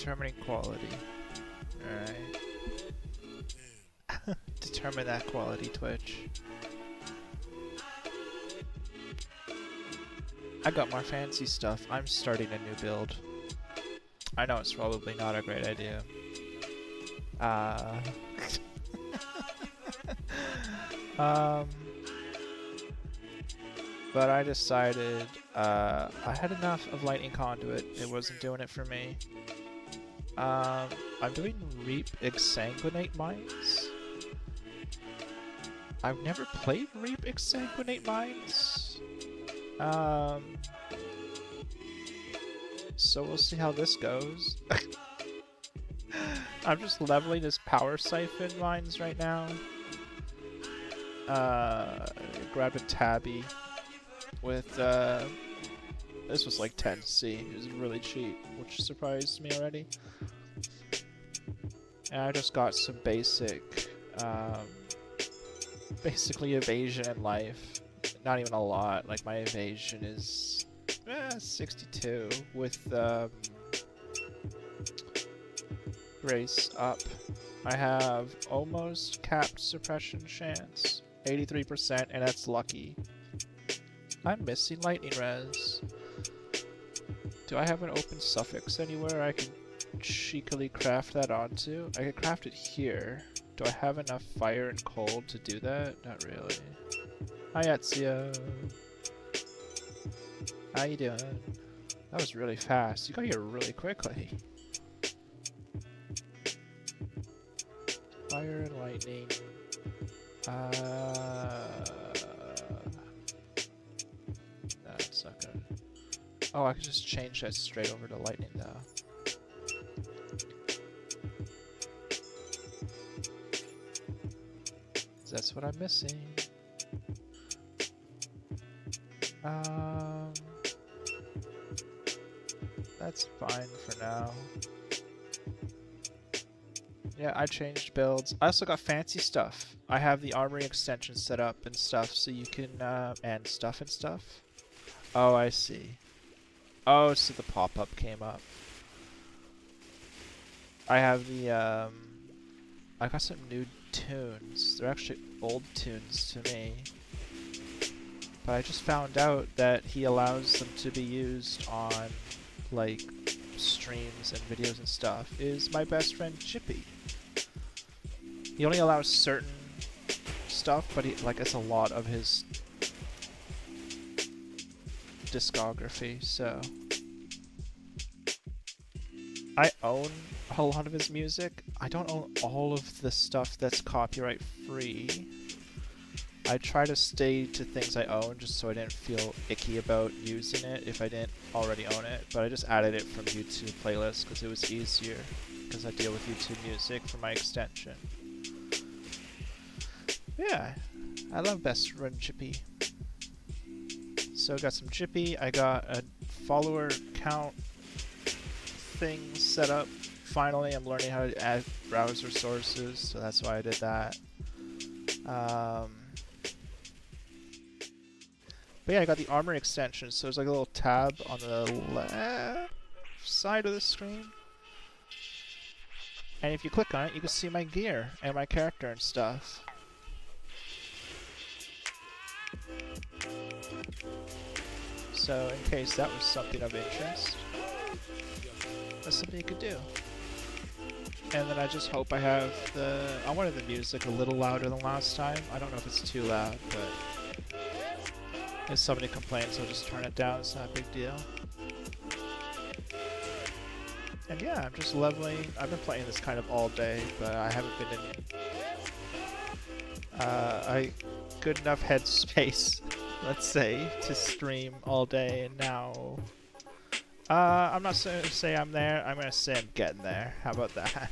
Determining quality. Alright. Determine that quality, Twitch. I got more fancy stuff. I'm starting a new build. I know it's probably not a great idea. But I decided I had enough of lightning conduit. It wasn't doing it for me. I'm doing reap exsanguinate mines. I've never played reap exsanguinate mines. So we'll see how this goes. I'm just leveling his power siphon mines right now. Grab a tabby with this was like 10C. It was really cheap, which surprised me already. And I just got some basic basically evasion in life. Not even a lot. Like my evasion is 62 with grace up. I have almost capped suppression chance, 83%, and that's lucky. I'm missing lightning res. Do I have an open suffix anywhere I can cheekily craft that onto? I could craft it here. Do I have enough fire and cold to do that? Not really. Hi Ezio. How you doing? That was really fast. You got here really quickly. Fire and lightning. That's not good. Oh, I could just change that straight over to lightning though. That's what I'm missing. That's fine for now. Yeah, I changed builds. I also got fancy stuff. I have the armory extension set up and stuff, so you can, and stuff. Oh, I see. Oh, so the pop-up came up. I have the, I got some new tunes. They're actually old tunes to me. But I just found out that he allows them to be used on, like, streams and videos and stuff, is my best friend Chippy. He only allows certain stuff, but he, like, it's a lot of his discography, so... I own a lot of his music. I don't own all of the stuff that's copyright free. I try to stay to things I own just so I didn't feel icky about using it if I didn't already own it, but I just added it from YouTube playlists because it was easier, because I deal with YouTube music for my extension. Yeah, I love best friend Chippy. So I got some Chippy, I got a follower count thing set up. Finally, I'm learning how to add browser sources, so that's why I did that. But yeah, I got the armor extension, so there's like a little tab on the left side of the screen. And if you click on it, you can see my gear and my character and stuff. So in case that was something of interest, that's something you could do. And then I just hope I have the... I wanted the music a little louder than last time. I don't know if it's too loud, but... if somebody complains, I'll just turn it down. It's not a big deal. And yeah, I'm just leveling. I've been playing this kind of all day, but I haven't been in... good enough headspace, let's say, to stream all day, and now... I'm not going to say I'm there, I'm going to say I'm getting there. How about that?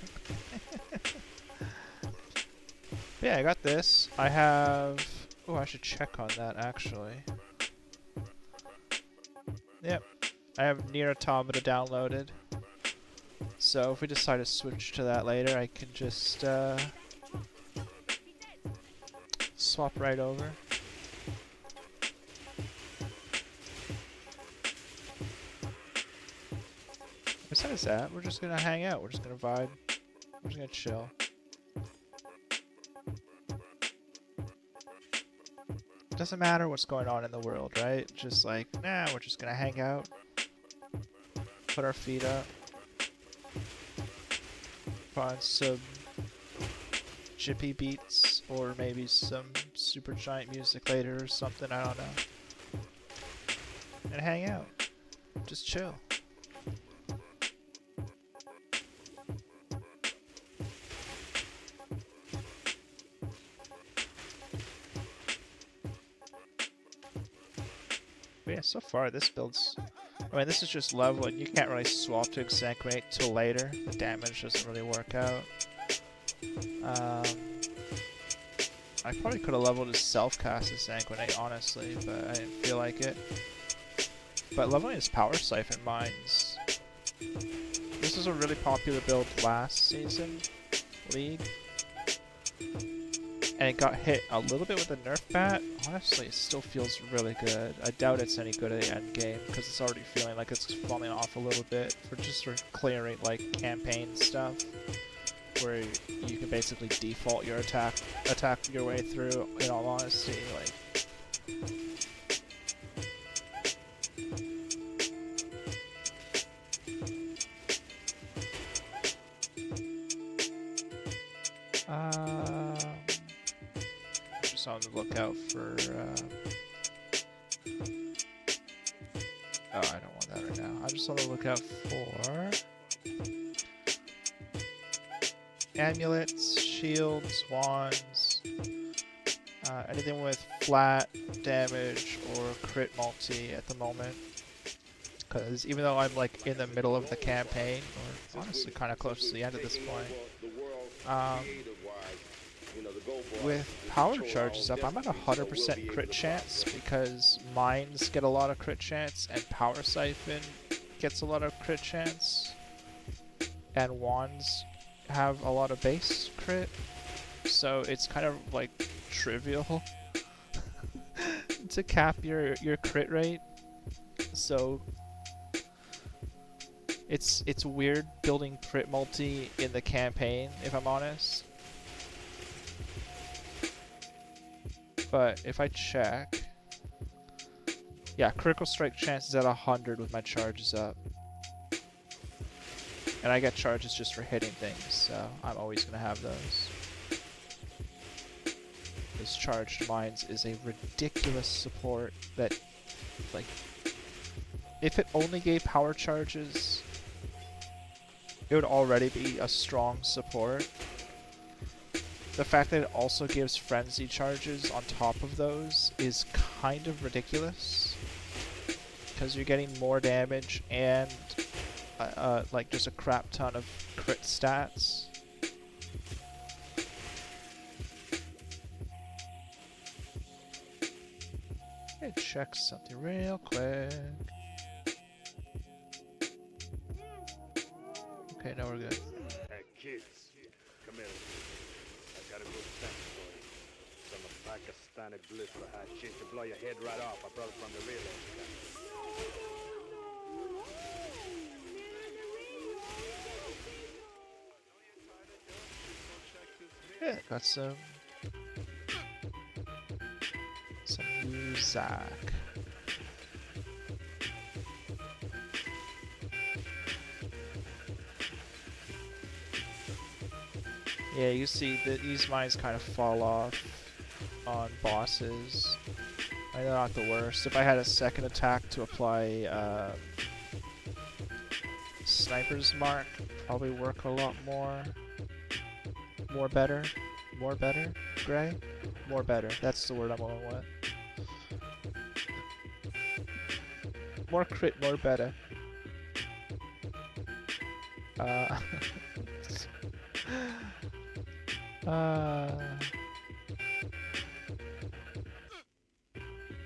Yeah, I got this. I have... oh, I should check on that, actually. Yep. I have Nier Automata downloaded. So if we decide to switch to that later, I can just, swap right over. besides that, we're just gonna hang out. We're just gonna vibe. We're just gonna chill. Doesn't matter what's going on in the world, right? Just like, nah, we're just gonna hang out. Put our feet up. Find some chippy beats or maybe some super giant music later or something, I don't know. And hang out. Just chill. But yeah, so far this build's... I mean, this is just leveling. You can't really swap to exsanguinate till later. The damage doesn't really work out. I probably could have leveled his self-cast exsanguinate, honestly, but I didn't feel like it. But leveling his power siphon mines. This was a really popular build last season, League. And it got hit a little bit with a nerf bat. Honestly, it still feels really good. I doubt it's any good at the end game, because it's already feeling like it's falling off a little bit for clearing like campaign stuff, where you can basically default your attack your way through, in all honesty. Like, just on the lookout for oh, I don't want that right now. I'm just on the lookout for amulets, shields, wands, anything with flat damage or crit multi at the moment. Because even though I'm like in the middle of the campaign, or honestly kind of close to the end at this point, with power charges up, I'm at 100% crit chance because mines get a lot of crit chance and power siphon gets a lot of crit chance, and wands have a lot of base crit, so it's kind of like trivial to cap your crit rate. So it's weird building crit multi in the campaign, if I'm honest. But if I check, yeah, critical strike chance is at 100 with my charges up. And I get charges just for hitting things, so I'm always going to have those. This charged mines is a ridiculous support that, like, if it only gave power charges, it would already be a strong support. The fact that it also gives frenzy charges on top of those is kind of ridiculous, because you're getting more damage and like just a crap ton of crit stats. Okay, check something real quick. Okay, no, we're good. Hey kids, come here. I got a good thing for you. Some Pakistani bliss for hot shit to blow your head right off. I brought it from the real estate. Yeah, got some music. Yeah, you see that these mines kind of fall off on bosses. They're not the worst. If I had a second attack to apply Sniper's Mark, probably work a lot more. More better? Gray? More better. That's the word I'm going with. More crit, more better.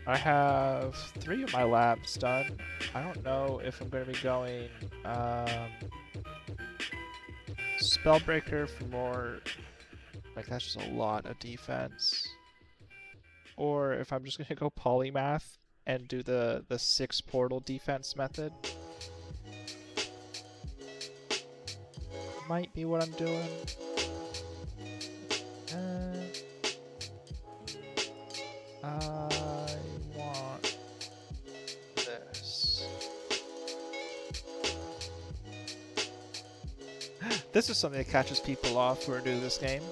I have 3 of my labs done. I don't know if I'm going to be going Spellbreaker for more, like that's just a lot of defense, or if I'm just going to go Polymath and do the 6 portal defense method. might be what I'm doing. I want this. This is something that catches people off who are new to this game.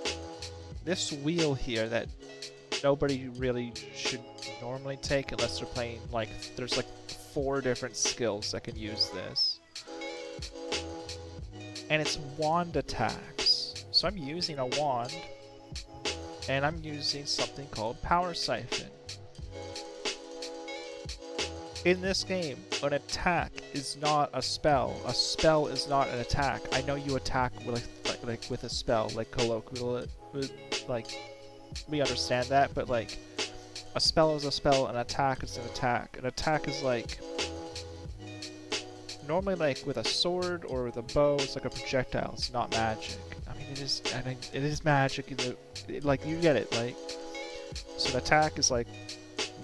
This wheel here that nobody really should normally take unless they're playing, like, there's like 4 different skills that can use this. And it's wand attacks. So I'm using a wand, and I'm using something called Power Siphon. In this game, an attack is not a spell. A spell is not an attack. I know you attack with like with a spell, like colloquial, like we understand that, but like a spell is a spell, an attack is an attack. An attack is like normally like with a sword or with a bow, it's like a projectile. It's not magic. I mean, it is. I mean, it is magic. Like you get it. Like so, an attack is like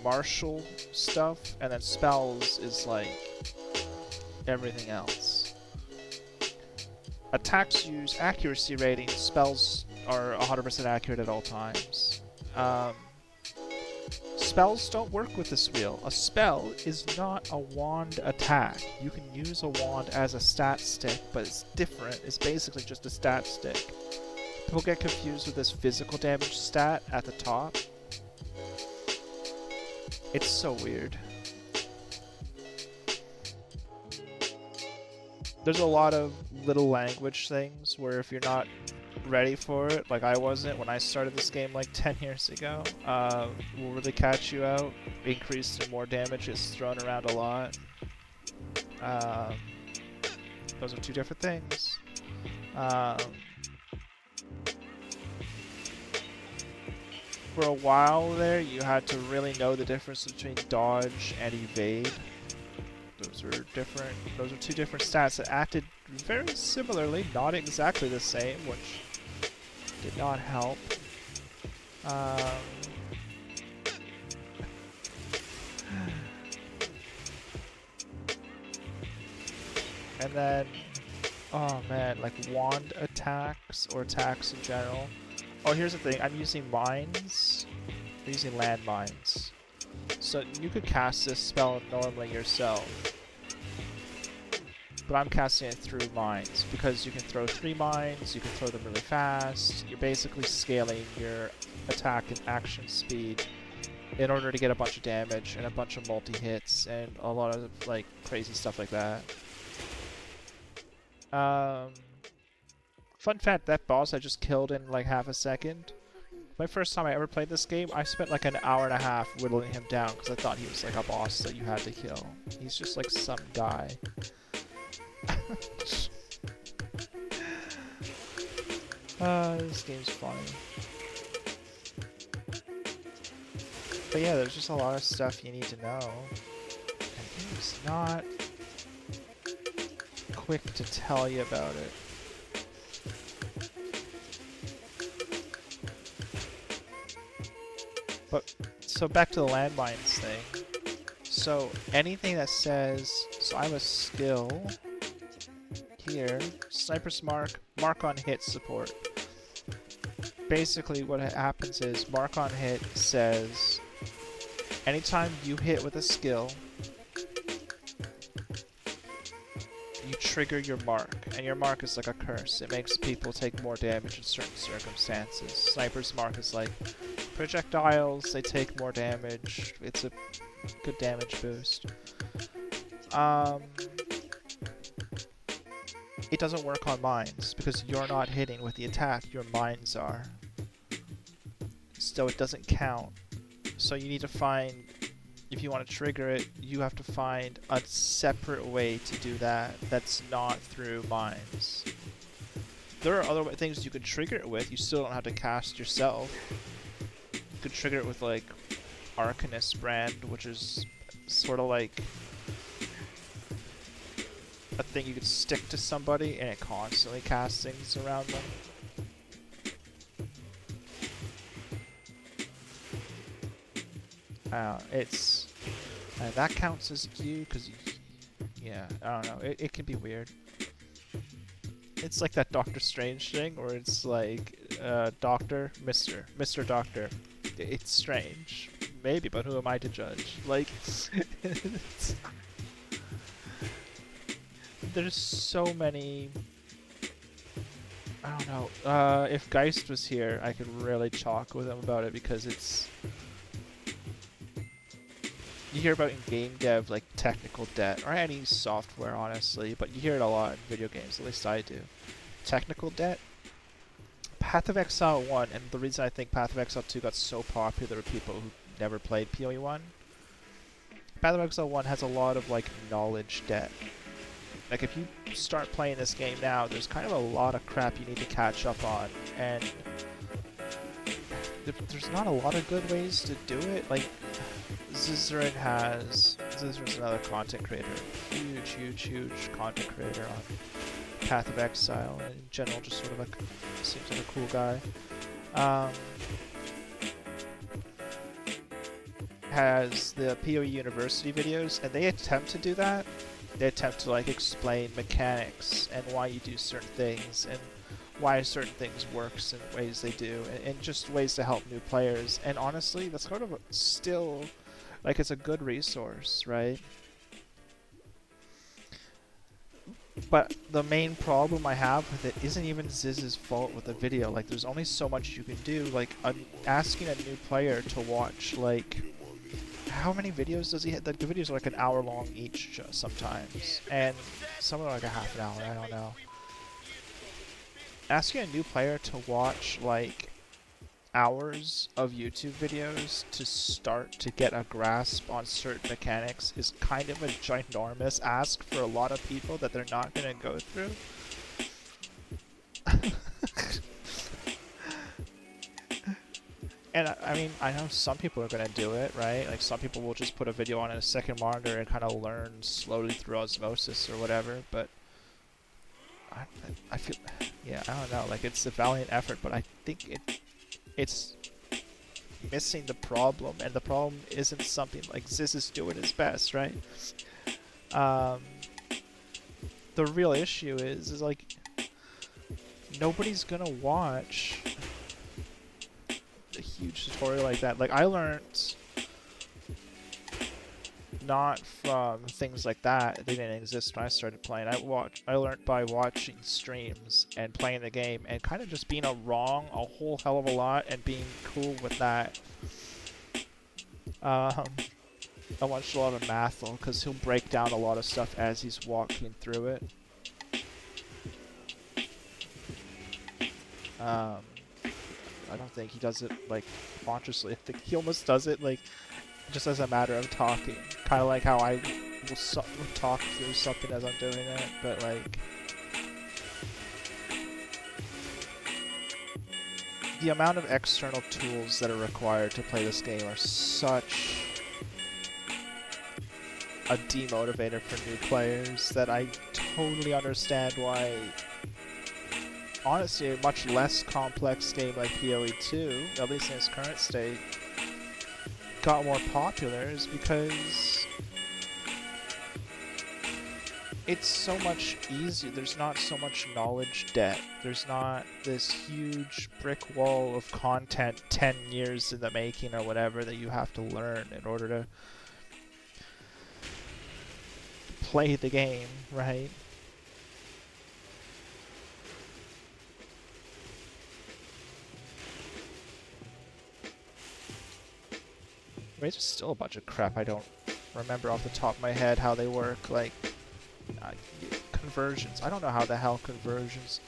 martial stuff, and then spells is like everything else. Attacks use accuracy ratings. Spells are 100% accurate at all times. Spells don't work with this wheel. A spell is not a wand attack. You can use a wand as a stat stick, but it's different. It's basically just a stat stick. People get confused with this physical damage stat at the top. It's so weird. There's a lot of little language things where if you're not ready for it, like I wasn't when I started this game like 10 years ago, will really catch you out. Increased and more damage is thrown around a lot. Those are 2 different things. For a while there, you had to really know the difference between dodge and evade. Those are different. Those are 2 different stats that acted very similarly, not exactly the same, which did not help. And then, oh man, like wand attacks or attacks in general. Oh, here's the thing. I'm using mines. I'm using landmines. So you could cast this spell normally yourself. But I'm casting it through mines because you can throw 3 mines, you can throw them really fast. You're basically scaling your attack and action speed in order to get a bunch of damage and a bunch of multi-hits and a lot of like crazy stuff like that. Fun fact, that boss I just killed in like half a second. My first time I ever played this game, I spent like an hour and a half whittling him down because I thought he was like a boss that you had to kill. He's just like some guy. This game's funny. But yeah, there's just a lot of stuff you need to know. And he's not quick to tell you about it. But, so back to the landmines thing. So, anything that says, so I have a skill here, Sniper's Mark on Hit support. Basically what happens is, Mark on Hit says, anytime you hit with a skill, you trigger your mark, and your mark is like a curse. It makes people take more damage in certain circumstances. Sniper's Mark is like, projectiles, they take more damage. It's a good damage boost. It doesn't work on mines because you're not hitting with the attack, your mines are. So it doesn't count. So you need to find, if you want to trigger it, you have to find a separate way to do that that's not through mines. There are other things you could trigger it with, you still don't have to cast yourself. You could trigger it with like Arcanist Brand, which is sort of like a thing you could stick to somebody and it constantly casts things around them. It's that counts as you because yeah, I don't know. It can be weird. It's like that Doctor Strange thing, where it's like, Doctor, Mr. Doctor. It's strange. Maybe, but who am I to judge? Like, there's so many. I don't know. If Geist was here, I could really talk with him about it because it's. You hear about in game dev like technical debt, or any software, honestly, but you hear it a lot in video games. At least I do. Technical debt. Path of Exile 1, and the reason I think Path of Exile 2 got so popular with people who never played PoE 1. Path of Exile 1 has a lot of like knowledge debt. Like if you start playing this game now, there's kind of a lot of crap you need to catch up on, and there's not a lot of good ways to do it. Like Zizarin Zizarin's another content creator, huge content creator on Path of Exile, and in general just sort of like seems like a cool guy. Has the PoE University videos, and they attempt to do that. They attempt to like explain mechanics and why you do certain things and why certain things works in ways they do, and just ways to help new players. And honestly, that's sort of still like it's a good resource, right? But the main problem I have with it isn't even Ziz's fault with the video. Like, there's only so much you can do. Like, asking a new player to watch, like, how many videos does he have? The videos are like an hour long each sometimes, and some are like a half an hour, I don't know. Asking a new player to watch, like, hours of YouTube videos to start to get a grasp on certain mechanics is kind of a ginormous ask for a lot of people that they're not going to go through. And I mean, I know some people are going to do it, right? Like some people will just put a video on in a second monitor and kind of learn slowly through osmosis or whatever, but I feel, yeah, I don't know, like it's a valiant effort, but I think it's missing the problem, and the problem isn't something like Ziz is doing his best, right? The real issue is like nobody's gonna watch a huge tutorial like that. Like I learned not from things like that. They didn't exist when I started playing. I learned by watching streams and playing the game and kind of just being wrong a whole hell of a lot and being cool with that. I watched a lot of Mathel because he'll break down a lot of stuff as he's walking through it. I don't think he does it like consciously. I think he almost does it like just as a matter of talking, kind of like how I will talk through something as I'm doing it, but like the amount of external tools that are required to play this game are such a demotivator for new players that I totally understand why, honestly, a much less complex game like PoE 2, at least in its current state, got more popular is because it's so much easier. There's not so much knowledge debt. There's not this huge brick wall of content 10 years in the making or whatever that you have to learn in order to play the game, right? There's still a bunch of crap I don't remember off the top of my head how they work, like conversions. I don't know how the hell conversions.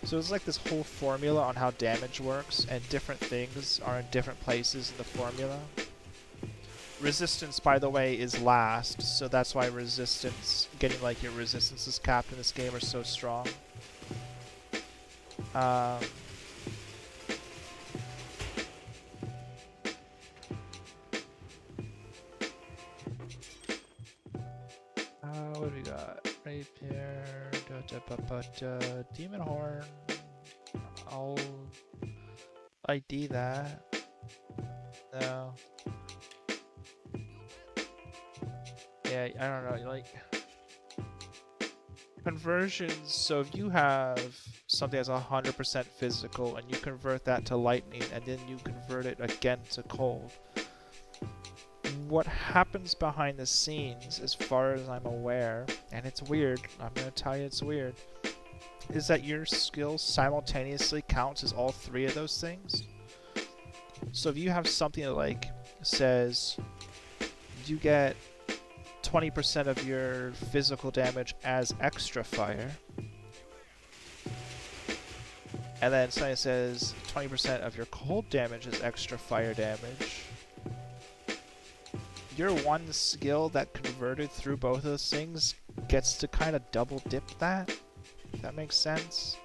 So it's like this whole formula on how damage works, and different things are in different places in the formula. Resistance, by the way, is last, so that's why resistance, getting like your resistances capped in this game are so strong. What do we got? Rapier, Demon Horn. I'll ID that. No. Yeah, I don't know, like conversions, so if you have something that's 100% physical and you convert that to lightning and then you convert it again to cold, what happens behind the scenes, as far as I'm aware, and it's weird, I'm gonna tell you it's weird, is that your skill simultaneously counts as all three of those things. So if you have something that like says you get 20% of your physical damage as extra fire, and then something says 20% of your cold damage is extra fire damage, your one skill that converted through both of those things gets to kind of double dip that. If that makes sense.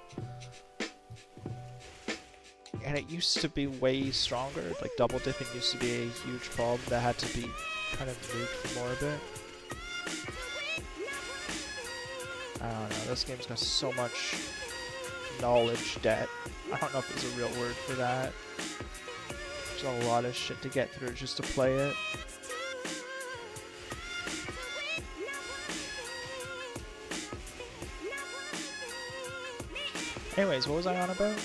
And it used to be way stronger. Like double dipping used to be a huge problem that had to be kind of moved for more of it. I don't know, this game's got so much knowledge debt. I don't know if there's a real word for that. There's a lot of shit to get through just to play it. Anyways, what was I on about?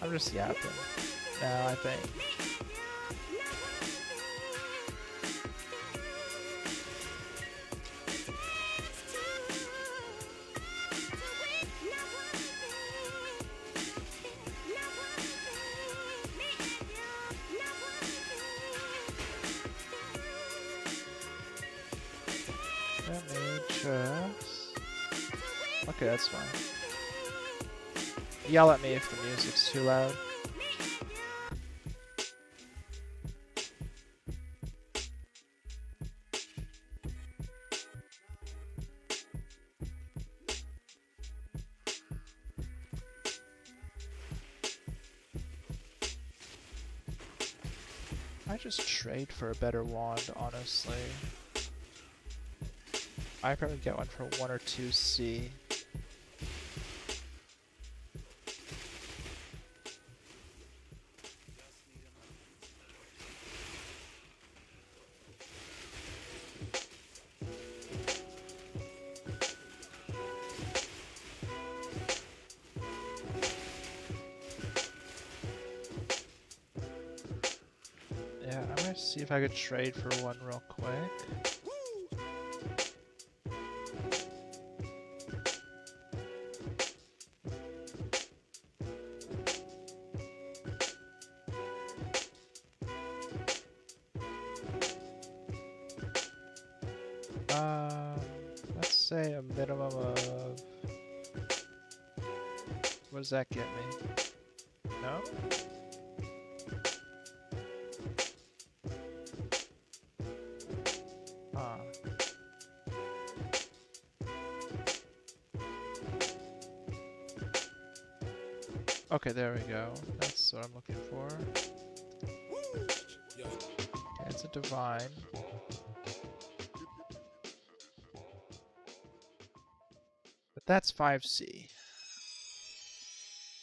I'm just yapping now, I think. Let me just... Okay, that's fine. Yell at me if the music's too loud. I just trade for a better wand, honestly. I probably get one for 1 or 2 C. Yeah, I'm gonna see if I could trade for one real quick. Let's say a minimum of... What does that get me? No? Huh. Okay, there we go. That's what I'm looking for. Okay, it's a divine. But that's 5C.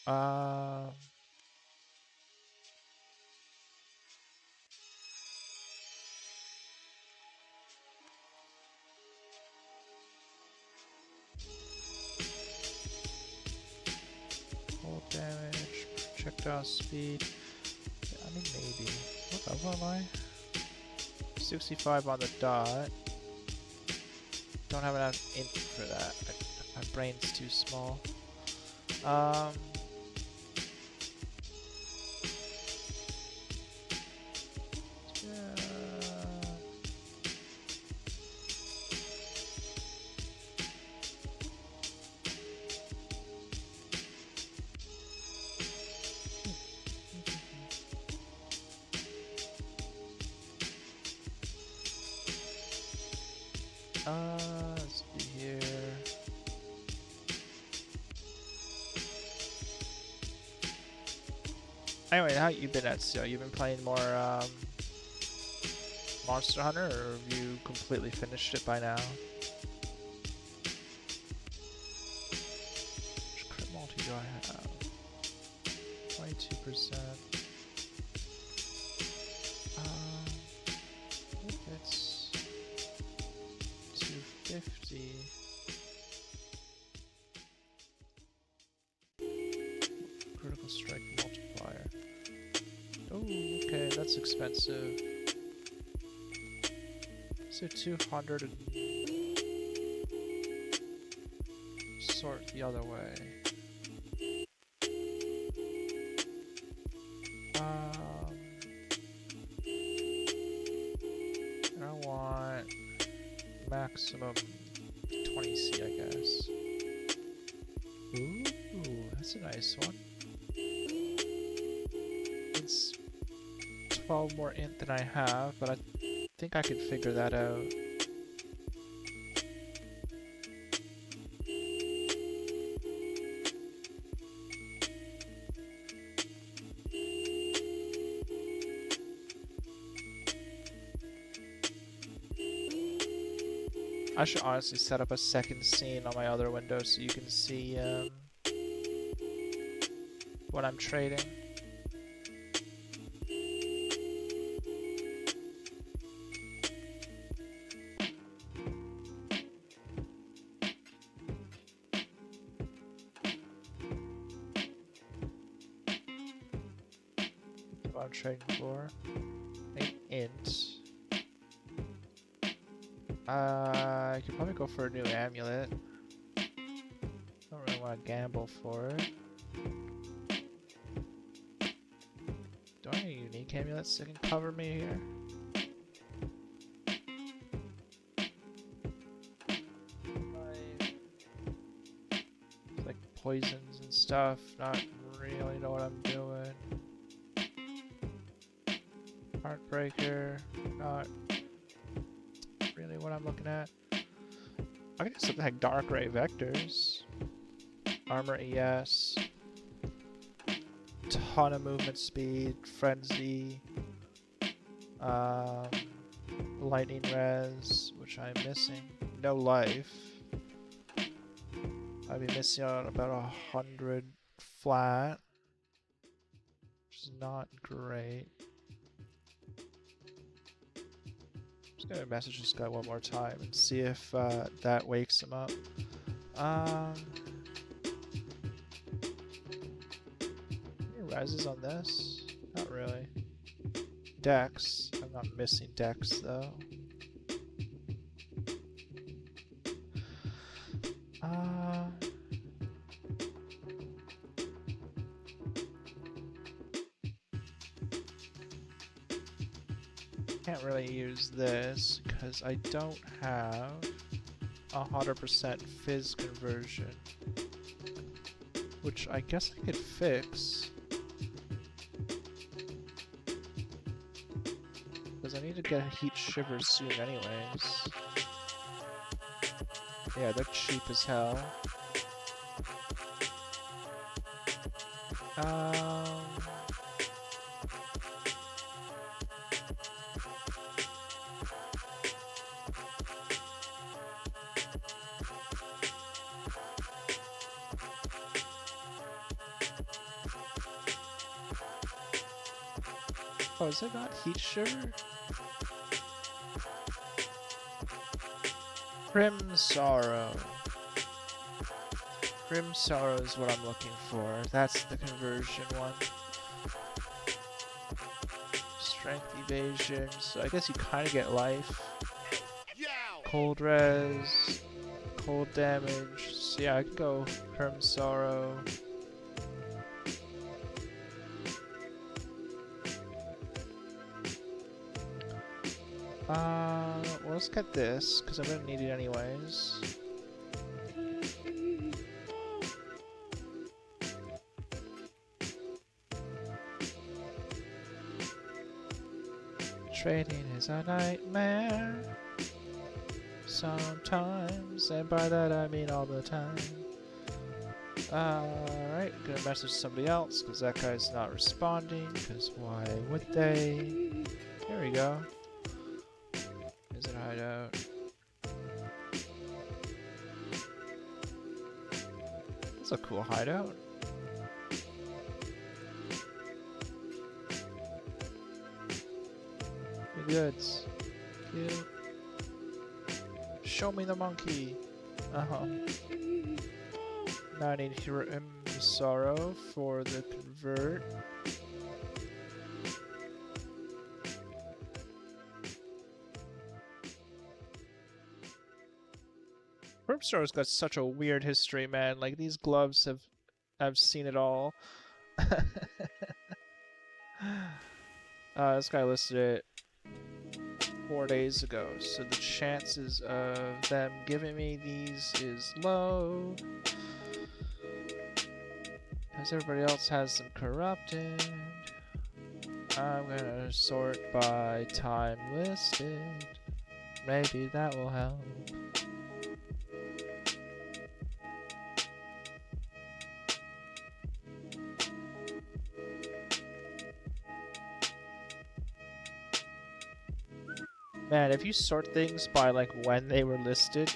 Full damage, projectile speed. Yeah, I mean, maybe. What level am I? 65 on the dot. Don't have enough int for that. My brain's too small. Yeah. Let's see here. Anyway, how you been at still? You been playing more Monster Hunter, or have you completely finished it by now? Which crit multi do I have? 22%. expensive. So 200 and sort the other way. I want maximum 20C, I guess. Ooh, that's a nice one. It's 12 more int than I have, but I think I can figure that out. I should honestly set up a second scene on my other window so you can see what I'm trading. What I'm trading for. An int. I could probably go for a new amulet. Don't really want to gamble for it. Do I have any unique amulets that can cover me here? Like poisons and stuff. Not really know what I'm doing. Heartbreaker. Not really what I'm looking at. I could do something like Dark Ray Vectors. Armor ES. Ton of movement speed. Frenzy. Lightning Res, which I'm missing. No life. I'd be missing out about 100 flat. Which is not great. Just gonna message this guy one more time and see if that wakes him up. Any rises on this? Not really. Dex. I'm not missing Dex though. Can't really use this because I don't have 100% fizz conversion, which I guess I could fix because I need to get heat shivers soon anyways. Yeah, they're cheap as hell. Oh, is it not heat shiver? Grim Sorrow. Grim Sorrow is what I'm looking for. That's the conversion one. Strength evasion, so I guess you kind of get life. Cold res, cold damage. So yeah, I can go Grim Sorrow. Well, let's get this, because I'm gonna need it anyways. Trading is a nightmare sometimes, and by that I mean all the time. Alright, gonna message somebody else, because that guy's not responding, because why would they? There we go. Is it hideout? That's a cool hideout. Good goods. Cute. Show me the monkey. Now I need Hero Sorrow for the convert. Store's got such a weird history, man. Like these gloves have, I've seen it all. This guy listed it 4 days ago, so the chances of them giving me these is low. Because everybody else has them corrupted. I'm gonna sort by time listed. Maybe that will help. Man, if you sort things by like when they were listed,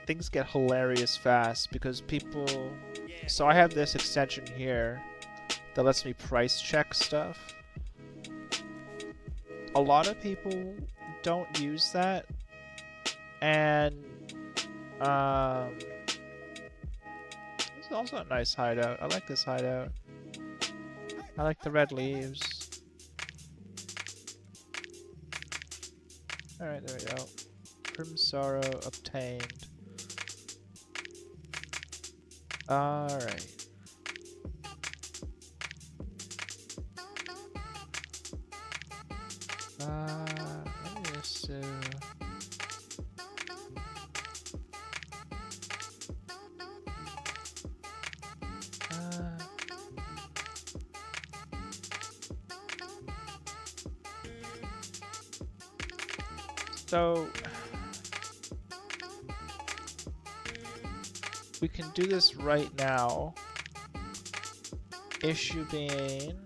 things get hilarious fast because people... So I have this extension here that lets me price check stuff. A lot of people don't use that, and this is also a nice hideout. I like this hideout. I like the red leaves. Alright, there we go. Prim Sorrow obtained. Alright. Let me just so we can do this right now. Issue being,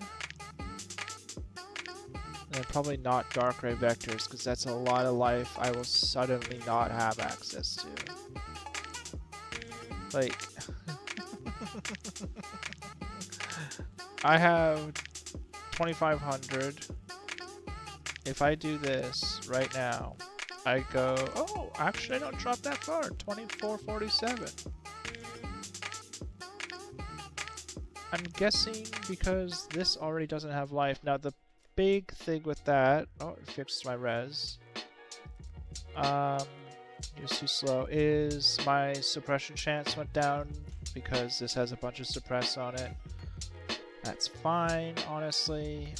and probably not dark ray vectors, because that's a lot of life I will suddenly not have access to. Like, I have 2,500. If I do this right now, I go, oh, actually I don't drop that far, 2447. I'm guessing because this already doesn't have life. Now the big thing with that, oh, it fixed my res. Just too slow, is my suppression chance went down because this has a bunch of suppress on it. That's fine, honestly.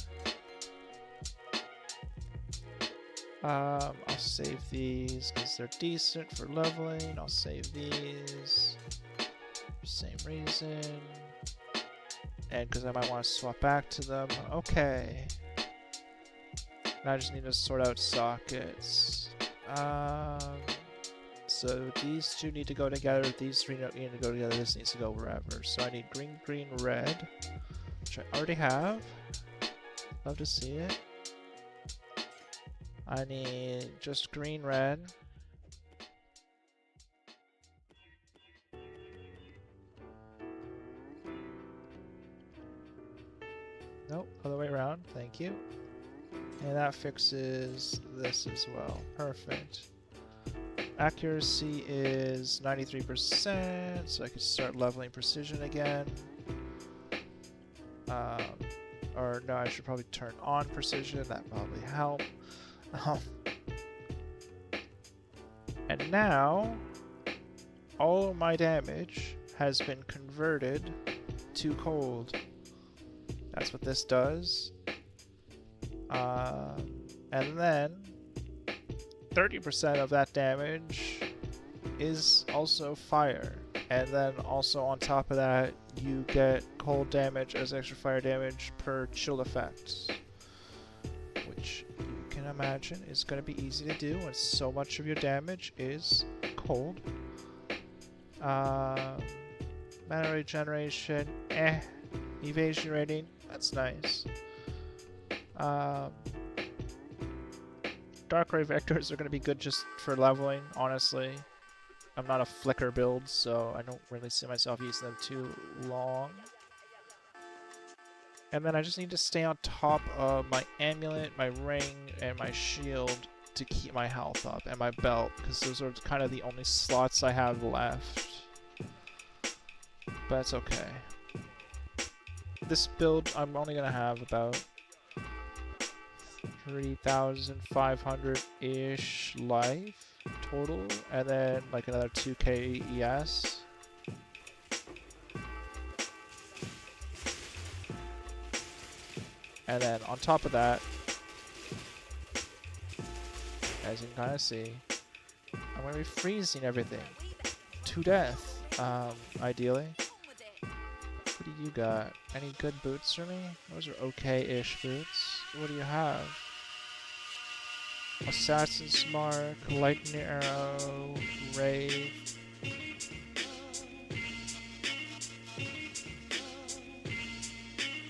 I'll save these because they're decent for leveling. I'll save these. Same reason. And because I might want to swap back to them. Okay. And I just need to sort out sockets. So these two need to go together. These three need to go together. This needs to go wherever. So I need green, green, red. Which I already have. Love to see it. I need just green, red. Nope, other way around. Thank you. And that fixes this as well. Perfect. Accuracy is 93%, so I can start leveling precision again. Or no, I should probably turn on precision. That probably help. And now, all of my damage has been converted to cold. That's what this does. And then 30% of that damage is also fire. And then also on top of that, you get cold damage as extra fire damage per chill effects. Which you can imagine is going to be easy to do when so much of your damage is cold. Mana regeneration, evasion rating, that's nice. Dark ray vectors are going to be good just for leveling, honestly. I'm not a flicker build, so I don't really see myself using them too long. And then I just need to stay on top of my amulet, my ring, and my shield to keep my health up, and my belt, because those are kind of the only slots I have left. But it's okay. This build, I'm only going to have about 3,500-ish life total, and then like another 2k ES. And then on top of that, as you can kind of see, I'm going to be freezing everything to death, ideally. What do you got? Any good boots for me? Those are okay-ish boots. What do you have? Assassin's Mark, Lightning Arrow, Ray.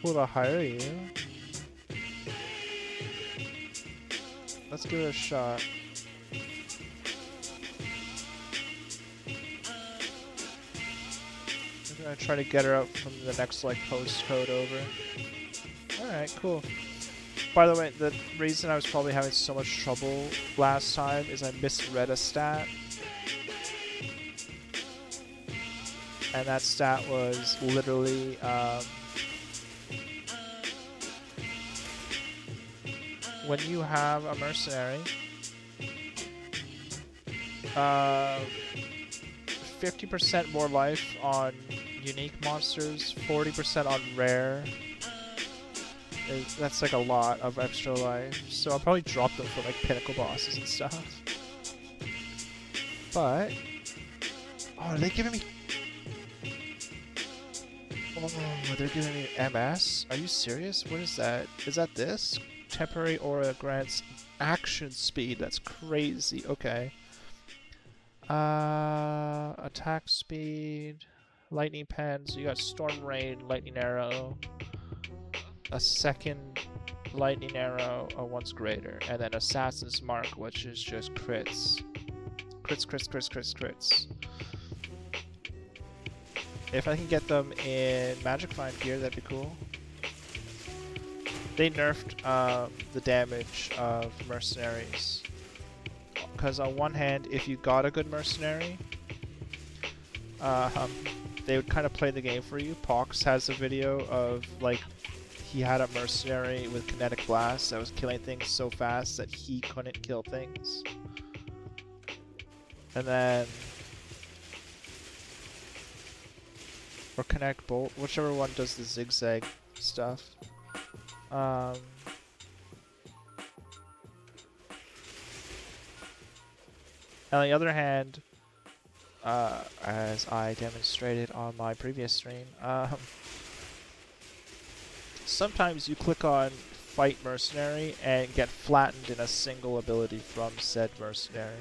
Will I hire you? Let's give it a shot. I'm gonna try to get her out from the next like postcode over. Alright, cool. By the way, the reason I was probably having so much trouble last time is I misread a stat. And that stat was literally, when you have a mercenary, 50% more life on unique monsters, 40% on rare. That's like a lot of extra life. So I'll probably drop them for like pinnacle bosses and stuff. But, oh, are they giving me? Oh, they're giving me MS? Are you serious? What is that? Is that this? Temporary aura grants action speed. That's crazy. Okay. Attack speed, lightning pen. So you got storm rain, lightning arrow, a second lightning arrow, once greater, and then assassin's mark, which is just crits. Crits. If I can get them in Magic Find gear, that'd be cool. They nerfed the damage of mercenaries. Because on one hand, if you got a good mercenary, they would kind of play the game for you. Pox has a video of, like, he had a mercenary with kinetic blast that was killing things so fast that he couldn't kill things. And then... or connect bolt, whichever one does the zigzag stuff. On the other hand, as I demonstrated on my previous stream, sometimes you click on Fight Mercenary and get flattened in a single ability from said mercenary.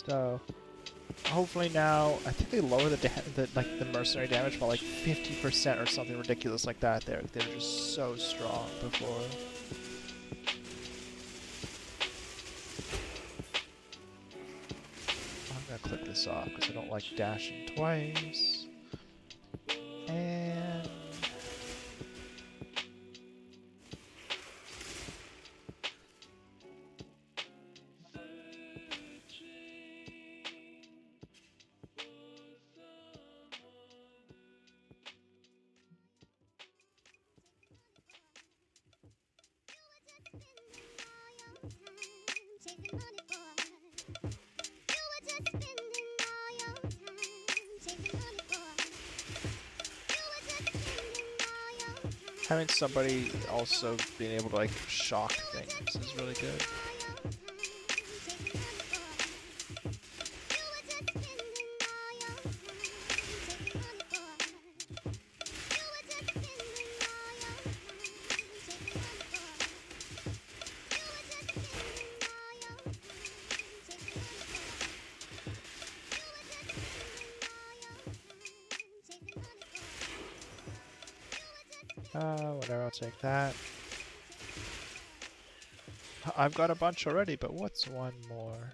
So, hopefully now, I think they lower the mercenary damage by like 50% or something ridiculous like that. They were just so strong before. I'm gonna click this off because I don't like dashing twice. And having somebody also being able to like shock things is really good. Whatever, I'll take that. I've got a bunch already, but what's one more?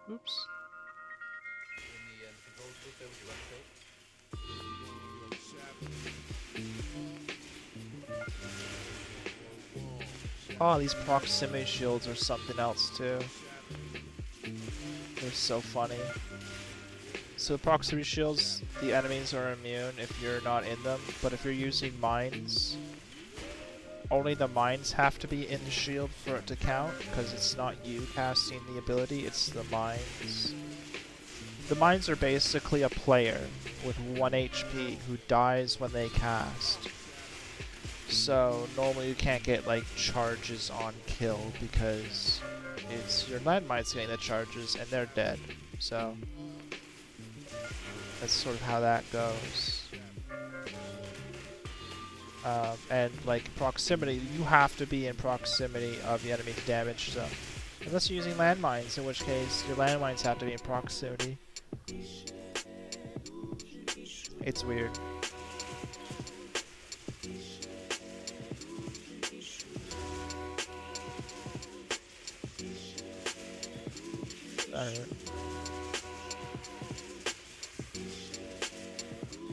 Oops. Oh, these proximity shields are something else too. They're so funny. So proximity shields, the enemies are immune if you're not in them, but if you're using mines, only the mines have to be in the shield for it to count, because it's not you casting the ability, it's the mines. The mines are basically a player with 1 HP who dies when they cast. So normally you can't get like charges on kill because it's your landmines getting the charges and they're dead. So that's sort of how that goes. And like proximity, you have to be in proximity of the enemy to damage them. Unless you're using landmines, in which case your landmines have to be in proximity. It's weird.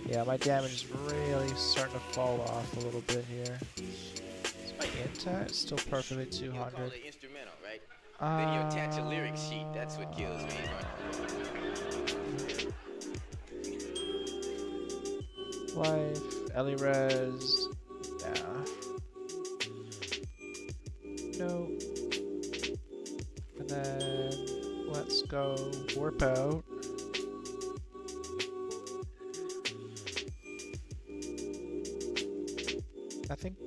Yeah, my damage is really starting to fall off a little bit here. Is my int at still perfectly 200? Right? Then you attach a lyric sheet. That's what kills me. Life, Elirez, yeah. No. And then let's go warp out. I think.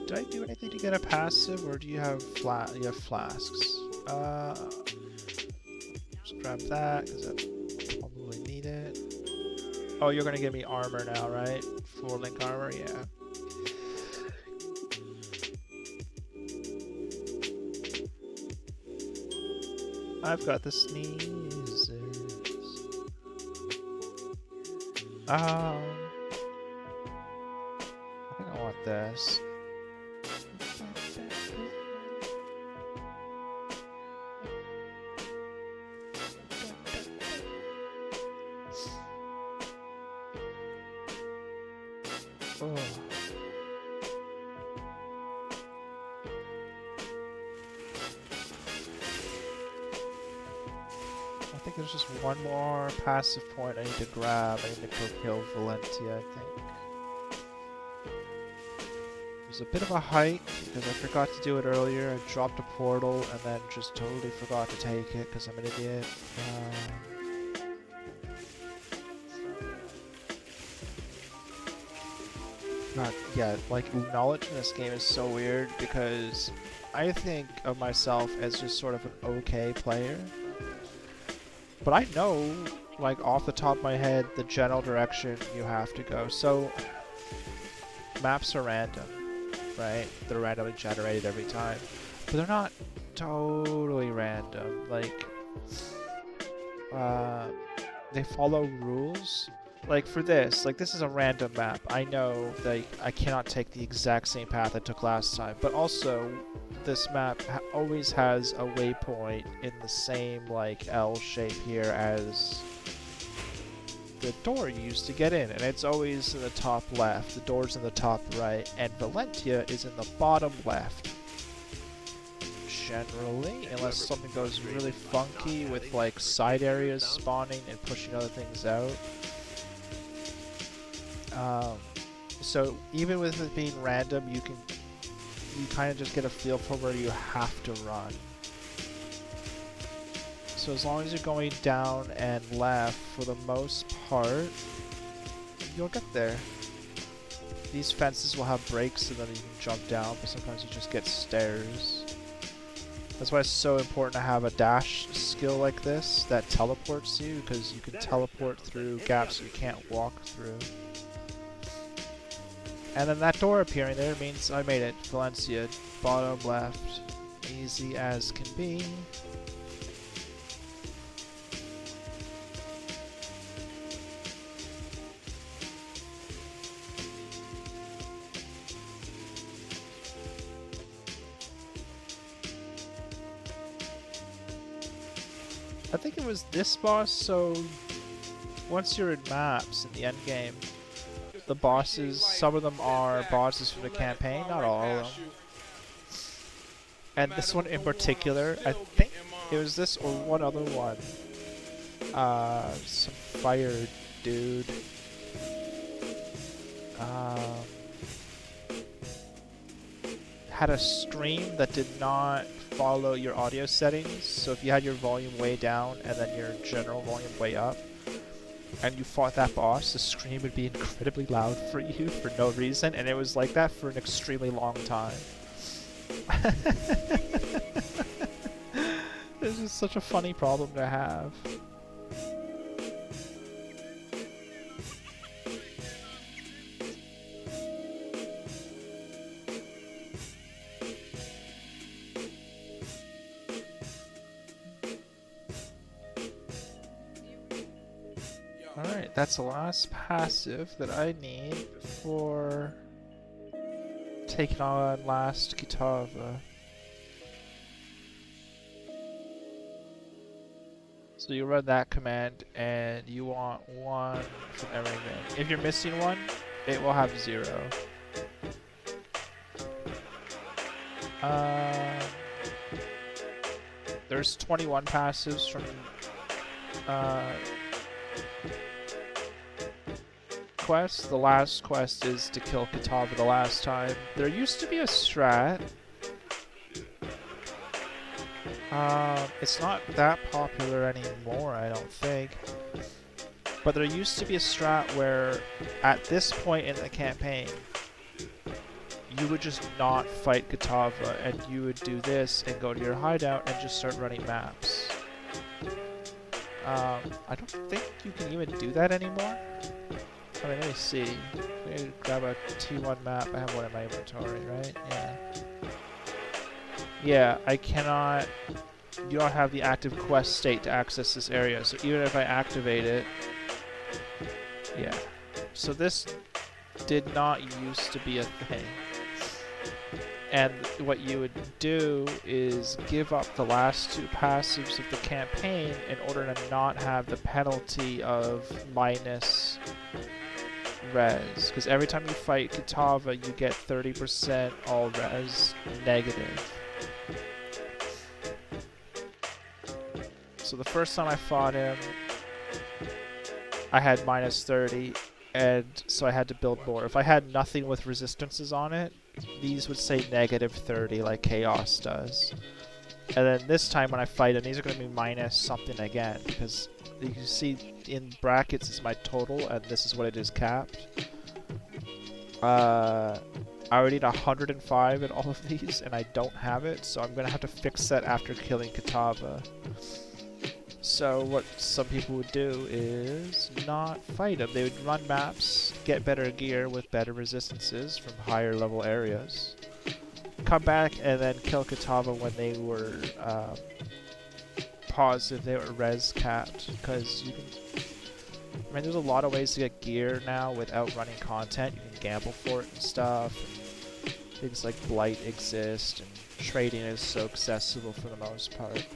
Did I do anything to get a passive, or do you have flasks? Just grab that because I probably need it. Oh, you're gonna give me armor now, right? Full link armor, yeah. I've got the sneezes. I think I want this. Oh. I think there's just one more passive point I need to grab. I need to go kill Valentia, I think. There's a bit of a height, because I forgot to do it earlier. I dropped a portal and then just totally forgot to take it, because I'm an idiot. God, yeah, like, knowledge in this game is so weird, because I think of myself as just sort of an okay player. But I know, like, off the top of my head, the general direction you have to go. So, maps are random, right? They're randomly generated every time. But they're not totally random. Like, they follow rules. Like, for this, like, this is a random map. I know that I cannot take the exact same path I took last time. But also, this map always has a waypoint in the same, like, L shape here as the door you used to get in, and it's always in the top left. The door's in the top right, and Valentia is in the bottom left. Generally, unless something goes really funky with, like, side areas spawning and pushing other things out. So even with it being random, you kind of just get a feel for where you have to run. So as long as you're going down and left, for the most part, you'll get there. These fences will have breaks so that you can jump down, but sometimes you just get stairs. That's why it's so important to have a dash skill like this that teleports you, because you can teleport through gaps you can't walk through. And then that door appearing there means I made it. Valencia, bottom left. Easy as can be. I think it was this boss, so once you're in maps in the end game, the bosses, some of them are bosses from the campaign, not all of them. And this one in particular, I think it was this or one other one. Some fire dude. Had a stream that did not follow your audio settings. So if you had your volume way down and then your general volume way up, and you fought that boss, the stream would be incredibly loud for you for no reason, and it was like that for an extremely long time. This is such a funny problem to have. Alright, that's the last passive that I need for taking on last Kitava. So you run that command and you want 1 from everything. If you're missing 1, it will have 0. There's 21 passives from quest. The last quest is to kill Kitava the last time. There used to be a strat. It's not that popular anymore, I don't think. But there used to be a strat where, at this point in the campaign, you would just not fight Kitava, and you would do this and go to your hideout and just start running maps. I don't think you can even do that anymore. I mean, let me see. Let me grab a T1 map. I have one in my inventory, right? Yeah. Yeah, I cannot... You don't have the active quest state to access this area, so even if I activate it... Yeah. So this did not used to be a thing. And what you would do is give up the last 2 passives of the campaign in order to not have the penalty of minus res. Because every time you fight Kitava, you get 30% all res negative. So the first time I fought him, I had minus 30, and so I had to build more. If I had nothing with resistances on it, these would say negative 30 like Chaos does. And then this time when I fight him, these are going to be minus something again, because you can see in brackets is my total, and this is what it is capped. I already need 105 in all of these, and I don't have it, so I'm going to have to fix that after killing Kitava. So what some people would do is not fight him. They would run maps, get better gear with better resistances from higher level areas, come back and then kill Kitava when they were positive they were res capped. Because you can... I mean, there's a lot of ways to get gear now without running content. You can gamble for it and stuff. And things like Blight exist, and trading is so accessible for the most part.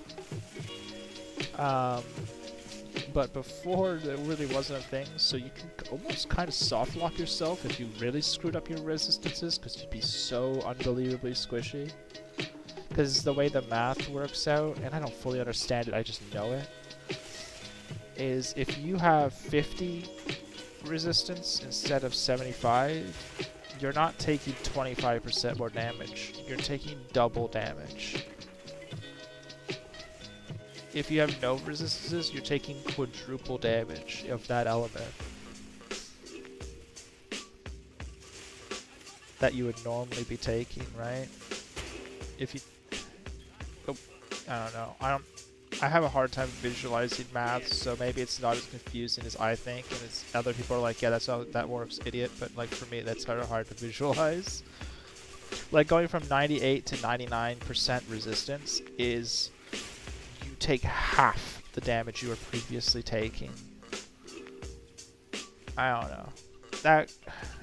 But before, there really wasn't a thing, so you can almost kind of soft lock yourself if you really screwed up your resistances, because you'd be so unbelievably squishy. Because the way the math works out, and I don't fully understand it, I just know it, is if you have 50 resistance instead of 75, you're not taking 25% more damage, you're taking double damage. If you have no resistances, you're taking quadruple damage of that element that you would normally be taking, right? If you... Oh, I don't know. I have a hard time visualizing math, so maybe it's not as confusing as I think, and it's, other people are like, yeah, that's how that works, idiot, but like for me, that's kind of hard to visualize. Like going from 98 to 99% resistance is... take half the damage you were previously taking. I don't know. That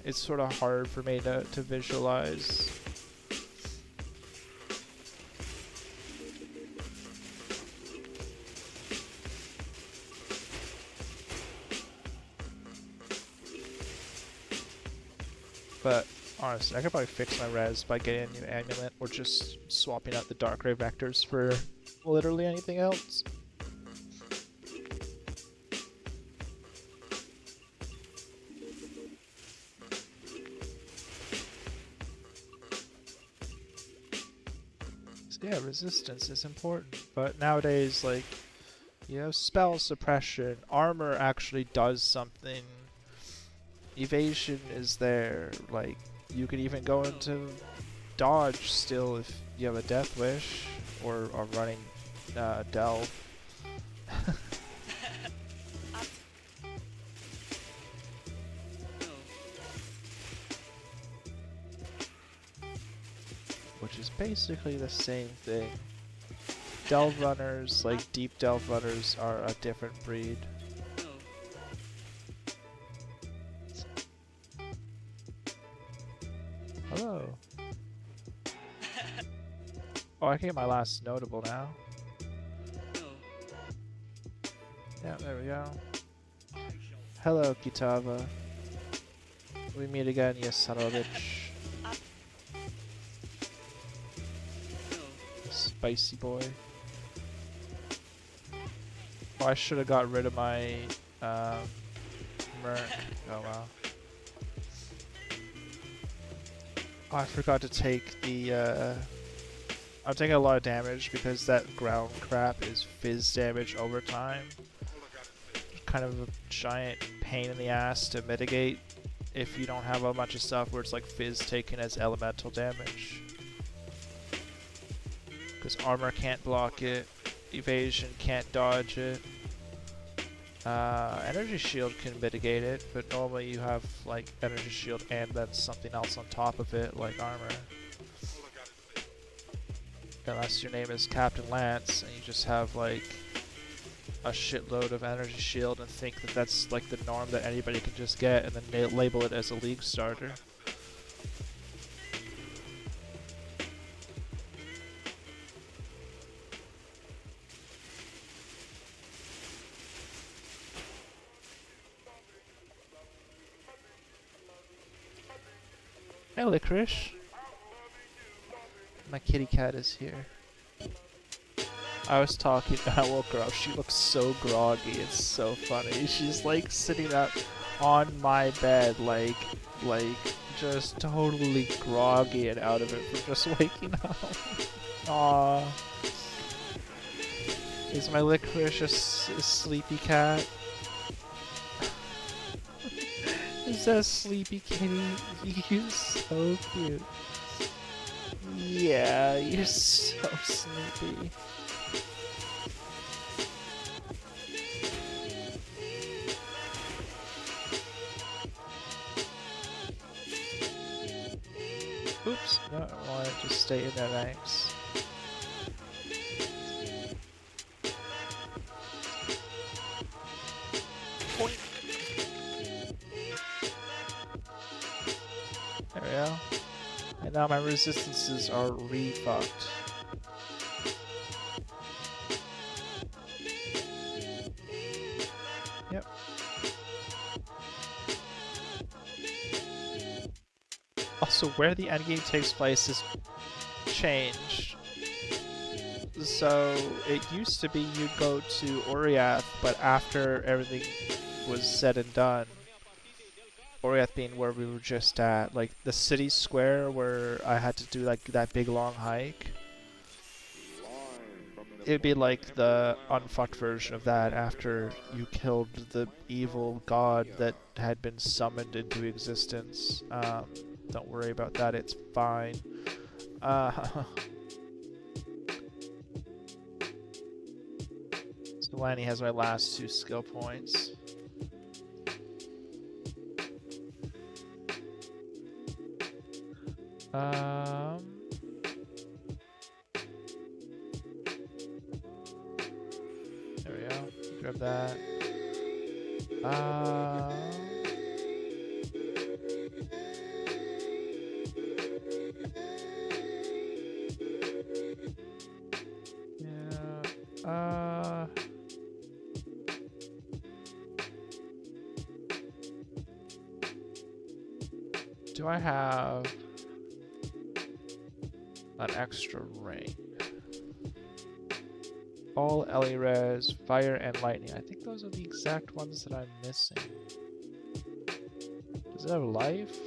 it's sort of hard for me to visualize. But honestly, I could probably fix my res by getting a new amulet or just swapping out the dark ray vectors for literally anything else. So yeah, resistance is important, but nowadays, like, you know, spell suppression, armor actually does something. Evasion is there, like, you could even go into dodge still if you have a death wish or a running delve. Which is basically the same thing. Delve runners, like deep delve runners, are a different breed. Hello. Oh, I can get my last notable now. Yeah, there we go. Hello, Kitava. We meet again, you son of a bitch. Spicy boy. Oh, I should have got rid of my Merc. Oh well. Oh, I forgot to take the I'm taking a lot of damage because that ground crap is fizz damage over time. Kind of a giant pain in the ass to mitigate if you don't have a bunch of stuff where it's like fizz taken as elemental damage. Because armor can't block it, evasion can't dodge it. Energy shield can mitigate it, but normally you have like energy shield and then something else on top of it, like armor. Unless your name is Captain Lance and you just have like a shitload of energy shield and think that that's like the norm that anybody can just get and then label it as a league starter. Hey, Licorice. My kitty cat is here. I was talking, I woke her up, she looks so groggy, it's so funny. She's like sitting up on my bed, like just totally groggy and out of it from just waking up. Aww. Is my Licorice a sleepy cat? Is that a sleepy kitty? You're so cute. Yeah, you're so sleepy. Oops, no, I want to just stay in their ranks. There we go. And now my resistances are re-fucked. Yep. Also, where the endgame takes place is changed. So, it used to be you'd go to Oriath, but after everything was said and done, Oriath being where we were just at, like the city square where I had to do like that big long hike, it'd be like the unfucked version of that after you killed the evil god that had been summoned into existence. Don't worry about that, it's fine. So Lanny has my last 2 skill points. There we go. Grab that. Yeah. Do I have an extra ring? All LE res, fire, and lightning. I think those are the exact ones that I'm missing. Does it have life?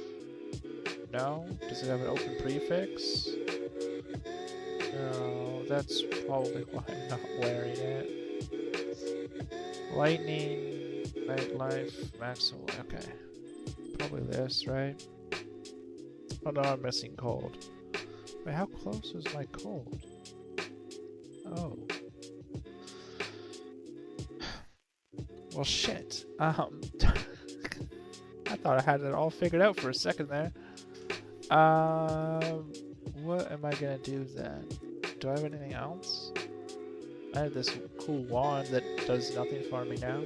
No. Does it have an open prefix? No. That's probably why I'm not wearing it. Lightning, nightlife, maximum. Okay. Probably this, right? Oh no, I'm missing cold. Wait, how close is my cold? Oh. Well, shit. I thought I had it all figured out for a second there. What am I gonna do then? Do I have anything else? I have this cool wand that does nothing for me now.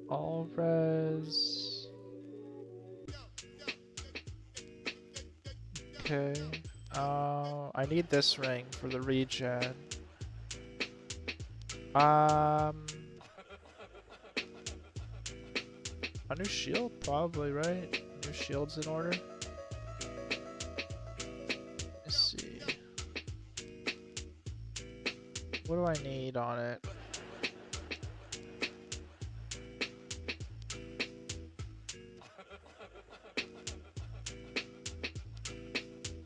All res. Okay. I need this ring for the regen. A new shield, probably, right? New shield's in order. Let's see. What do I need on it?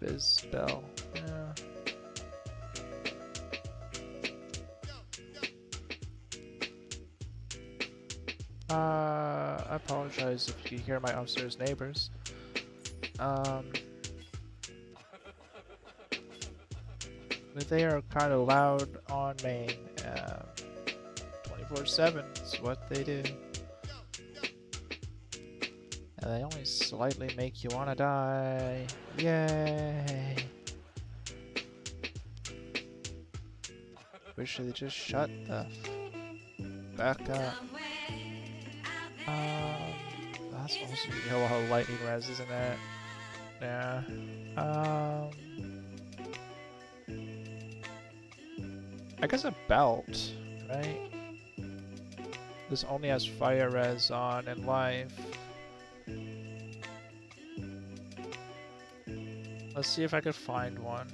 Biz spell. Yeah. I apologize if you hear my upstairs neighbors. But they are kind of loud on main. 24/7 is what they do. And they only slightly make you want to die. Yay! Wish they just shut the back up. That's also a lot of lightning res, isn't it? Yeah. I guess a belt, right? This only has fire res on and life. Let's see if I could find one.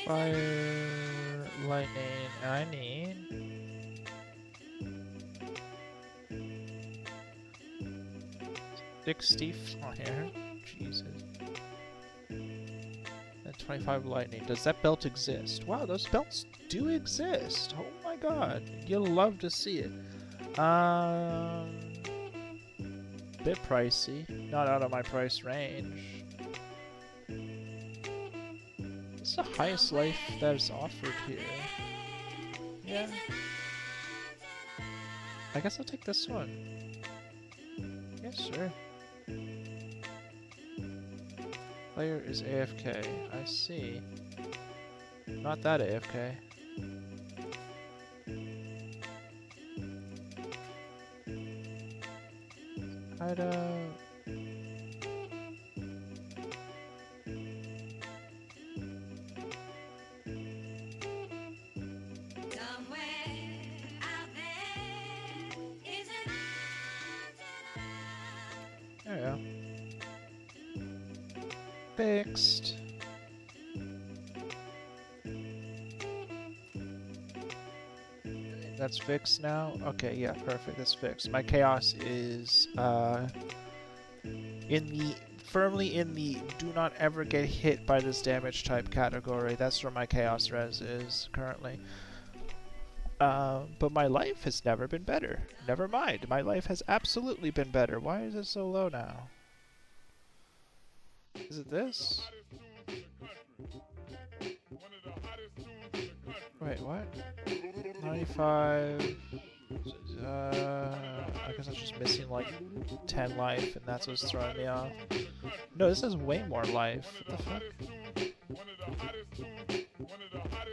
Fire, lightning, I need 60 fire. Jesus. And 25 lightning. Does that belt exist? Wow, those belts do exist. Oh my god. You'll love to see it. Bit pricey. Not out of my price range. It's the highest life that is offered here. Yeah. I guess I'll take this one. Yeah, sure. Player is AFK. I see. Not that AFK. I don't... There we go. Fixed. That's fixed now? Okay, yeah, perfect. That's fixed. My chaos is firmly in the do not ever get hit by this damage type category. That's where my chaos res is currently. But my life has never been better. Never mind. My life has absolutely been better. Why is it so low now? Is it this? Wait, what? 95. I guess I'm just missing like 10 life, and that's what's throwing me off. No, this has way more life. What the fuck?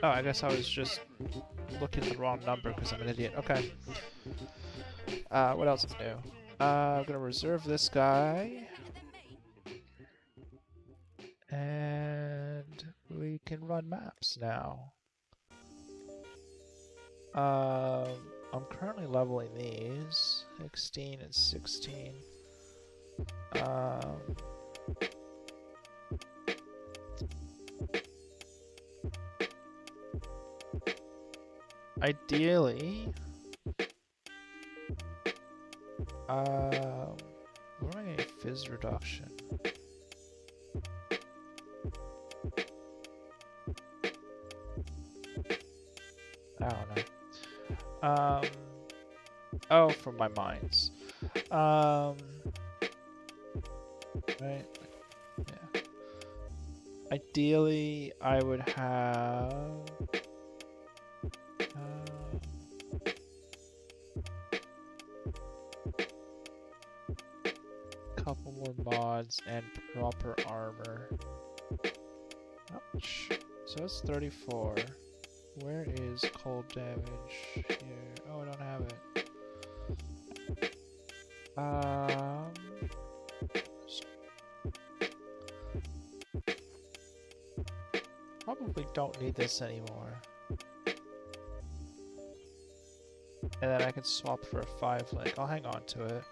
Oh, I guess I was just looking at the wrong number because I'm an idiot. Okay. What else is new? I'm gonna reserve this guy. And we can run maps now. I'm currently leveling these. 16 and 16. Ideally, where am I getting fizz reduction? I don't know. Oh, from my mines. Right. Yeah. Ideally, I would have. Couple more mods and proper armor. Ouch. So it's 34. Where is cold damage here? Oh, I don't have it. Probably don't need this anymore. And then I can swap for a 5-link. I'll hang on to it.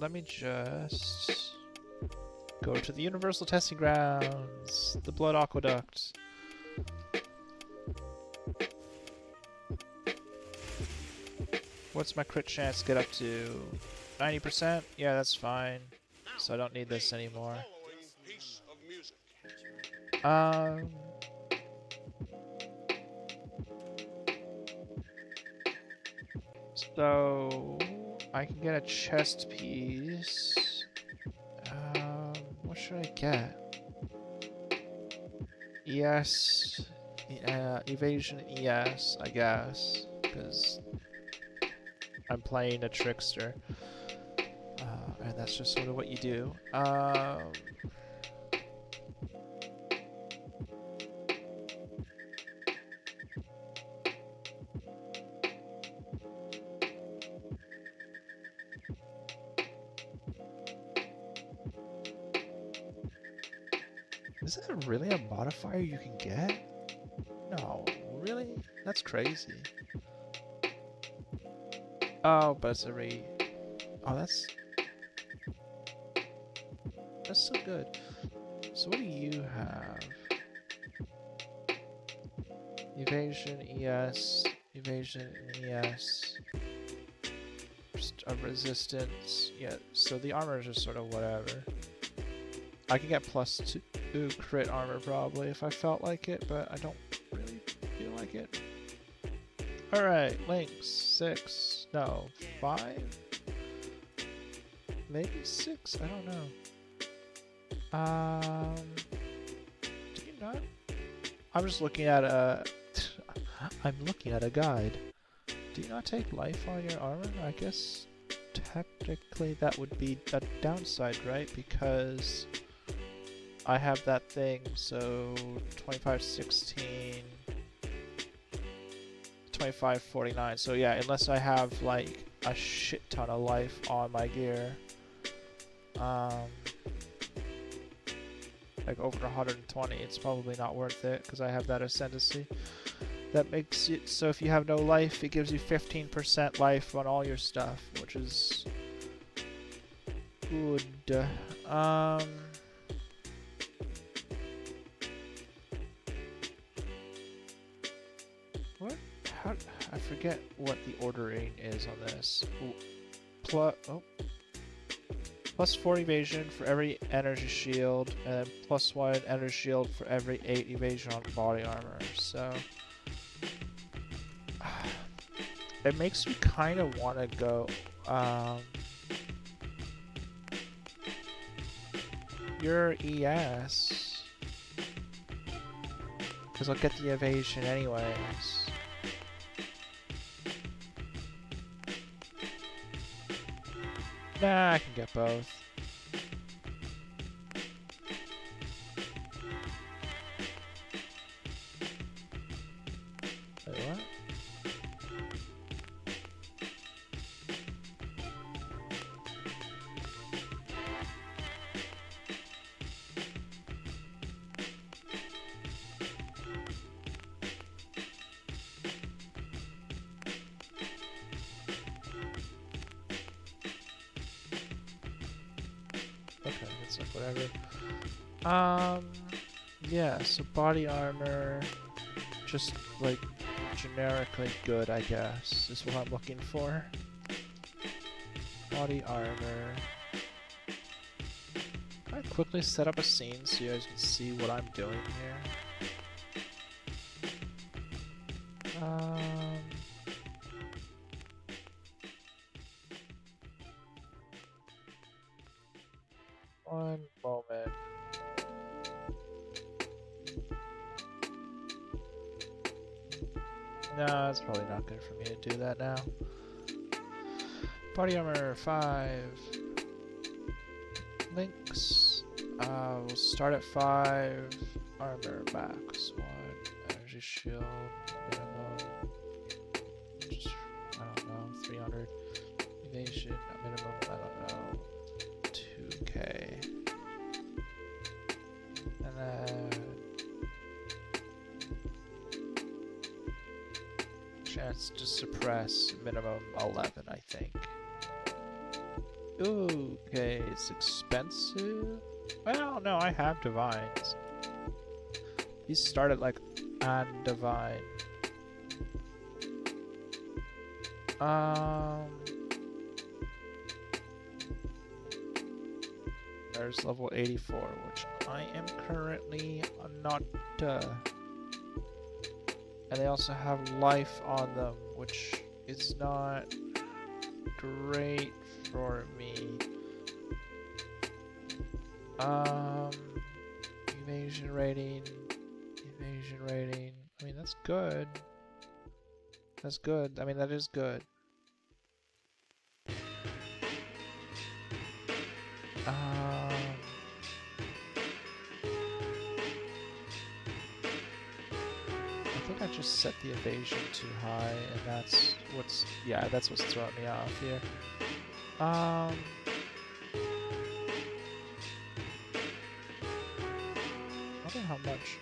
Let me just go to the Universal Testing Grounds, the Blood Aqueduct. What's my crit chance get up to? 90%? Yeah, that's fine. So I don't need this anymore. So I can get a chest piece. What should I get? ES, evasion ES, I guess, because I'm playing a trickster, and that's just sort of what you do. Is that really a modifier you can get? No, really? That's crazy. Oh, but it's a Oh, that's so good. So what do you have? Evasion, ES, evasion, ES. Just a resistance. Yeah, so the armor is just sort of whatever. I can get +2 crit armor probably if I felt like it, but I don't really feel like it. Alright, links. 6. No, 5? Maybe 6? I don't know. Do you not? I'm just looking at a... I'm looking at a guide. Do you not take life on your armor? I guess technically that would be a downside, right? Because I have that thing, so 2516, 2549. So yeah, unless I have like a shit ton of life on my gear, like over 120, it's probably not worth it because I have that ascendancy. That makes it so if you have no life, it gives you 15% life on all your stuff, which is good. What? How? I forget what the ordering is on this. Plus 4 evasion for every energy shield, and +1 energy shield for every 8 evasion on body armor. So it makes me kind of want to go. Your ES, because I'll get the evasion anyways. Nah, I can get both. Okay, it's like whatever. Yeah, so body armor, just like generically good, I guess, is what I'm looking for. Body armor. Can I quickly set up a scene so you guys can see what I'm doing here? One moment. No, it's probably not good for me to do that now. Body armor 5. Links. We'll start at 5. Armor max 1. Energy shield minimum. Just, I don't know, 300. Evasion minimum, I don't know, 2k. And then chance to suppress minimum 11, I think. Ooh, okay, it's expensive. Well, no, I have divines. These started like on divine. There's level 84, which I am currently not. And they also have life on them, which is not great for me. Evasion rating. I mean, that's good. That's good. I mean, that is good. I think I just set the evasion too high, and that's what's throwing me off here. I wonder how much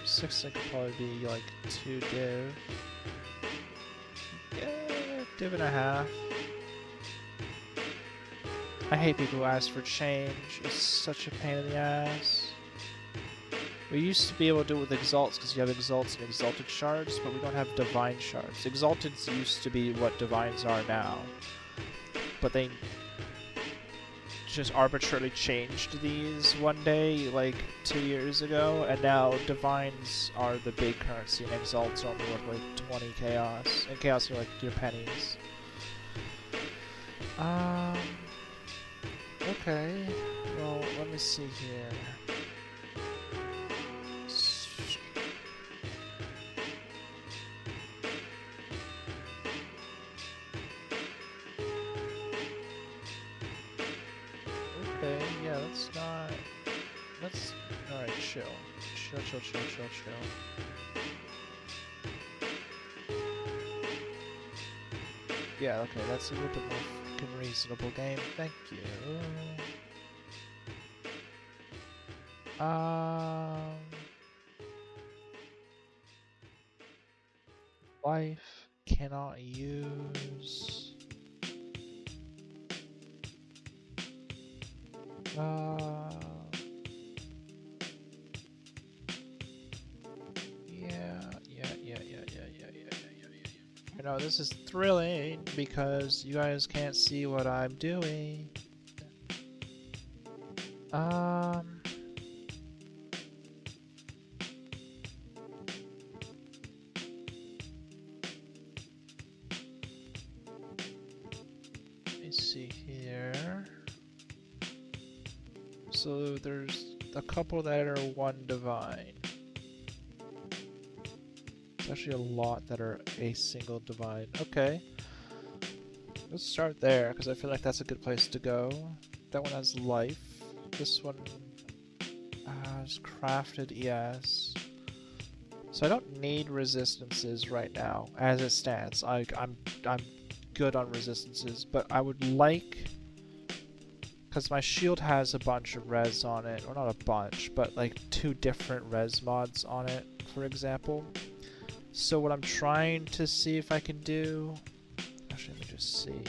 6 could probably be like 2 div. Yeah, div and a half. I hate people who ask for change. It's such a pain in the ass. We used to be able to do it with exalts because you have exalts and exalted shards, but we don't have divine shards. Exalteds used to be what divines are now, but they just arbitrarily changed these one day, like 2 years ago, and now divines are the big currency and exalts are only worth like 20 chaos, and chaos are like your pennies. Okay, well, let me see here. Okay, yeah, that's alright, chill. Chill. Yeah, okay, that's a little bit more freaking reasonable game. Thank you. Life cannot use. I know this is thrilling because you guys can't see what I'm doing. Let me see here. So there's a couple that are 1 divine. There's actually a lot that are a single divine. Okay. Let's start there, because I feel like that's a good place to go. That one has life. This one is crafted ES. So I don't need resistances right now, as it stands. I'm good on resistances, but I would like, because my shield has a bunch of res on it, or not a bunch, but like 2 different res mods on it, for example. So what I'm trying to see if I can do, actually let me just see,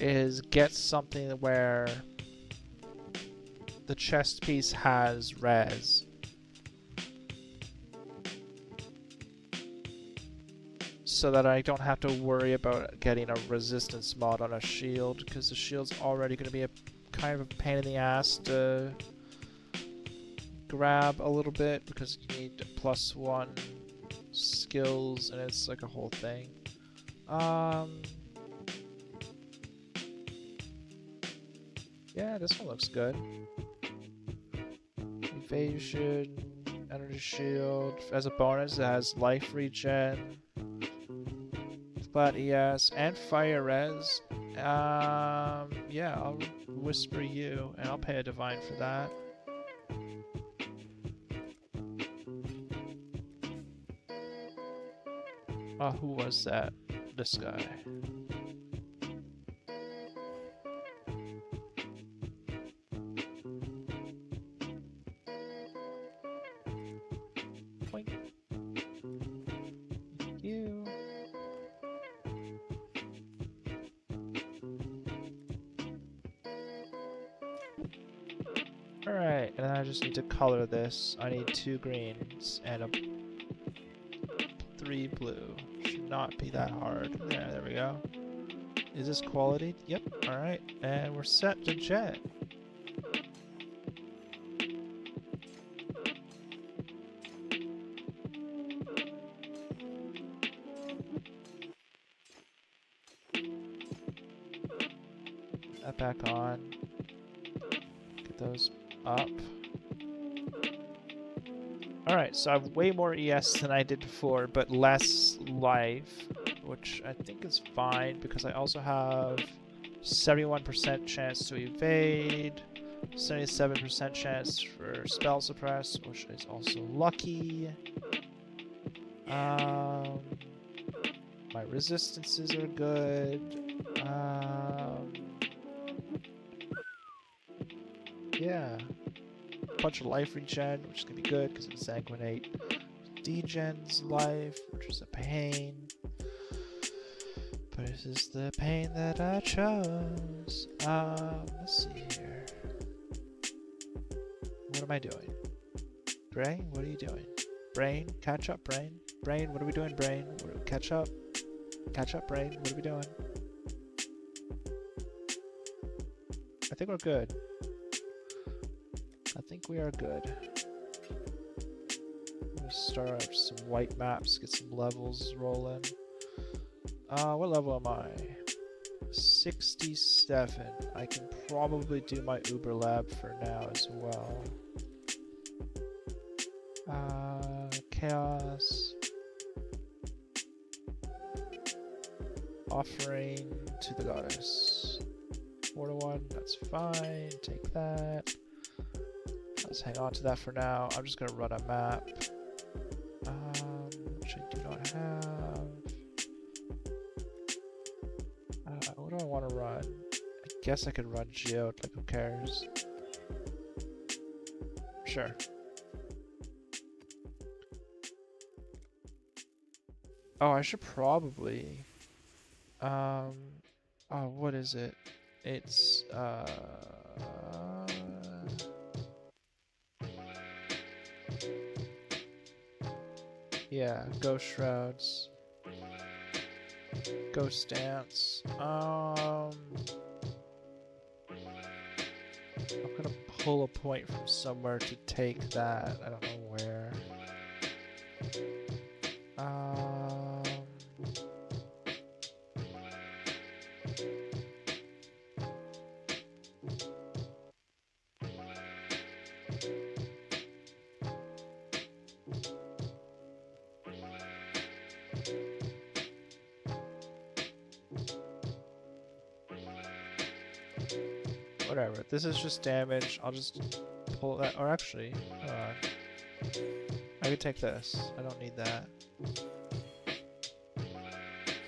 is get something where the chest piece has res. So that I don't have to worry about getting a resistance mod on a shield, because the shield's already going to be a kind of a pain in the ass to grab a little bit, because you need +1 skills and it's like a whole thing. Yeah, this one looks good. Evasion, energy shield. As a bonus, it has life regen, flat ES, and fire res. Yeah, I'll whisper you, and I'll pay a divine for that. Who was that? This guy. Boink. Thank you. Alright, and then I just need to color this. I need 2 greens and 3 blue. Should not be that hard. Yeah, there we go. Is this quality? Yep. Alright, and we're set to jet. That back on. Get those up. Alright, so I have way more ES than I did before, but less life, which I think is fine because I also have 71% chance to evade, 77% chance for spell suppress, which is also lucky. My resistances are good. Yeah. Bunch of life regen, which is gonna be good because it's exsanguinate. Degen's life, which is a pain. But this is the pain that I chose. Let's see here. What am I doing? Brain, what are you doing? Brain, catch up, brain. Brain, what are we doing, brain? Catch up. Catch up, brain. What are we doing? I think we're good. I think we are good. I'm gonna start up some white maps, get some levels rolling. What level am I? 67. I can probably do my Uber Lab for now as well. Chaos. Offering to the goddess. 4 to 1, that's fine. Take that. Let's hang on to that for now. I'm just gonna run a map, which I do not have. What do I want to run? I guess I could run Geode, like who cares? Sure. Oh, I should probably... oh, what is it? It's, yeah, Ghost Shrouds. Ghost Dance. I'm gonna pull a point from somewhere to take that. I don't know where. Whatever. This is just damage. I'll just pull that. Or actually, hold on. I could take this. I don't need that.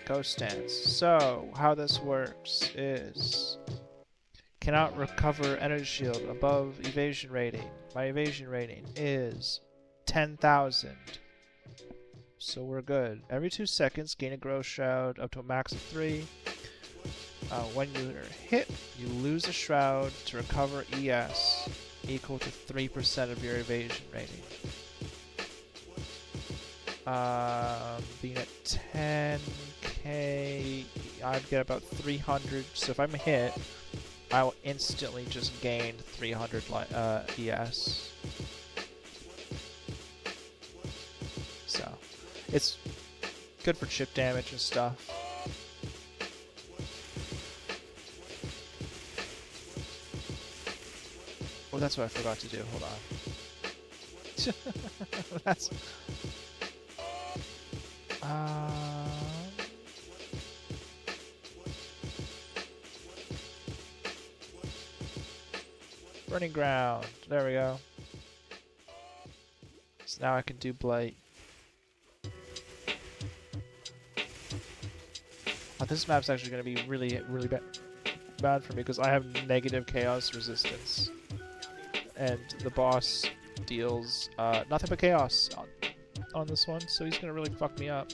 Ghost Dance. So, how this works is... Cannot recover energy shield above evasion rating. My evasion rating is 10,000. So we're good. Every 2 seconds, gain a growth shroud up to a max of 3. When you're hit, you lose a shroud to recover ES equal to 3% of your evasion rating. Being at 10k, I'd get about 300. So if I'm hit, I will instantly just gain 300 ES. So it's good for chip damage and stuff. Oh, that's what I forgot to do. Hold on. That's... Burning ground. There we go. So now I can do blight. Oh, this map's actually going to be really bad for me because I have negative chaos resistance. And the boss deals nothing but chaos on this one, so he's going to really fuck me up.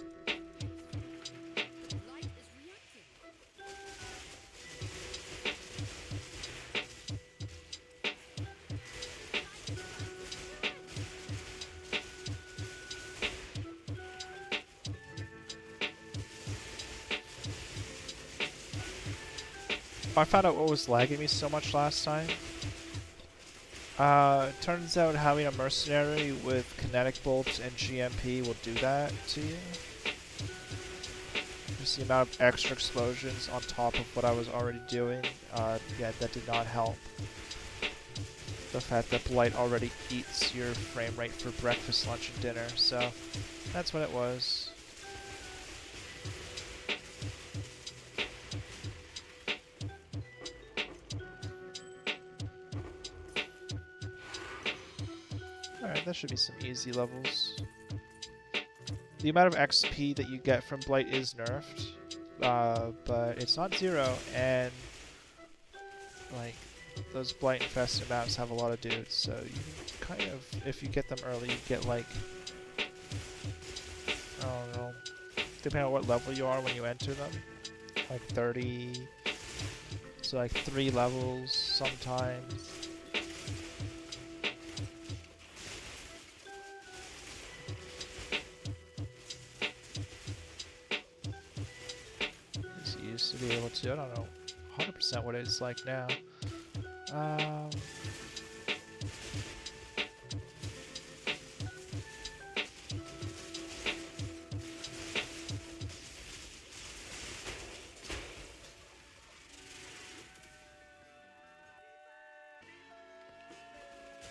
I found out what was lagging me so much last time. Turns out having a mercenary with kinetic bolts and GMP will do that to you. Just the amount of extra explosions on top of what I was already doing, yeah, that did not help. The fact that Blight already eats your frame rate for breakfast, lunch, and dinner, so that's what it was. Alright, that should be some easy levels. The amount of XP that you get from Blight is nerfed, but it's not 0, and like those Blight infested maps have a lot of dudes, so you can kind of, if you get them early, you get like, I don't know, depending on what level you are when you enter them, like 30, so like 3 levels sometimes. To be able to, I don't know 100% what it's like now.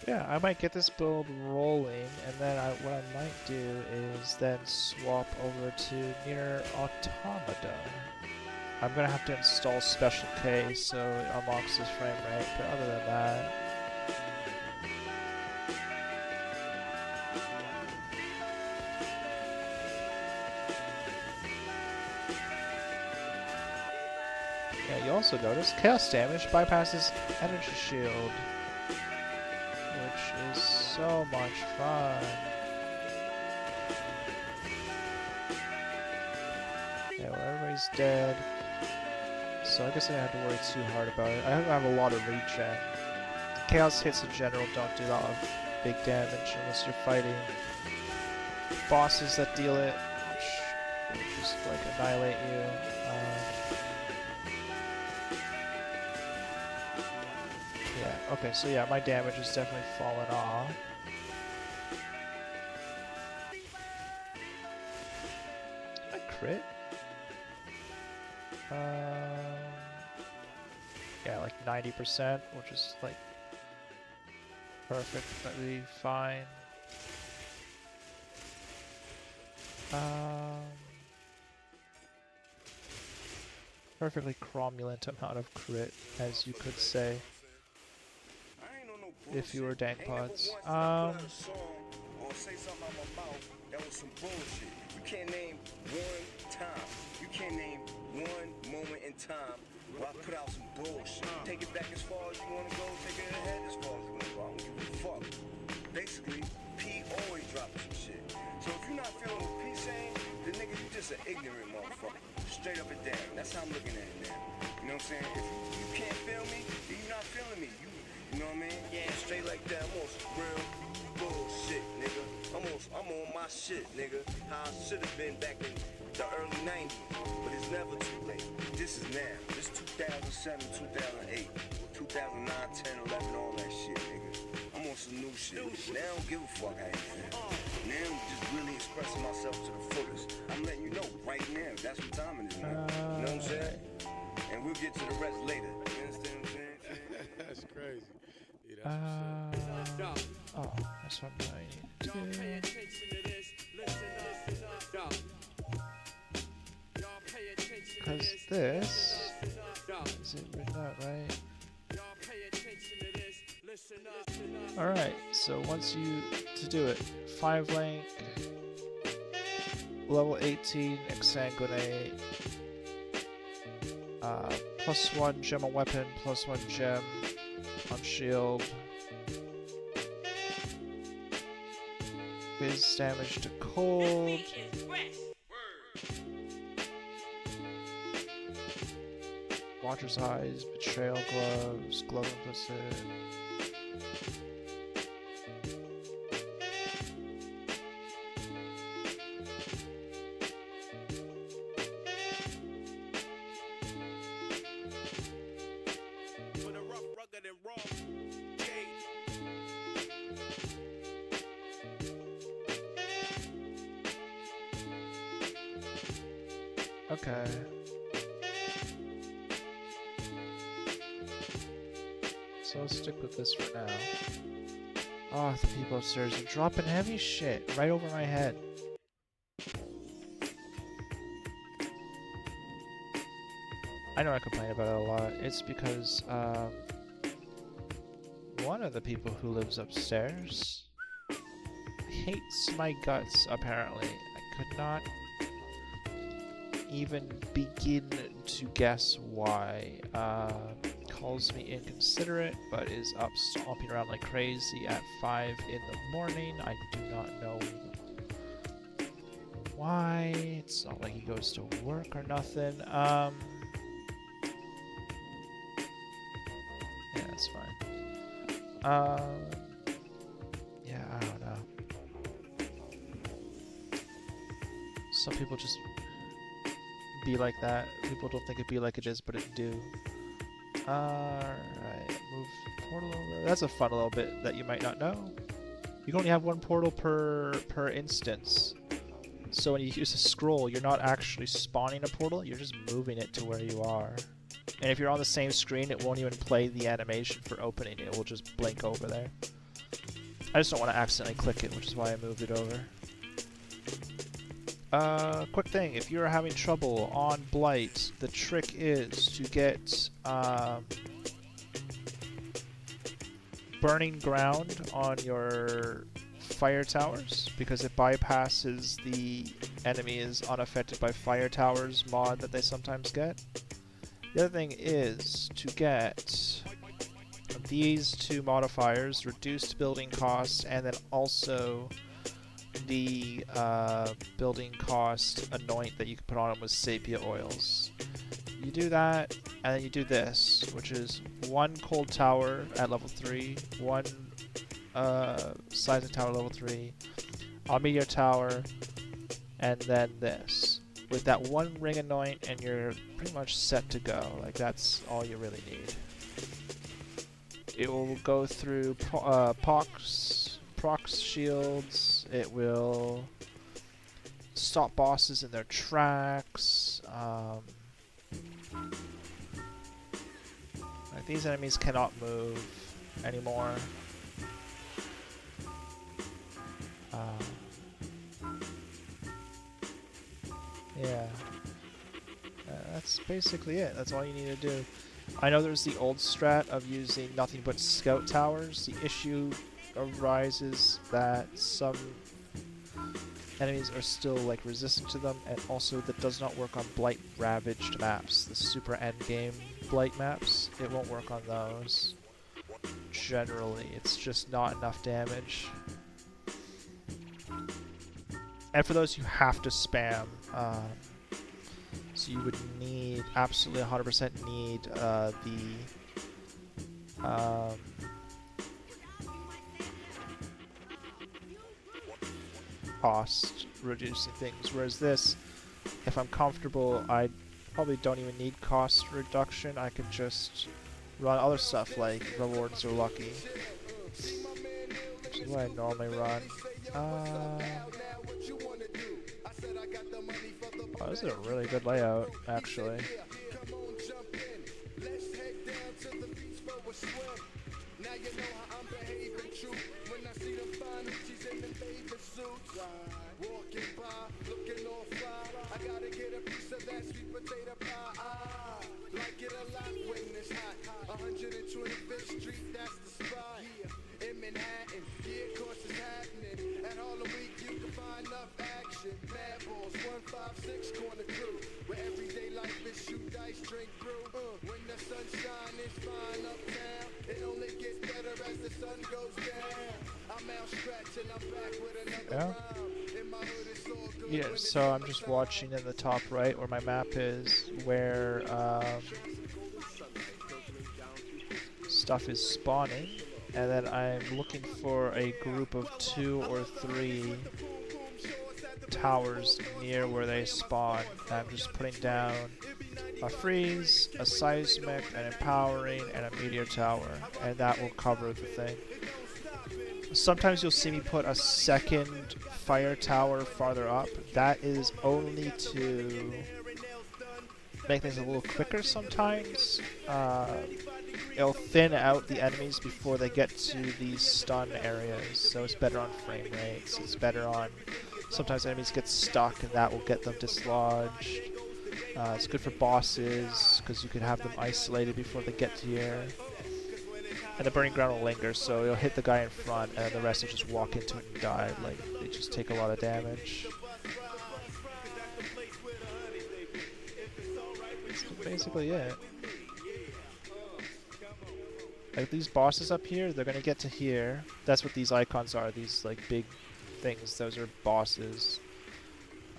Yeah, I might get this build rolling, and then what I might do is then swap over to Near Automata. I'm gonna have to install Special K so it unlocks this frame rate, but other than that... Yeah, you also notice Chaos Damage bypasses Energy Shield, which is so much fun. Yeah, well, everybody's dead. So I guess I don't have to worry too hard about it. I don't have a lot of regen. Chaos hits in general don't do a lot of big damage unless you're fighting bosses that deal it, which will just like annihilate you. Yeah, okay, so yeah, my damage has definitely fallen off. Did I crit? Yeah, like 90%, which is like perfectly fine. Perfectly cromulent amount of crit, as you could say, if you were dank pods. Or say something out my mouth that was some bullshit. You can't name one time. You can't name one moment in time where I put out some bullshit. Take it back as far as you want to go. Take it ahead as far as you want to go. I don't give a fuck. Basically, P always dropping some shit. So if you're not feeling what P's saying, then nigga, you just an ignorant motherfucker. Straight up and down. That's how I'm looking at it now. You know what I'm saying? If you can't feel me, then you're not feeling me. You know what I mean? Yeah. Straight like that. I'm on some real bullshit, nigga. I'm on my shit, nigga. How I should have been back in the early 90s. But it's never too late. This is now. This 2007, 2008, 2009, 10, 11, all that shit, nigga. I'm on some new shit. Now I don't give a fuck how you feel. Now I'm just really expressing myself to the fullest. I'm letting you know right now. That's what time it is now. You know what I'm saying? And we'll get to the rest later. You understand what I'm saying? That's crazy. Yeah, that's what's up. Oh, that's what I need to because this is it written out right? Alright, so once you to do it, 5 link, level 18 exsanguinate, +1 gem on weapon, +1 gem on shield. Biz damage to cold. Watcher's eyes, betrayal gloves, glove implicit. Okay. So let's stick with this for now. Oh, the people upstairs are dropping heavy shit right over my head. I know I complain about it a lot. It's because, one of the people who lives upstairs hates my guts, apparently. I could not even begin to guess why. Calls me inconsiderate, but is up stomping around like crazy at 5 in the morning. I do not know why. It's not like he goes to work or nothing. Yeah, that's fine. Yeah, I don't know. Some people just be like that. People don't think it be like it is, but it do. Alright, move portal over. That's a fun little bit that you might not know. You can only have one portal per instance. So when you use a scroll, you're not actually spawning a portal, you're just moving it to where you are. And if you're on the same screen, it won't even play the animation for opening it. It will just blink over there. I just don't want to accidentally click it, which is why I moved it over. Quick thing, if you're having trouble on Blight, the trick is to get, burning ground on your fire towers, because it bypasses the enemy is unaffected by fire towers mod that they sometimes get. The other thing is to get these two modifiers, reduced building costs, and then also the building cost anoint that you can put on them with sepia oils. You do that, and then you do this, which is 1 cold tower at level 3, 1 seismic tower level 3, a meteor tower, and then this. With that 1 ring anoint, and you're pretty much set to go. Like, that's all you really need. It will go through procs shields. It will stop bosses in their tracks. Like, these enemies cannot move anymore. Yeah. That's basically it. That's all you need to do. I know there's the old strat of using nothing but scout towers. The issue arises that some enemies are still like resistant to them, and also that does not work on blight ravaged maps. The super endgame blight maps, it won't work on those. Generally, it's just not enough damage. And for those, you have to spam So you would need, absolutely 100% need um, cost reducing things. Whereas this, if I'm comfortable, I probably don't even need cost reduction. I could just run other stuff like rewards or lucky, which is what I normally run. Oh, this is a really good layout, actually. Now you know how I'm behaving true when I see them fine hoochies in them bathing suits. Walking by, looking all fly. I gotta get a piece of that sweet potato pie. I like it a lot when it's hot. 125th Street, that's the spot. In Manhattan, yeah, of course it's happening. At Harlem Week, you can find enough action. Mad Balls, 156 corner crew. Where everyday life is shoot dice, drink brew. When the sunshine is fine uptown, it only gets better as the sun goes down. I'm out scratching, I'm back with another round. In my hood, it's all good. Yeah, so I'm just watching in the top right where my map is, where stuff is spawning, and then I'm looking for a group of 2 or 3 towers near where they spawn. I'm just putting down a freeze, a seismic, an empowering, and a meteor tower, and that will cover the thing. Sometimes you'll see me put a second fire tower farther up. That is only to make things a little quicker sometimes. It'll thin out the enemies before they get to these stun areas, so it's better on frame rates, it's better on... Sometimes enemies get stuck and that will get them dislodged. It's good for bosses, because you can have them isolated before they get to here. And the burning ground will linger, so you'll hit the guy in front and the rest will just walk into it and die. Like, they just take a lot of damage. That's basically it. Like, these bosses up here, they're gonna get to here. That's what these icons are, these, like, big things. Those are bosses.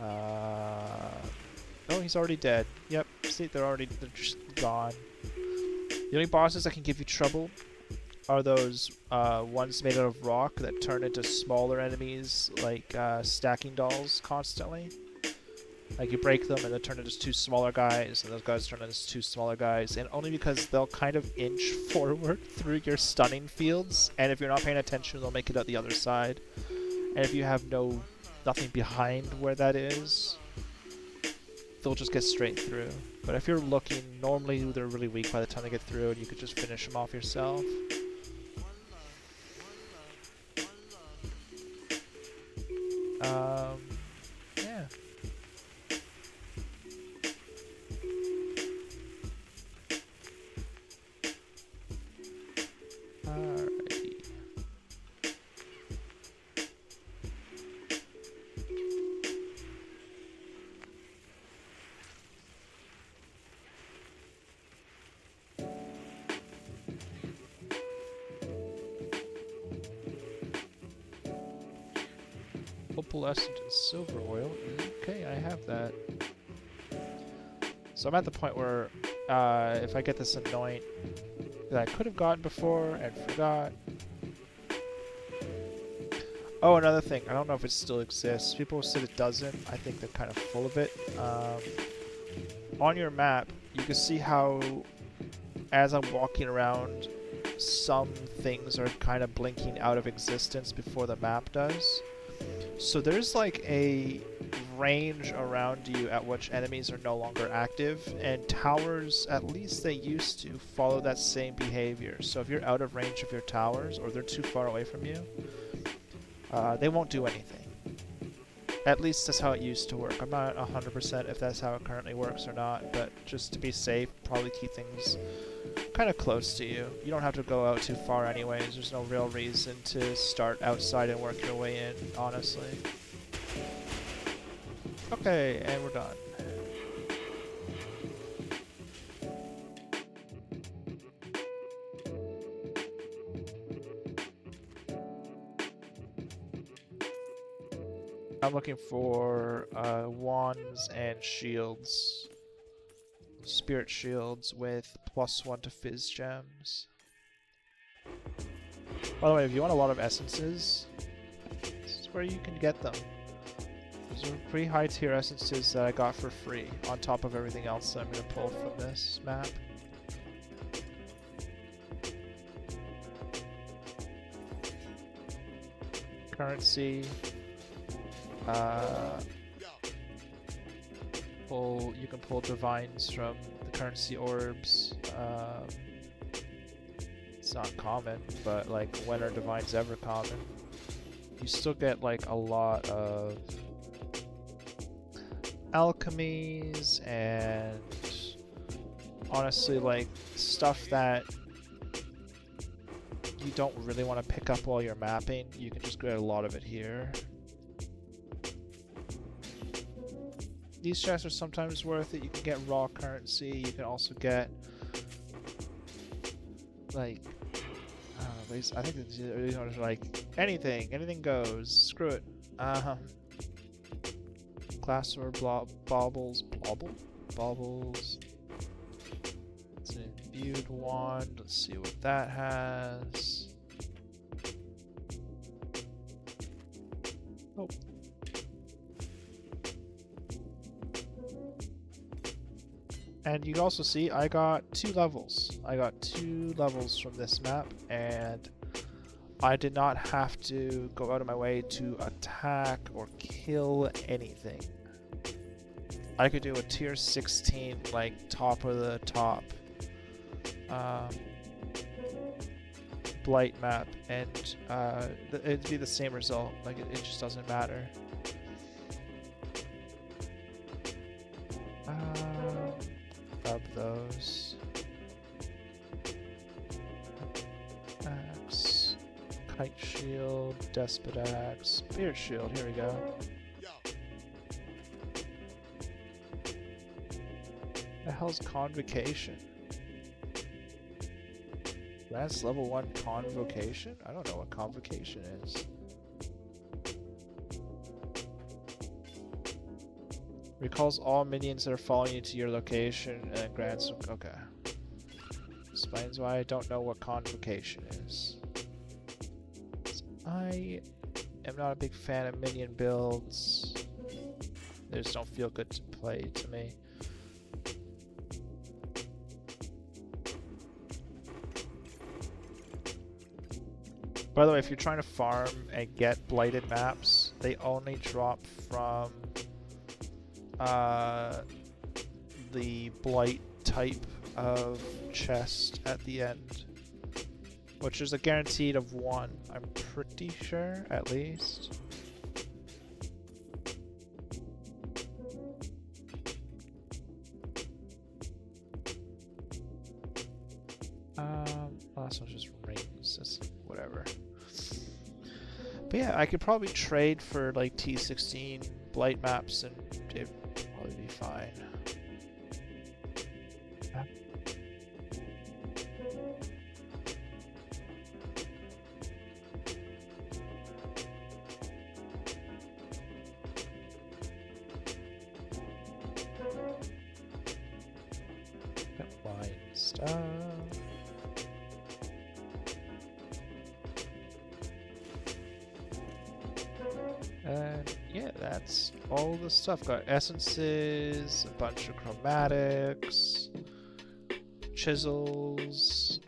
Oh, he's already dead. Yep, see, they're just gone. The only bosses that can give you trouble are those ones made out of rock that turn into smaller enemies, like stacking dolls constantly. Like, you break them and they turn into 2 smaller guys, and those guys turn into 2 smaller guys, and only because they'll kind of inch forward through your stunning fields, and if you're not paying attention, they'll make it out the other side. And if you have nothing behind where that is, they'll just get straight through. But if you're looking, normally they're really weak by the time they get through, and you could just finish them off yourself. Yeah. Alrighty. Opalescent and silver oil. Okay, I have that. So I'm at the point where if I get this anoint that I could have gotten before and forgot. Oh, another thing. I don't know if it still exists. People said it doesn't. I think they're kind of full of it. On your map, you can see how, as I'm walking around, some things are kind of blinking out of existence before the map does. So there's like a range around you at which enemies are no longer active, and towers, at least they used to, follow that same behavior. So if you're out of range of your towers, or they're too far away from you, they won't do anything. At least that's how it used to work. I'm not 100% if that's how it currently works or not, but just to be safe, probably keep things kind of close to you. You don't have to go out too far anyways. There's no real reason to start outside and work your way in, honestly. Okay, and we're done. I'm looking for wands and shields. spirit shields with +1 to fizz gems. By the way, if you want a lot of essences, this is where you can get them. Those are pretty high tier essences that I got for free, on top of everything else that I'm going to pull from this map. Currency. You can pull divines from the currency orbs. It's not common, but like, when are divines ever common? You still get like a lot of alchemies and honestly like stuff that you don't really want to pick up while you're mapping. You can just get a lot of it here. These chests are sometimes worth it. You can get raw currency. You can also get like I think these are like anything goes. Screw it. Glass or baubles. It's an imbued wand. Let's see what that has. Oh. And you can also see I got 2 levels. I got 2 levels from this map, and I did not have to go out of my way to attack or kill anything. I could do a tier 16, like, top of the top Blight map, and it'd be the same result. Like, it just doesn't matter. Grab those. Axe, kite shield, despot axe, spirit shield. Here we go. The hell's convocation? That's level 1 convocation? I don't know what convocation is. Recalls all minions that are following you to your location and grants... Okay. Explains why I don't know what convocation is. I am not a big fan of minion builds. They just don't feel good to play to me. By the way, if you're trying to farm and get blighted maps, they only drop from the blight type of chest at the end, which is a guaranteed of 1, I'm pretty sure, at least. Last one's just rings, that's whatever. But yeah, I could probably trade for like T16 blight maps and it'd probably be fine. Line stuff. And yeah, that's all the stuff. Got essences, a bunch of chromatics, chisels,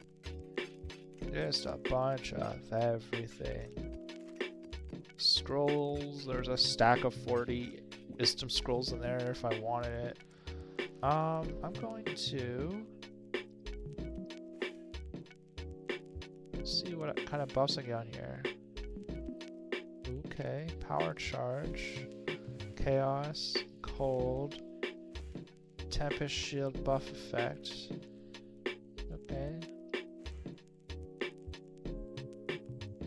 just a bunch of everything. Scrolls, there's a stack of 40 wisdom scrolls in there if I wanted it. I'm going to see what kind of buffs I get on here. Okay, power charge, chaos, cold, tempest shield buff effect. Okay.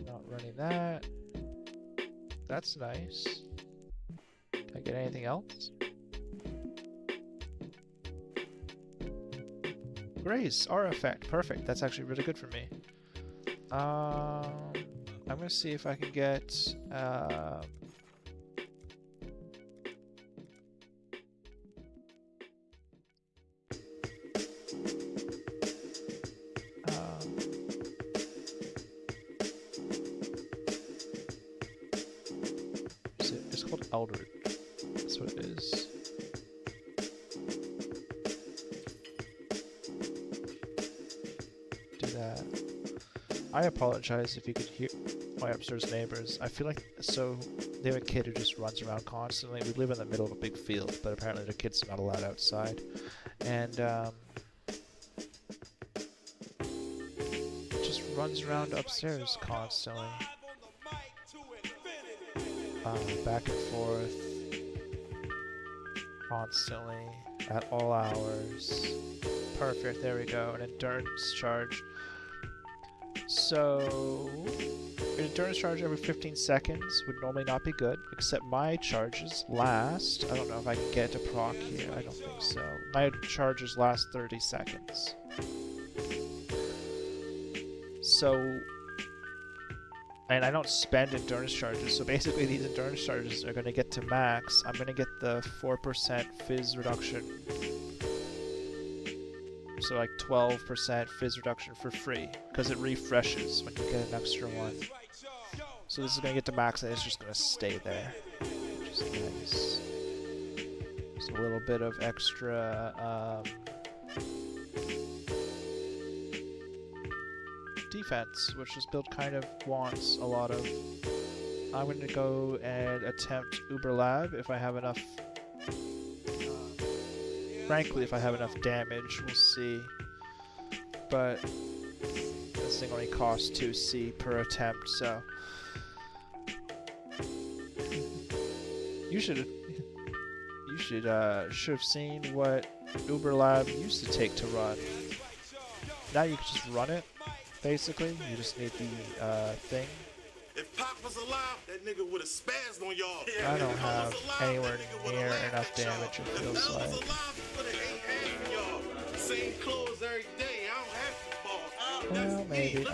Not running that. That's nice. Can I get anything else? Grace, aura effect, perfect. That's actually really good for me. I'm gonna see if I can get Eldred. That's what it is. Do that. I apologize if you could hear my upstairs neighbors. I feel like they have a kid who just runs around constantly. We live in the middle of a big field, but apparently the kid's not allowed outside. And just runs around upstairs constantly. Back and forth. Constantly. At all hours. Perfect, there we go. An endurance charge. So, an endurance charge every 15 seconds would normally not be good, except my charges last, I don't know if I can get to proc here, I don't think so. My charges last 30 seconds. So, and I don't spend endurance charges, so basically these endurance charges are going to get to max. I'm going to get the 4% fizz reduction. So like 12% fizz reduction for free, because it refreshes when you get an extra one. So this is going to get to max and it's just going to stay there, which is nice. Just a little bit of extra defense, which this build kind of wants a lot of. I'm going to go and attempt Uber Lab if I have enough. Frankly, if I have enough damage, we'll see. But this thing only costs 2C per attempt, so you should have seen what Uber Lab used to take to run. Now you can just run it. Basically, you just need the thing. If Pop was alive, that nigga would have spazzed on y'all. I don't have anywhere near enough damage, it feels like. Same clothes every day. I don't have to fall. Well, maybe. I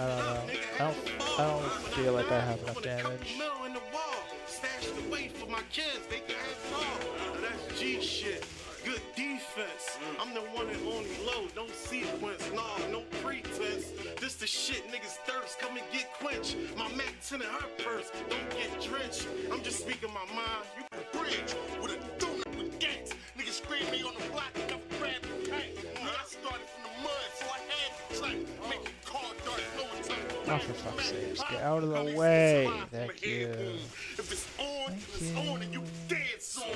don't know. I don't feel like I have enough damage. In the wall, stashed away for my kids. They can have it all. That's G shit. Good defense. I'm the one and only low. No sequence. No pretense. This the shit niggas thirst. Come and get quenched. My Mac 10 in her purse. Don't get drenched. I'm just speaking my mind. You can bridge with a donut with gangs. Niggas scream me on the block. I grab the tank. I started from the mud, so I had to track. Making car darts, no time. Oh, for fuck's sake, just get out of the way. Thank you. If it's on, it's on, and you dance on.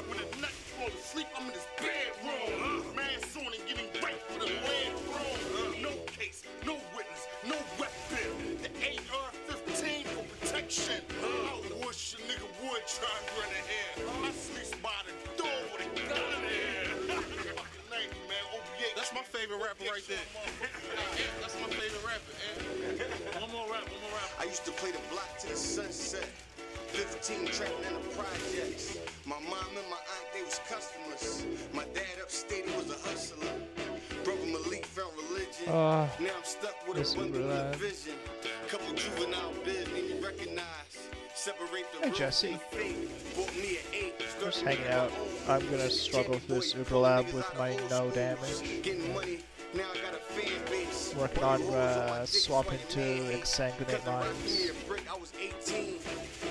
With a nut falling asleep, I'm in this bedroom. Mask on and getting right for the land room. No case, no witness, no weapon. The AR-15 for protection. I wish a nigga would try to run ahead. I sleep by the door with a gun in there. Fucking name, man. OBA. That's my favorite rapper right there. That's my favorite rapper, man. One more rap. I used to play the block to the sunset. 15 trapping in the projects. My mom and my aunt, they was customers. My dad upstate, he was a hustler. Brother Malik found religion. Now I'm stuck with a bundle of vision. Couple juvenile bids made me recognize. Separate the Hey Jesse. Bought me an 8. Just hanging out. I'm gonna struggle with this Uber Lab with my no damage. Getting money. Now I got a fan base. Working on swapping to exsanguinate lines. I was 18.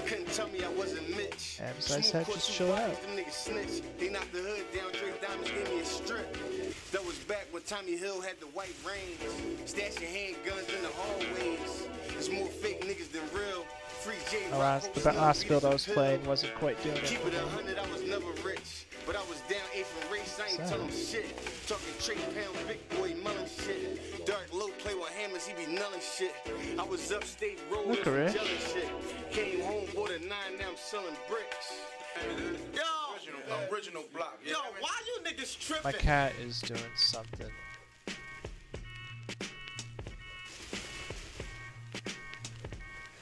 Couldn't tell me I wasn't Mitch. And as I said, just chill out. Them niggas snitch. They knocked the hood down. Dre Diamonds gave me a strip. That was back when Tommy Hill had the white range. Stashing handguns in the hallways. There's more fake niggas than real. Free J. The last build I was playing wasn't quite doing it Keep for it me. 100, I was never rich. But I was down 8 from race, I ain't telling shit. Talking Trey Pound, big boy, melon shit. Dark low play with hammers, he be nulling shit. I was upstate rolling Look, some Rich. jelly shit. Came home, bought a 9, now I'm selling bricks. Yo, original block. Yo, why you niggas tripping? My cat is doing something.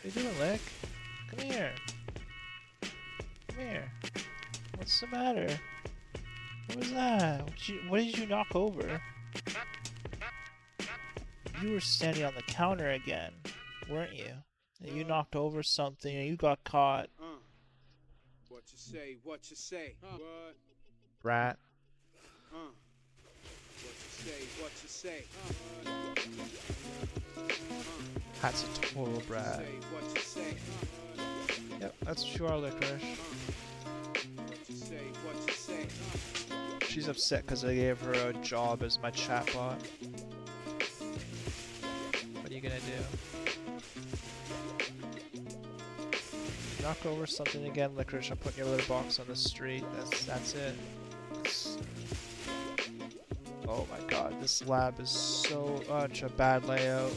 What you doing, Lick? Come here. Come here. What's the matter? What was that? What did you knock over? You were standing on the counter again, weren't you? And you knocked over something and you got caught. What you say? What you say? What? Rat. What you say? What you say? That's a total brat. What you say? Yep, that's what you are, Licorice. She's upset because I gave her a job as my chatbot. What are you gonna do? Knock over something again, Licorice. I'm putting your litter box on the street. That's it. Oh my god, this lab is so much a bad layout.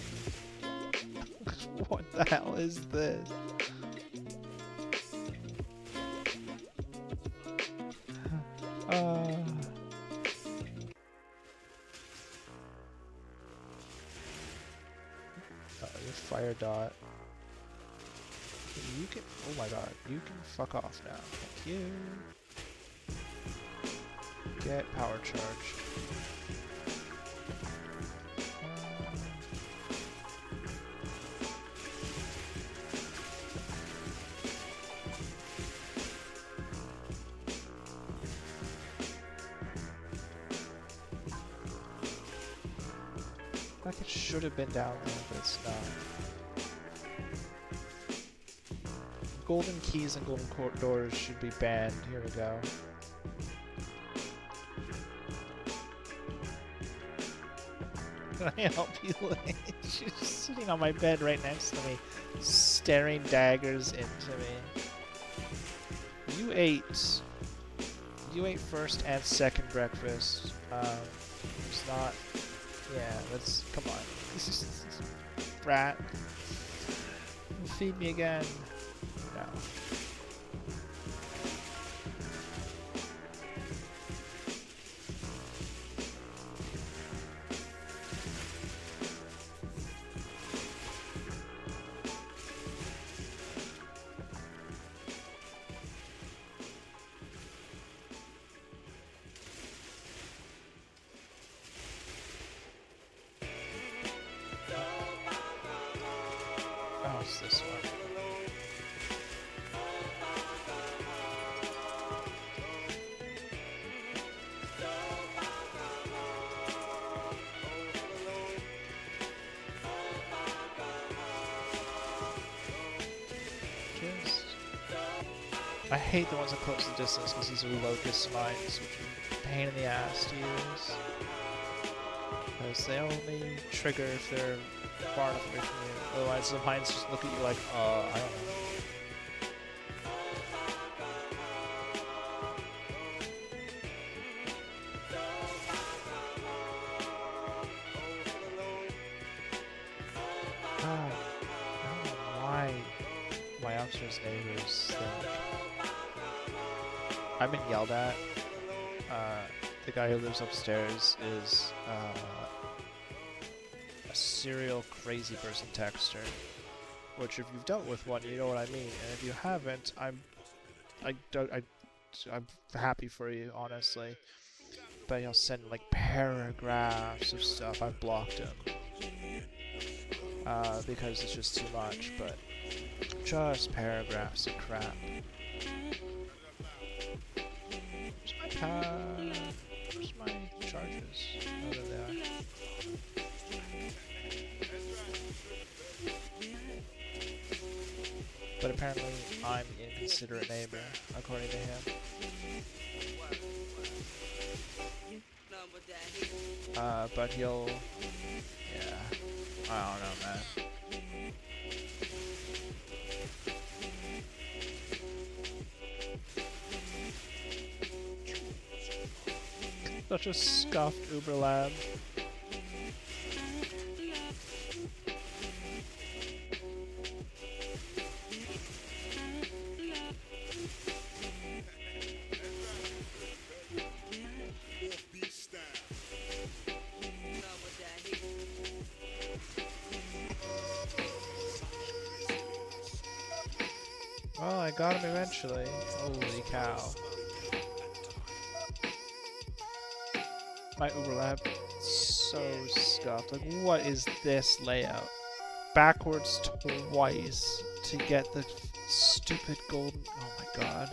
What the hell is this? Your fire dot. You can. Oh my god, you can fuck off now. Thank you. Get power charged. Like it should have been down there, but it's not. Golden keys and golden doors should be banned. Here we go. Can I help you? She's just sitting on my bed right next to me, staring daggers into me. You ate first and second breakfast. It's not. Yeah, let's come on. Brat. Feed me again. No. Oh, it's this one. I hate the ones that close the distance because these are locust mines, which are a pain in the ass to use. Because they only trigger if they're far enough away from you. Otherwise, the mines just look at you like, I don't know. I don't know why my upstairs neighbors think I've been yelled at. The guy who lives upstairs is a serial crazy person texter. Which, if you've dealt with one, you know what I mean. And if you haven't, I'm happy for you, honestly. But he'll send like paragraphs of stuff. I've blocked him because it's just too much. But just paragraphs of crap. Where's my charges? Oh, there they are. But apparently, I'm the inconsiderate neighbor, according to him. But he'll... Yeah. I don't know, man. Such a scuffed Uber lab. Well, I got him eventually. Holy cow. My Uber lab so scuffed. Like, what is this layout? Backwards twice to get the stupid golden. Oh my god.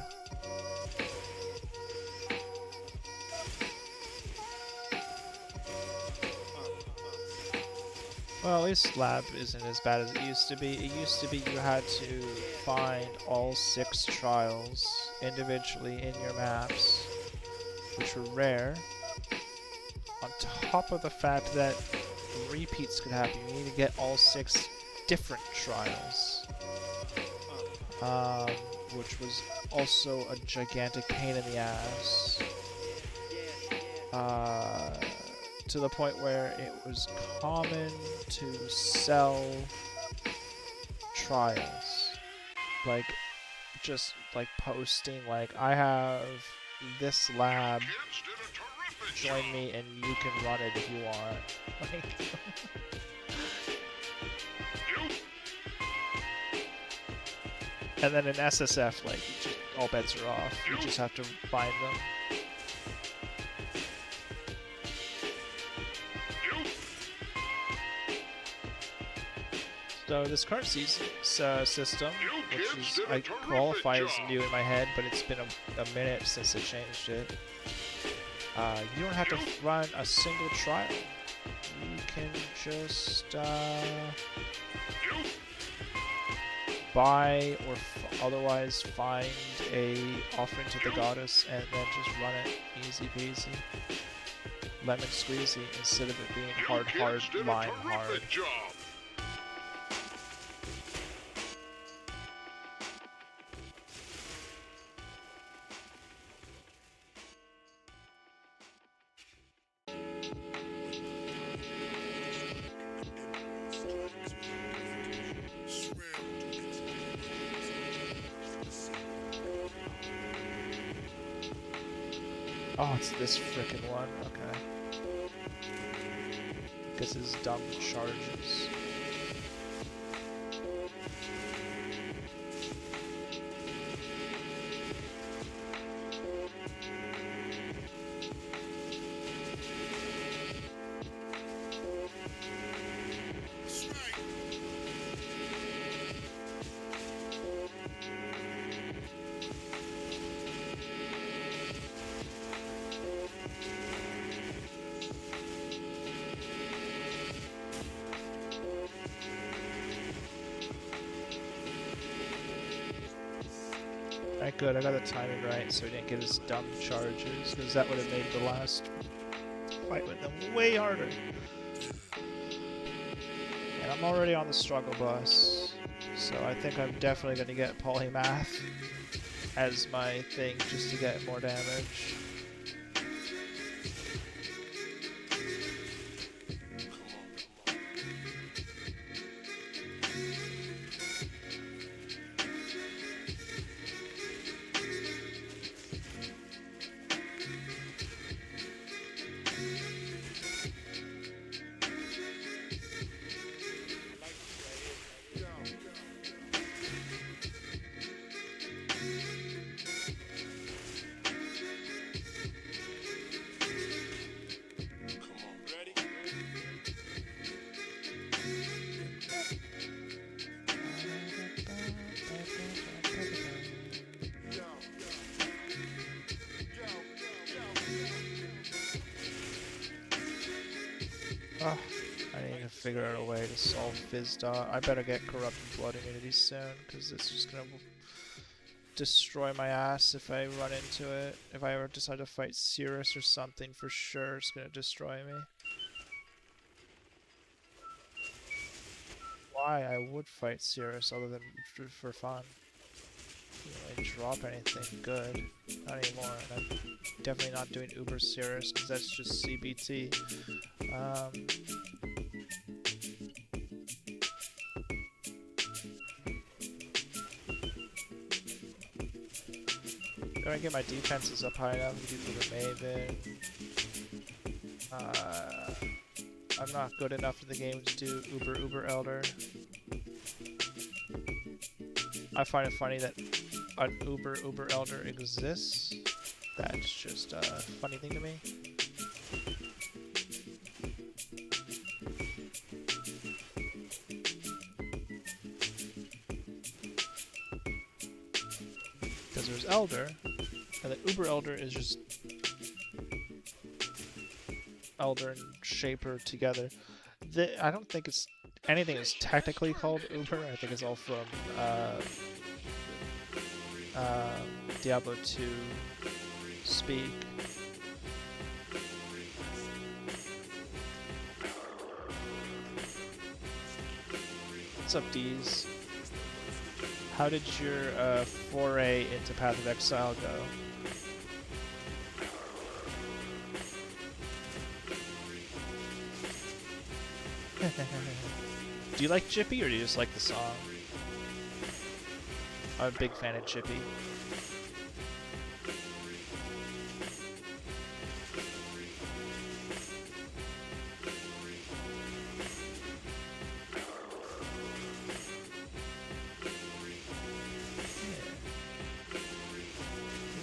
Well, at least lab isn't as bad as it used to be. It used to be you had to find all 6 trials individually in your maps. which were rare, on top of the fact that repeats could happen. You need to get all 6 different trials, which was also a gigantic pain in the ass, to the point where it was common to sell trials, like just like posting like, I have this lab, join me and you can run it if you want. Like, and then in SSF, like, all bets are off. You just have to find them. So this current season system, which is, I qualify as new in my head, but it's been a minute since they changed it. You don't have to run a single trial. You can just buy or otherwise find a offering to the goddess and then just run it easy peasy, lemon squeezy, instead of it being hard, mine hard. Oh, it's this frickin' one. Okay. Guess his dumb charges. Alright, good, I got the timing right so he didn't get his dumb charges, because that would have made the last fight with them way harder. And I'm already on the struggle bus, so I think I'm definitely going to get polymath as my thing just to get more damage. Oh, I need to figure out a way to solve Fizda. I better get corrupted blood immunity soon, because it's just gonna destroy my ass if I run into it. If I ever decide to fight Cirrus or something, for sure it's gonna destroy me. Why I would fight Cirrus other than for fun. Didn't really drop anything good. Not anymore. And I'm definitely not doing Uber Cirrus because that's just CBT. When I get my defenses up high enough to do Uber Maven. I'm not good enough in the game to do Uber Elder. I find it funny that an Uber Elder exists. That's just a funny thing to me. Because there's Elder, and the Uber Elder is just Elder and Shaper together. I don't think it's anything is technically called Uber. I think it's all from Diablo 2 speak. What's up, D's? How did your foray into Path of Exile go? Do you like Chippy, or do you just like the song? I'm a big fan of Chippy.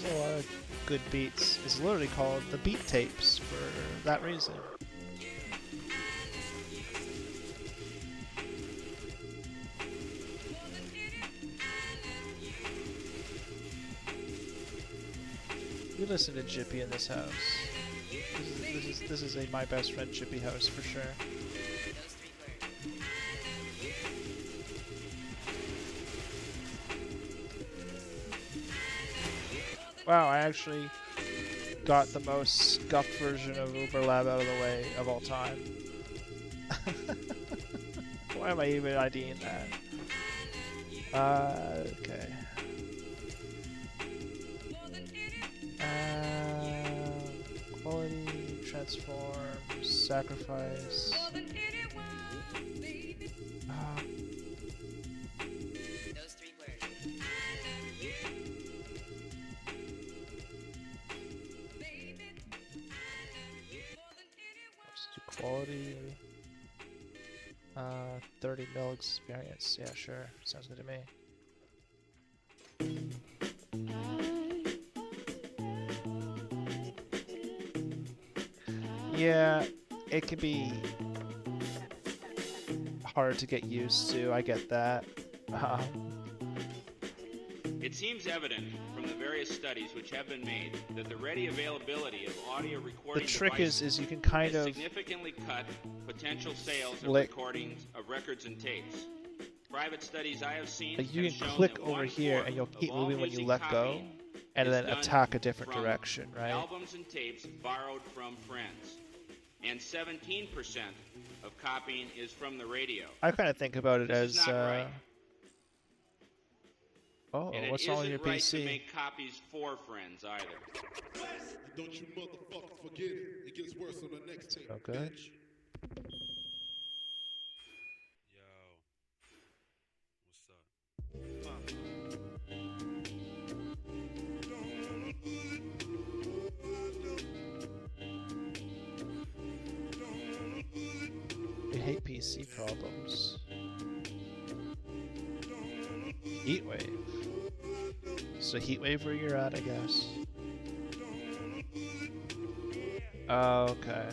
There's a lot of good beats. It's literally called the Beat Tapes for that reason. We listen to Chippy in this house. This is a my best friend Chippy house for sure. Wow, I actually got the most scuffed version of Uber Lab out of the way of all time. Why am I even IDing that? Okay. Quality, transform, sacrifice. Let's do quality. 30 mil experience. Yeah, sure. Sounds good to me. Yeah, it can be hard to get used to. I get that. It seems evident from the various studies which have been made that the ready availability of audio recording The trick devices is you can kind has of significantly cut potential sales of Lick. recordings of records and tapes. Private studies I have seen like, you have can shown click that over 1/4 here and you'll of keep all moving when you music let go, copying and is then done attack a different from direction, right? albums and tapes borrowed from friends. And 17% of copying is from the radio. I kind of think about it This as is not right. Oh, And what's it wrong with isn't your right to PC? make copies for friends either. Don't you motherfuckers forget it. It gets worse on the next tape. Oh, good. Bitch. Yo, what's up? I hate PC problems. Heatwave. So heatwave where you're at, I guess. Okay.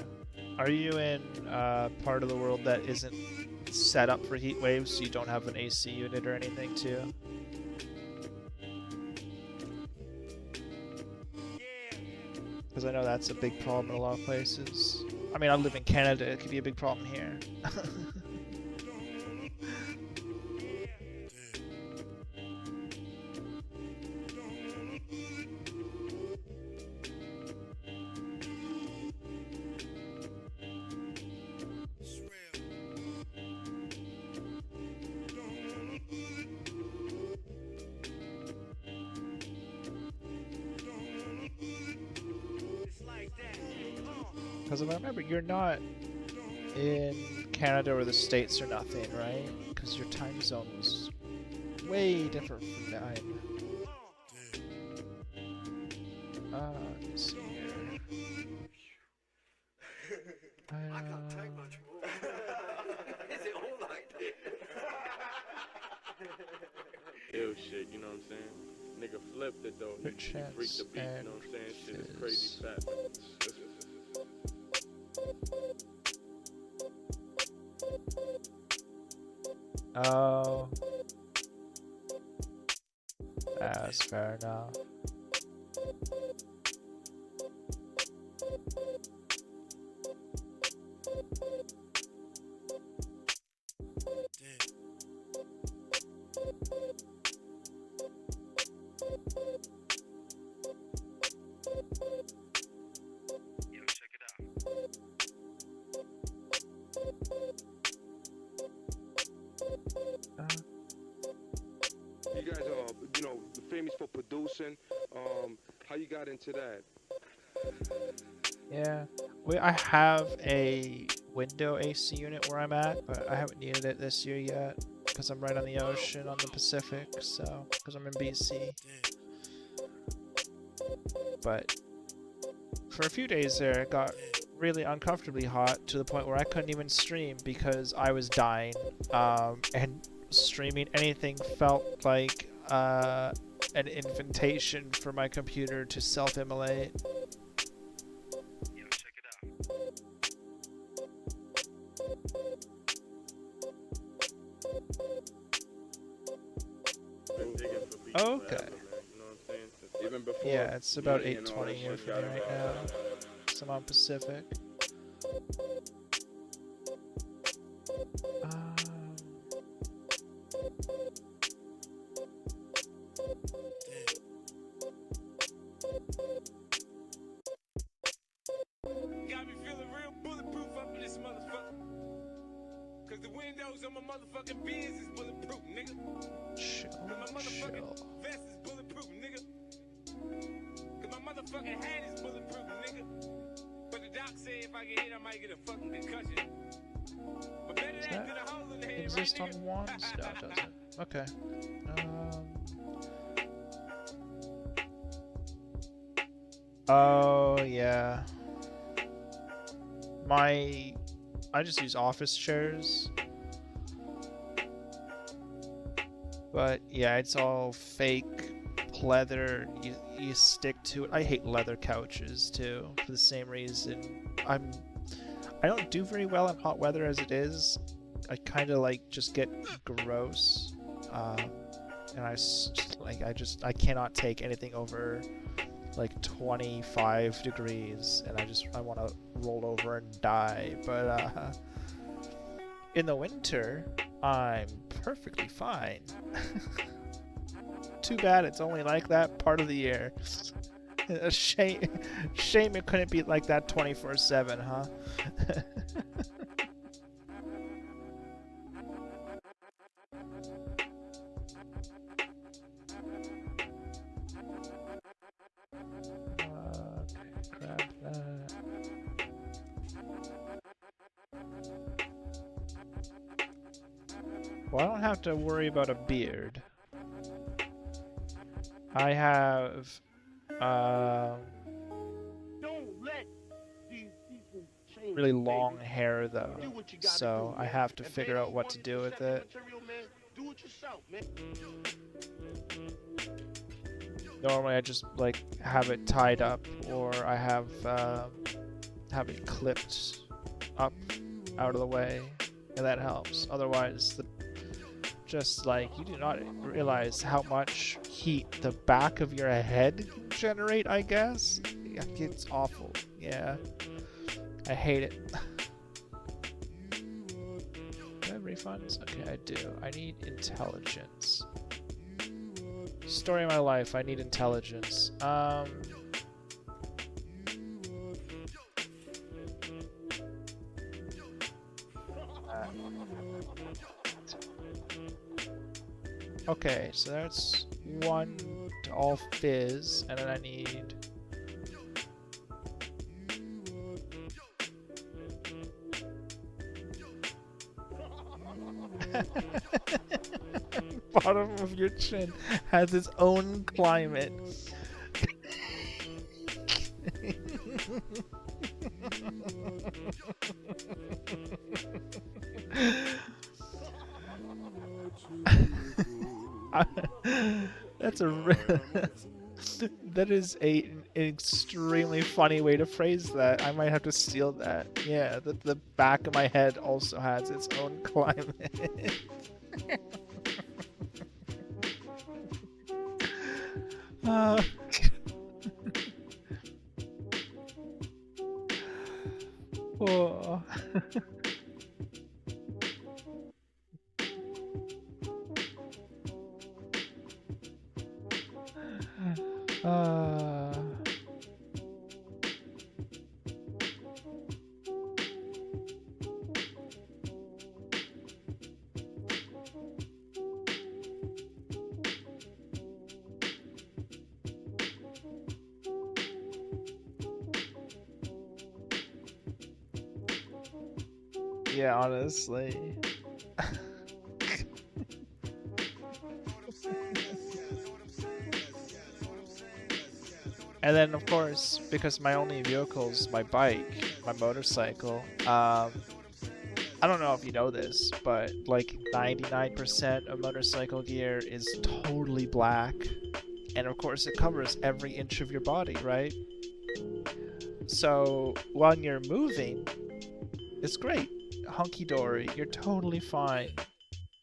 Are you in part of the world that isn't set up for heat waves, so you don't have an AC unit or anything too? Because I know that's a big problem in a lot of places. I mean, I live in Canada, it could be a big problem here. Because if I remember, you're not in Canada or the States or nothing, right? Because your time zone was way different from mine. Let me see here. I can't take much more. Is it all like that? Ill shit, you know what I'm saying? Nigga flipped it though. Good He freaked the chance beat, you and know what I'm saying? Shit is fizz. crazy fat. Oh. That's fair enough. Yo, check it out. You guys are, you know, famous for producing. How you got into that? Yeah. I have a window AC unit where I'm at, but I haven't needed it this year yet because I'm right on the ocean on the Pacific, so because I'm in BC. But for a few days there, it got really uncomfortably hot to the point where I couldn't even stream because I was dying. And streaming anything felt like an invitation for my computer to self-immolate. Yo, check it out. Been digging for beats Okay. forever, man. You know what I'm saying? Since even before. Yeah, it's about me and all 8:20 that here shit for me got right involved. now. So I'm on Pacific. Got me feeling real bulletproof up in this motherfucker. Cause the windows on my motherfucking Benz is bulletproof, nigga. Chill, Cause my motherfucking chill. vest is bulletproof, nigga. Cause my motherfucking hat is bulletproof, nigga. But the doc say if I get hit, I might get a fucking concussion. But better Does that that than a hole in the head, exist right, on nigga? wands? No, it doesn't. Okay. Oh yeah. I just use office chairs. But yeah, it's all fake leather. You stick to it. I hate leather couches too for the same reason. I don't do very well in hot weather as it is. I kind of like just get gross, and I cannot take anything over like 25 degrees, and I want to roll over and die. But in the winter, I'm perfectly fine. Too bad it's only like that part of the year. A shame it couldn't be like that 24/7, huh? Okay, grab that. Well, I don't have to worry about a beard. I have, really long hair though, so I have to figure out what to do with it. Normally I just like have it tied up, or I have it clipped up out of the way, and that helps. Otherwise, just like, you do not realize how much heat the back of your head can generate, I guess. It's awful. Yeah. I hate it. Do I have refunds? Okay, I do. I need intelligence. Story of my life, I need intelligence. Okay, so that's one to all fizz, and then I need... Bottom of your chin has its own climate. That's that is an extremely funny way to phrase that. I might have to steal that. Yeah, the back of my head also has its own climate. Oh. Yeah, honestly. And then, of course, because my only vehicle's my bike, my motorcycle, I don't know if you know this, but like 99% of motorcycle gear is totally black. And of course, it covers every inch of your body, right? So when you're moving, it's great. Hunky dory, you're totally fine.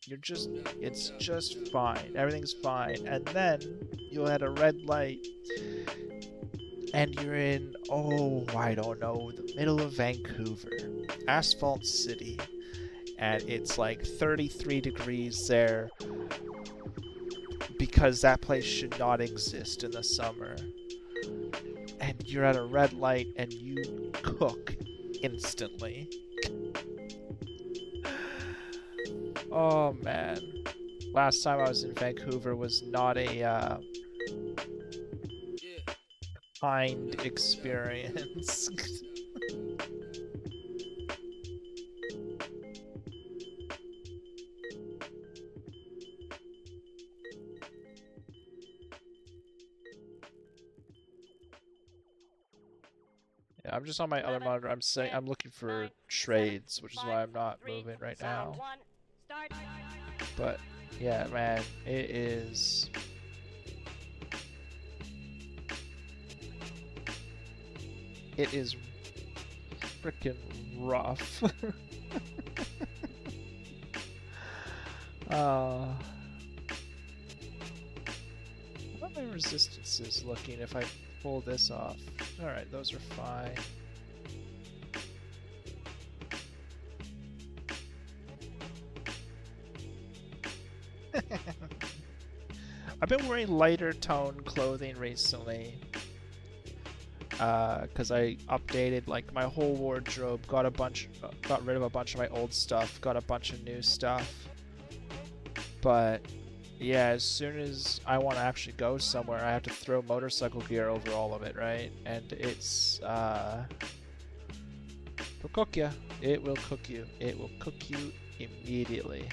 It's just fine. Everything's fine. And then you'll hit a red light and you're in, oh, I don't know, the middle of Vancouver, Asphalt City, and it's like 33 degrees there because that place should not exist in the summer. And you're at a red light and you cook instantly. Oh man. Last time I was in Vancouver was not a kind experience. Yeah, I'm just on my other monitor. I'm looking for trades, which is why I'm not moving right now. But yeah, man, it is. It is freaking rough. How are my resistances looking if I pull this off? Alright, those are fine. I've been wearing lighter tone clothing recently. Because I updated like my whole wardrobe, got rid of a bunch of my old stuff, got a bunch of new stuff. But yeah, as soon as I want to actually go somewhere, I have to throw motorcycle gear over all of it, right? And it's it'll cook you. It will cook you. It will cook you immediately.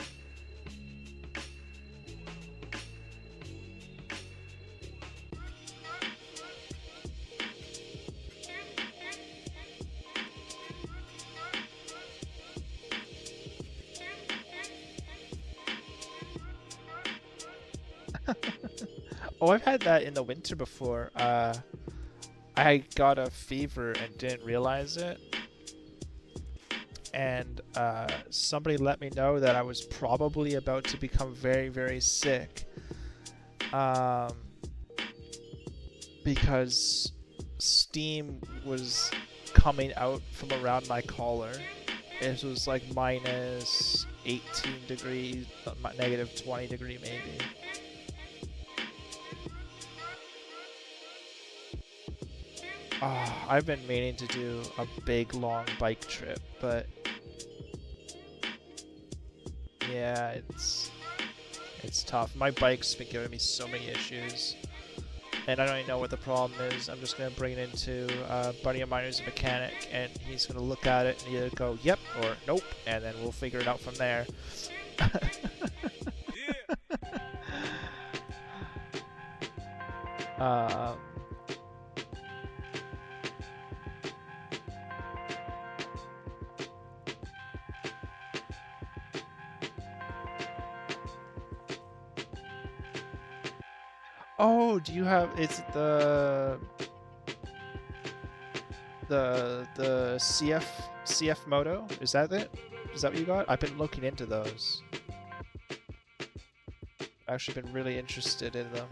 Oh, I've had that in the winter before. I got a fever and didn't realize it. And somebody let me know that I was probably about to become very, very sick. Because steam was coming out from around my collar. It was like minus 18 degrees, negative 20 degree maybe. Oh, I've been meaning to do a big long bike trip, but yeah, it's tough. My bike's been giving me so many issues, and I don't even know what the problem is. I'm just gonna bring it into a buddy of mine who's a mechanic, and he's gonna look at it and either go yep or nope, and then we'll figure it out from there. Oh, do you have? Is it the CF Moto? Is that it? Is that what you got? I've been looking into those. I've actually been really interested in them.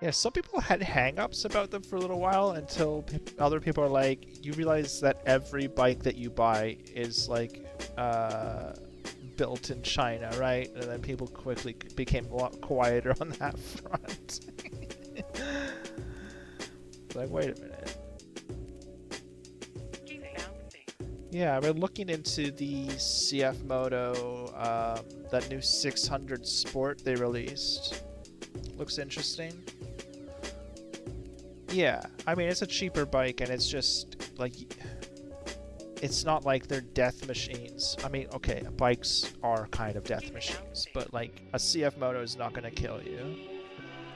Yeah, some people had hang-ups about them for a little while until other people are like, you realize that every bike that you buy is like built in China, right? And then people quickly became a lot quieter on that front. Like, wait a minute. Yeah, I've been looking into the CF Moto, that new 600 Sport they released. Looks interesting. Yeah, I mean, it's a cheaper bike, and it's just, like, it's not like they're death machines. I mean, okay, bikes are kind of death machines, but, like, a CF Moto is not going to kill you.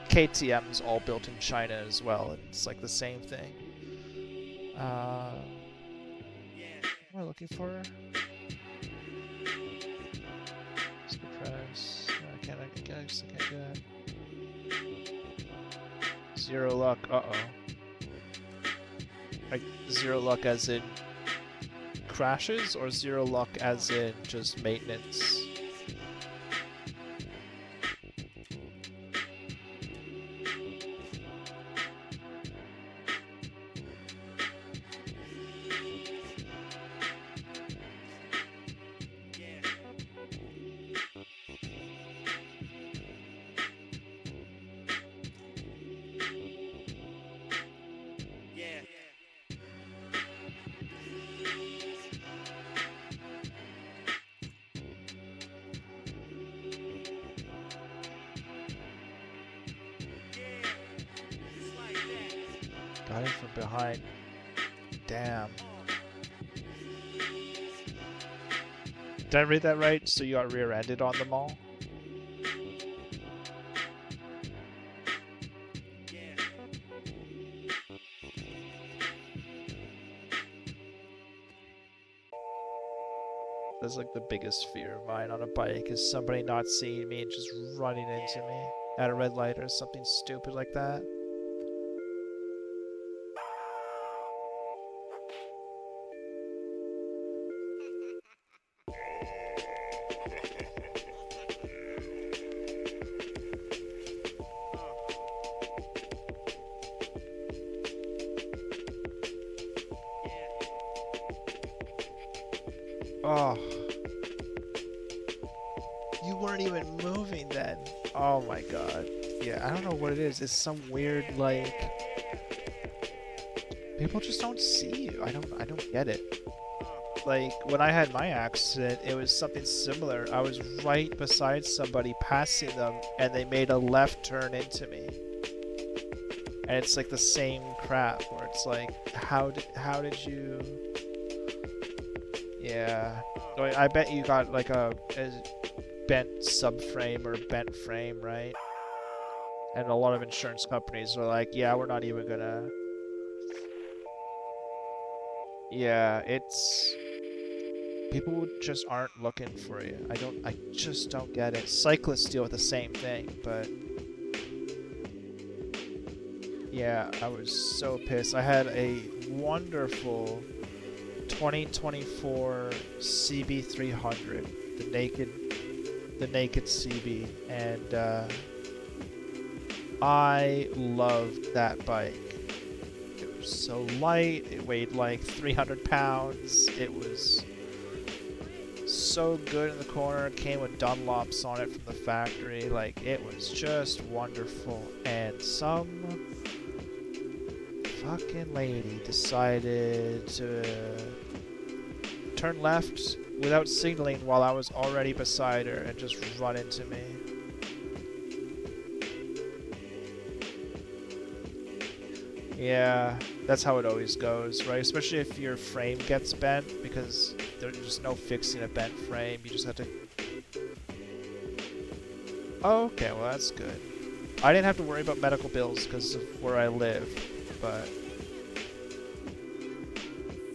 KTM's all built in China as well, and it's, like, the same thing. What am I looking for? Press. I guess I can't do that. Zero luck. Uh-oh. Like, zero luck as in crashes, or zero luck as in just maintenance? Got him from behind. Damn. Did I read that right? So you got rear-ended on the mall? That's like the biggest fear of mine on a bike, is somebody not seeing me and just running into me at a red light or something stupid like that. Oh. You weren't even moving then. Oh my god. Yeah, I don't know what it is. It's some weird, like... people just don't see you. I don't get it. Like, when I had my accident, it was something similar. I was right beside somebody passing them, and they made a left turn into me. And it's like the same crap, where it's like, how did you... Yeah. I bet you got like a bent subframe or bent frame, right? And a lot of insurance companies are like, yeah, we're not even gonna... Yeah, it's... people just aren't looking for you. I just don't get it. Cyclists deal with the same thing, but... yeah, I was so pissed. I had a wonderful 2024 CB300, the naked CB, and I loved that bike. It was so light, it weighed like 300 pounds, it was so good in the corner, it came with Dunlops on it from the factory, like it was just wonderful, and some fucking lady decided to turn left without signaling while I was already beside her and just run into me. Yeah, that's how it always goes, right? Especially if your frame gets bent, because there's just no fixing a bent frame. You just have to... oh, okay, well that's good. I didn't have to worry about medical bills because of where I live, but...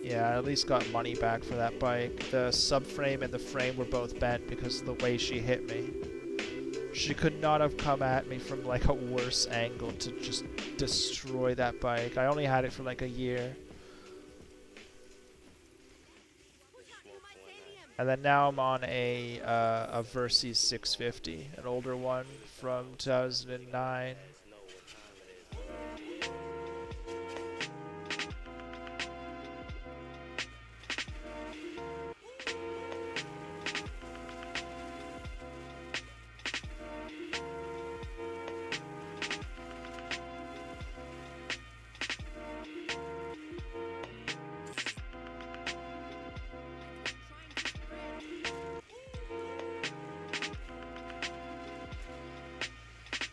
yeah, I at least got money back for that bike. The subframe and the frame were both bent because of the way she hit me. She could not have come at me from like a worse angle to just destroy that bike. I only had it for like a year. And then now I'm on a Versys 650, an older one from 2009.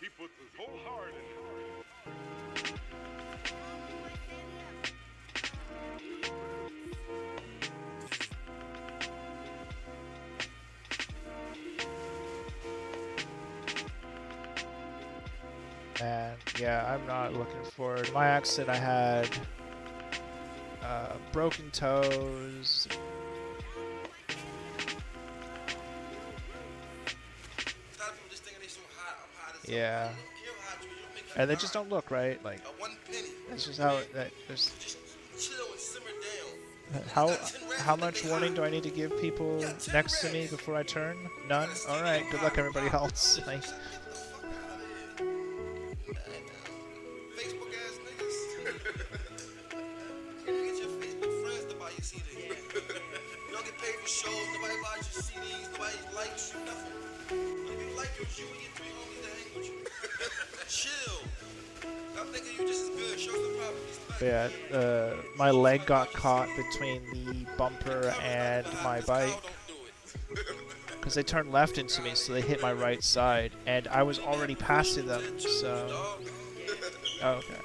He puts his whole heart And yeah, I'm not looking forward. My accident, I had broken toes. Yeah. And they just don't look right. Like, that's just how it. There's. How much warning do I need to give people next to me before I turn? None. All right. Good luck, everybody else. Like. Yeah, my leg got caught between the bumper and my bike because they turned left into me, so they hit my right side, and I was already passing them. So, oh, okay.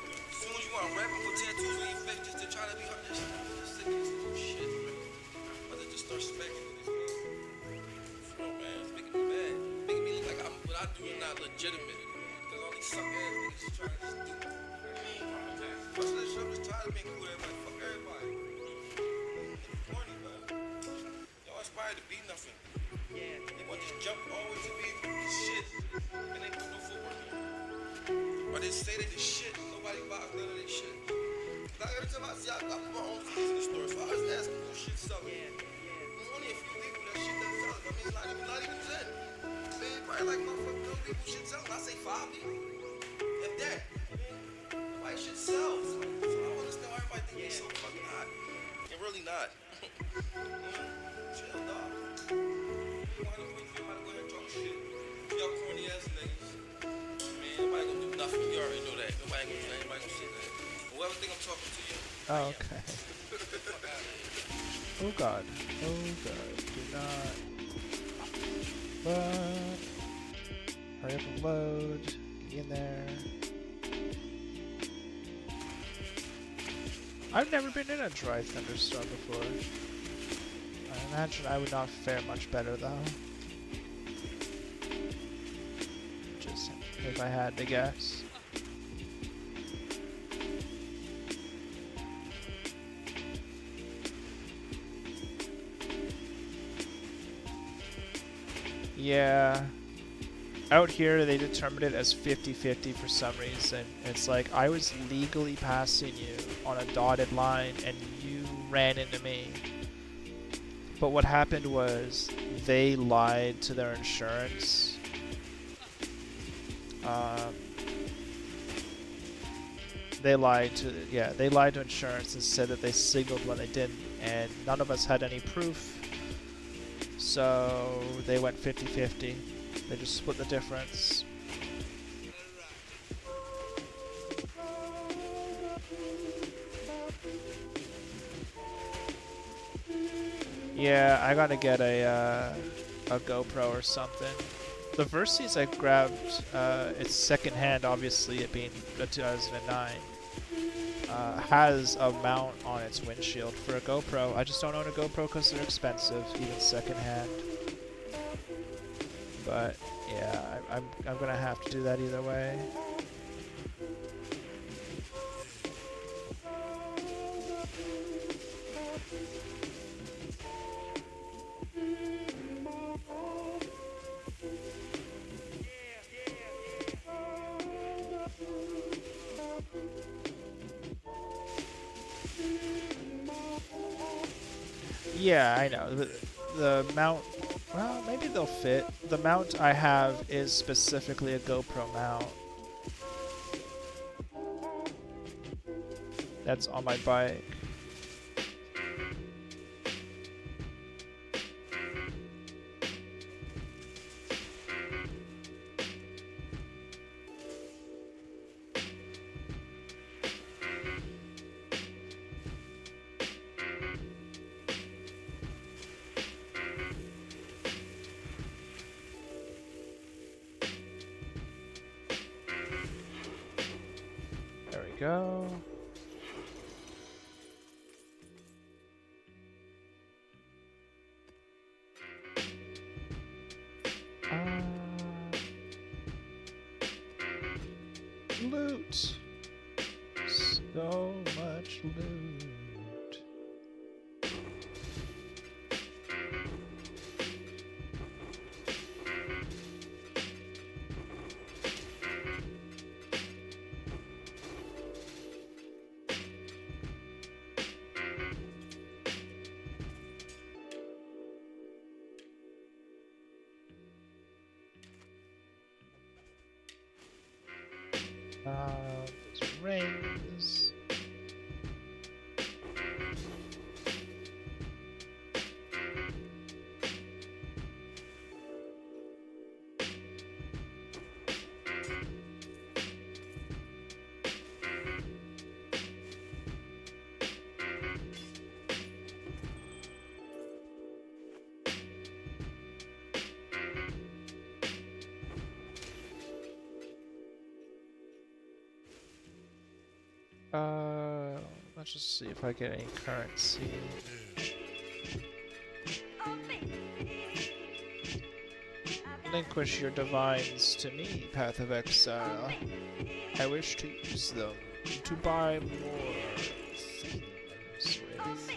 Oh, okay. Oh god. Oh god. Do not. But hurry up and load. Get in there. I've never been in a dry thunderstorm before. I imagine I would not fare much better though. Just if I had to guess. Yeah. Out here, they determined it as 50-50 for some reason. It's like, I was legally passing you on a dotted line, and you ran into me. But what happened was, they lied to their insurance. They lied to insurance and said that they signaled when they didn't, and none of us had any proof. So they went 50-50. They just split the difference. Yeah, I gotta get a GoPro or something. The Versys I grabbed, it's secondhand, obviously, it being a 2009. Has a mount on its windshield for a GoPro. I just don't own a GoPro because they're expensive, even secondhand. But yeah, I'm gonna have to do that either way. Yeah, I know. The mount, well, maybe they'll fit. The mount I have is specifically a GoPro mount. That's on my bike. There we go. loot. So much loot. There's rings. Let's just see if I get any currency. Relinquish your divines to me, Path of Exile. I wish to use them to buy more things with.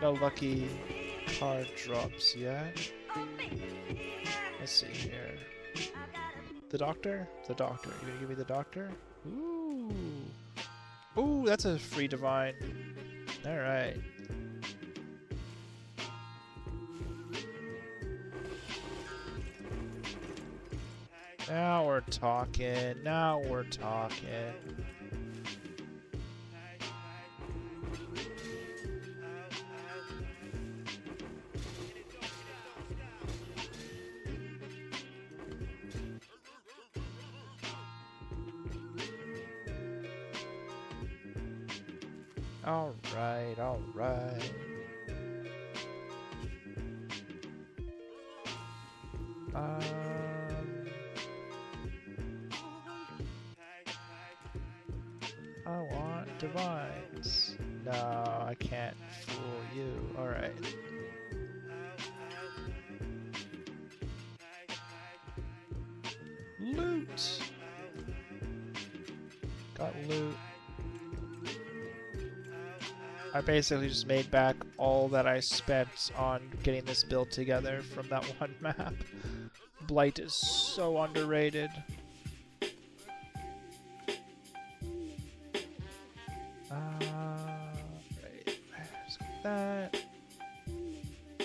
No lucky card drops yet. Let's see here. The doctor? The doctor. You gonna give me the doctor? Ooh. Ooh, that's a free divine. Alright. Now we're talking. Now we're talking. Alright, alright. I want divines. No, I can't fool you. Alright. Loot! Got loot. I basically just made back all that I spent on getting this build together from that one map. Blight is so underrated. Right. Let's get that.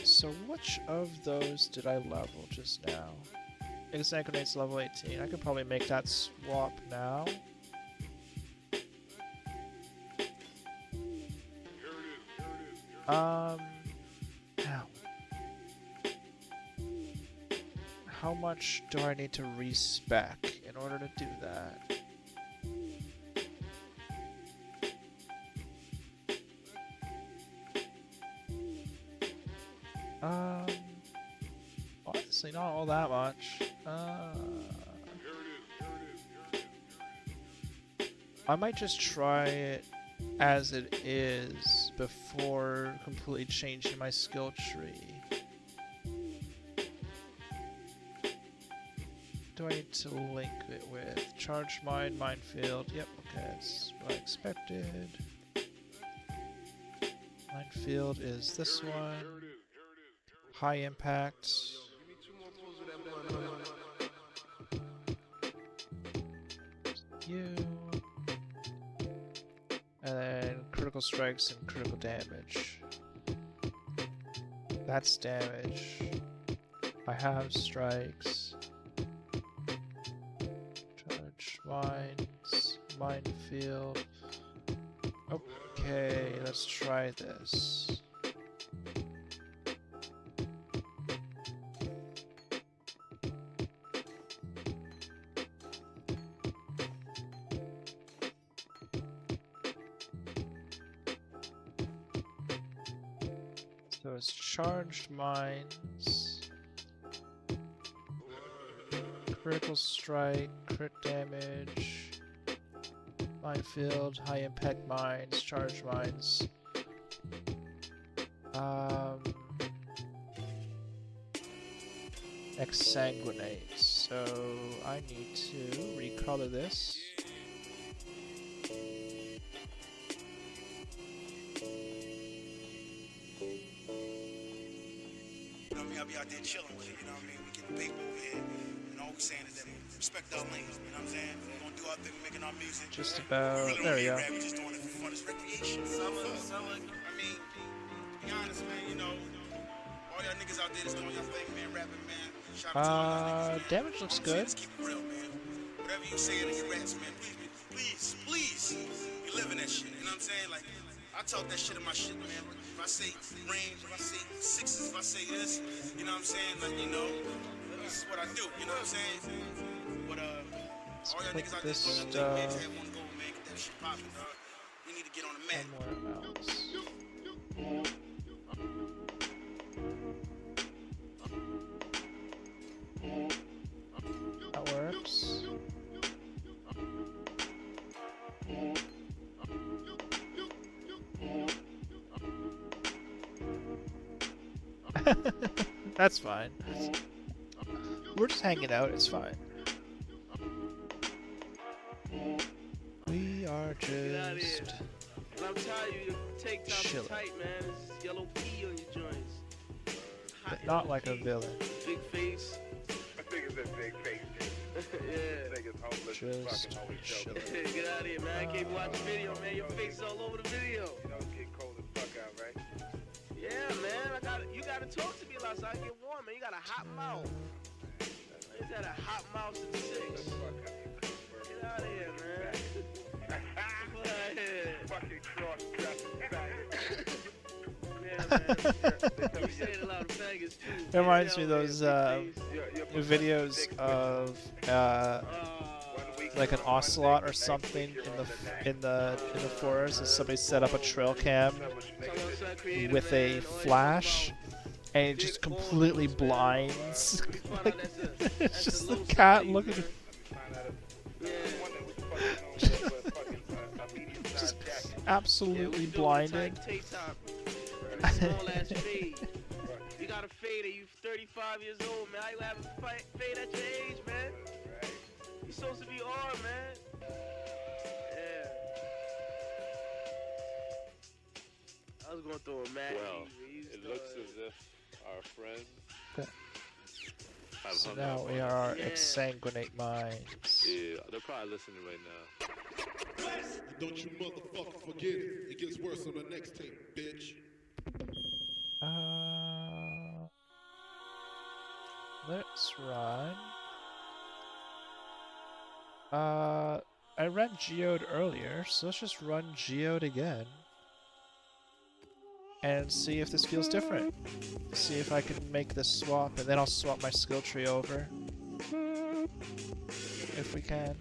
So which of those did I level just now? Exsanguinate's level 18. I could probably make that swap now. Now. How much do I need to respec in order to do that? Honestly, not all that much. I might just try it as it is before completely changing my skill tree. Do I need to link it with? Charge mine, minefield. Yep, okay, that's what I expected. Minefield is this one. High impact. You. And then critical strikes and critical damage. That's damage. I have strikes. Charge mines. Minefield. Okay, let's try this. So it's charged mines, critical strike, crit damage, minefield, high impact mines, charged mines. Exsanguinate. So I need to recolor this. You know what I mean? I'll be out there chilling with it, you know what I mean? We get the paper over here, and all we saying is that we respect our lanes, you know what I'm saying? We're gonna do our thing, we're making our music. Just about, we really there we go. rap, we're just doing it for fun, it's recreation. Summer, I mean, to be honest, man, you know, all y'all niggas out there that's doing your thing, man, rapping, man. Shout out to all y'all niggas, man. Damage looks good. Let's keep it real, man. Whatever you say in your raps, man, please, you living that shit, you know what I'm saying? Like, I talk that shit in my shit, man. If I say range, if I say sixes, if I say this, you know what I'm saying? Like, you know, this is what I do, you know what I'm saying? But, all y'all niggas out there doing your thing, man, just have one goal, man. Get that shit poppin', dog. We need to get on the mat. That works. That's fine. We're just hanging out, it's fine. We are just I'm telling you, your tank top chilling. is tight, man. It's yellow pea on your joints. But not like a villain. Big face. I think it's a big face. Yeah. I think it's homeless. Just Fucking holy chilling. Get out of here, man. I can't watch the video, man. Your face is all over the video. You know it's getting cold as fuck out, right? Yeah, man. You gotta talk to me last I get warm, man. You got a hot mouth. He's had a hot mouth since 6. Get out of here, man. Get out of here. Fucking cross-dressing faggot. Yeah, man. You saying a lot of faggots, too. It reminds me of those videos of like an ocelot or something in the forest, and somebody set up a trail cam with a flash, and it just completely blinds. Like, it's just the cat looking. Just absolutely blinded. You got a fade, you 35 years old, man. How you have a fade at your age, man? You're supposed to be on, man. Yeah. I was going through a match. Well, it looks as if our friends have So hung now up we on are us. exsanguinate minds. Yeah, they're probably listening right now. Don't you motherfucker forget it. It gets worse on the next tape, bitch. Let's run. I ran Geode earlier, so let's just run Geode again. And see if this feels different. See if I can make this swap, and then I'll swap my skill tree over. If we can.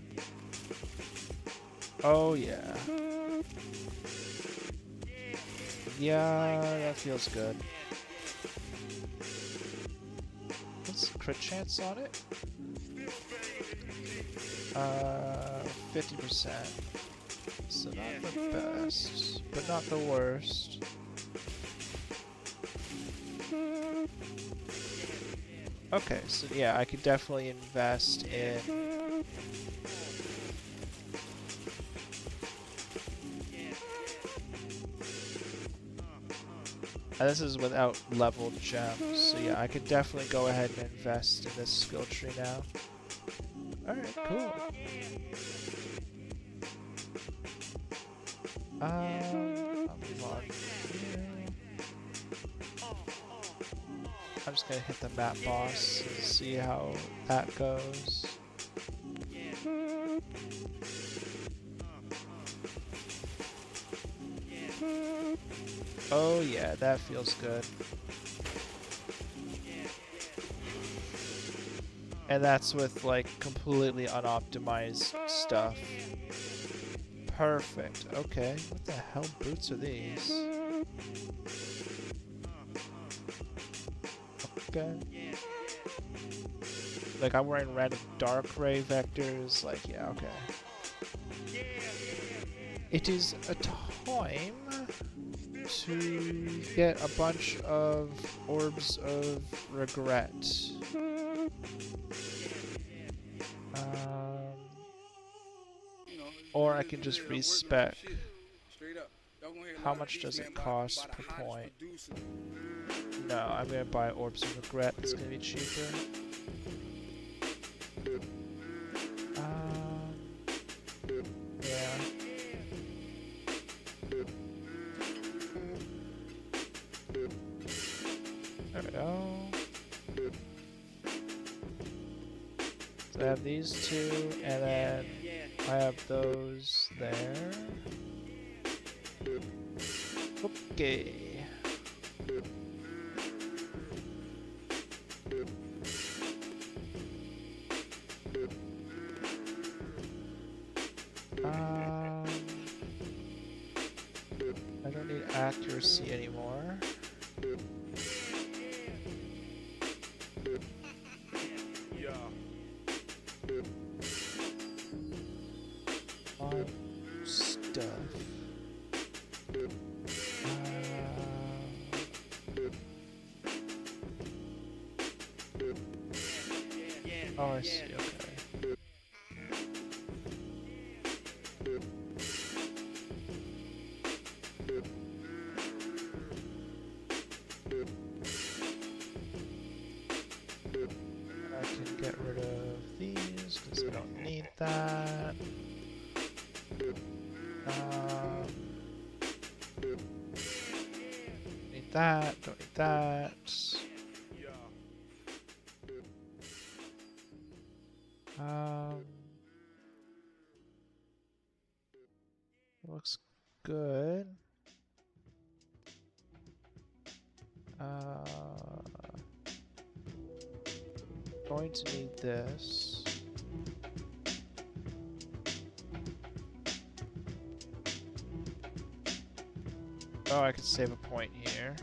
Oh yeah. Yeah, that feels good. What's the crit chance on it? 50%. So not the best, but not the worst. Okay, so yeah, I could definitely invest in and this is without leveled gems, so yeah, I could definitely go ahead and invest in this skill tree now. Alright, cool. I'll move on here. I'm just gonna hit the map boss and see how that goes. Oh yeah, that feels good. And that's with like completely unoptimized stuff. Perfect. Okay. What the hell boots are these? Okay. Like I'm wearing random dark ray vectors. Like yeah, okay. It is a time to get a bunch of orbs of regret. Or I can just respec. How much does it cost per point? No, I'm gonna buy orbs of regret. It's gonna be cheaper. Yeah. There we go. So I have these two, and then I have those there. Okay. I don't need accuracy anymore. Stuff. Oh, I see, okay. I can get rid of these because I don't need that. Need that, don't need that. Looks good. Going to need this. Oh, I could save a point here.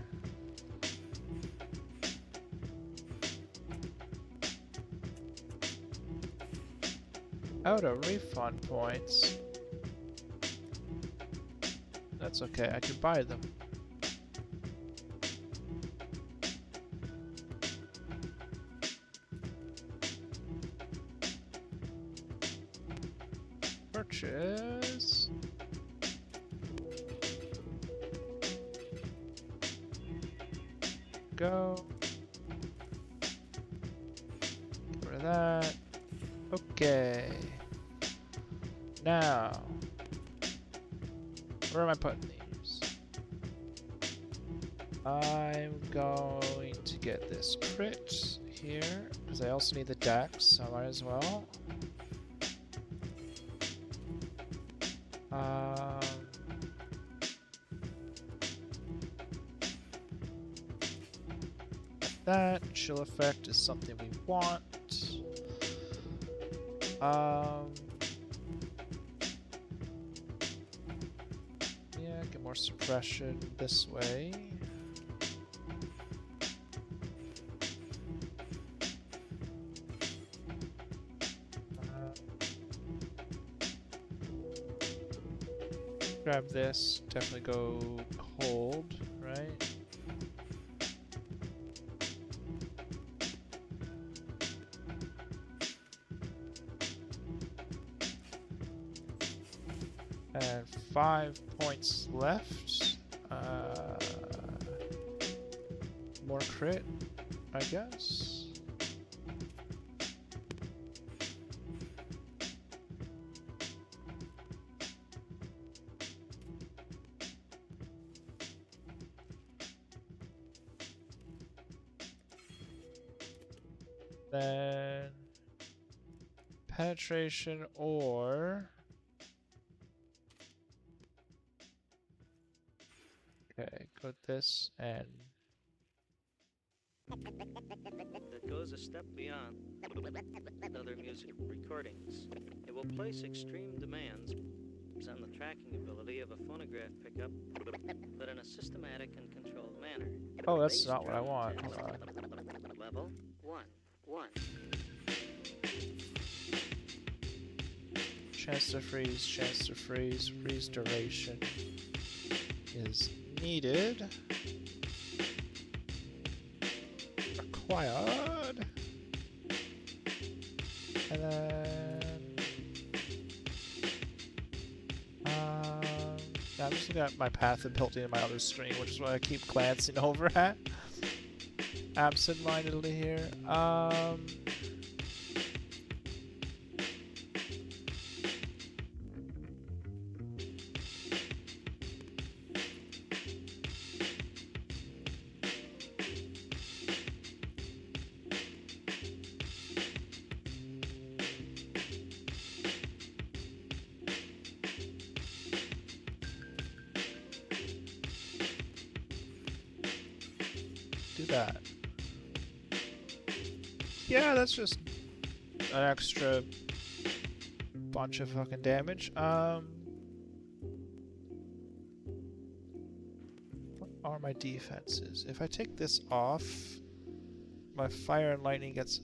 Out of refund points. That's okay, I can buy them. Purchase. Go. Get rid of that. Okay. Now, where am I putting these? I'm going to get this crit here, because I also need the dex, so I might as well. That chill effect is something we want. Yeah, get more suppression this way. Grab this, definitely go cold, right? And 5 points left. More crit, I guess. Then penetration or okay, go this and that goes a step beyond other music recordings. It will place extreme demands on the tracking ability of a phonograph pickup, but in a systematic and controlled manner. oh, that's not what I want. Hold on. level 1. 1. Chance to freeze, freeze duration is needed. Acquired. And then yeah, I'm just looking at my path and building in my other screen, which is what I keep glancing over at absent-mindedly here. Do that. Yeah, that's just an extra bunch of fucking damage. What are my defenses? If I take this off, my fire and lightning gets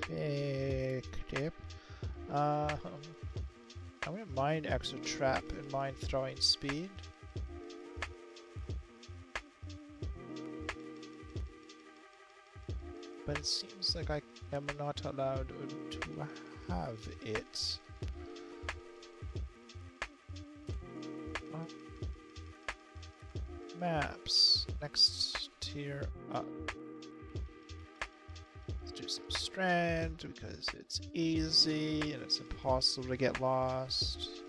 picked up. I wouldn't mind extra trap and mind throwing speed. But it seems like I am not allowed to have it. Maps. Next tier up. Let's do some strand because it's easy and it's impossible to get lost.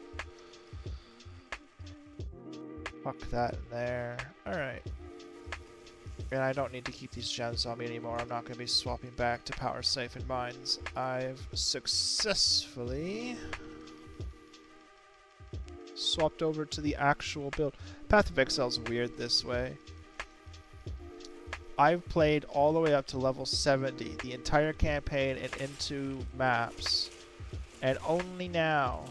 Fuck that in there. Alright. And I don't need to keep these gems on me anymore. I'm not going to be swapping back to power safe and mines. I've successfully swapped over to the actual build. Path of Exile is weird this way. I've played all the way up to level 70, the entire campaign and into maps. And only now,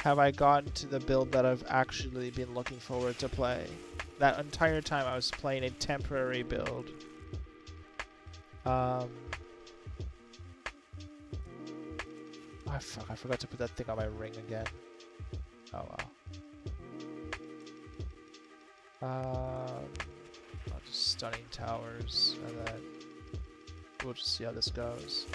have I gotten to the build that I've actually been looking forward to play. That entire time I was playing a temporary build. Oh fuck, I forgot to put that thing on my ring again. Oh well. I'll just stunning towers and then we'll just see how this goes.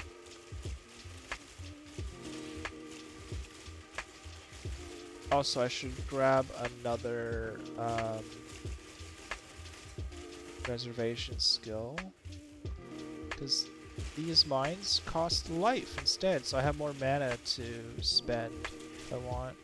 Also, I should grab another reservation skill, because these mines cost life instead, so I have more mana to spend if I want.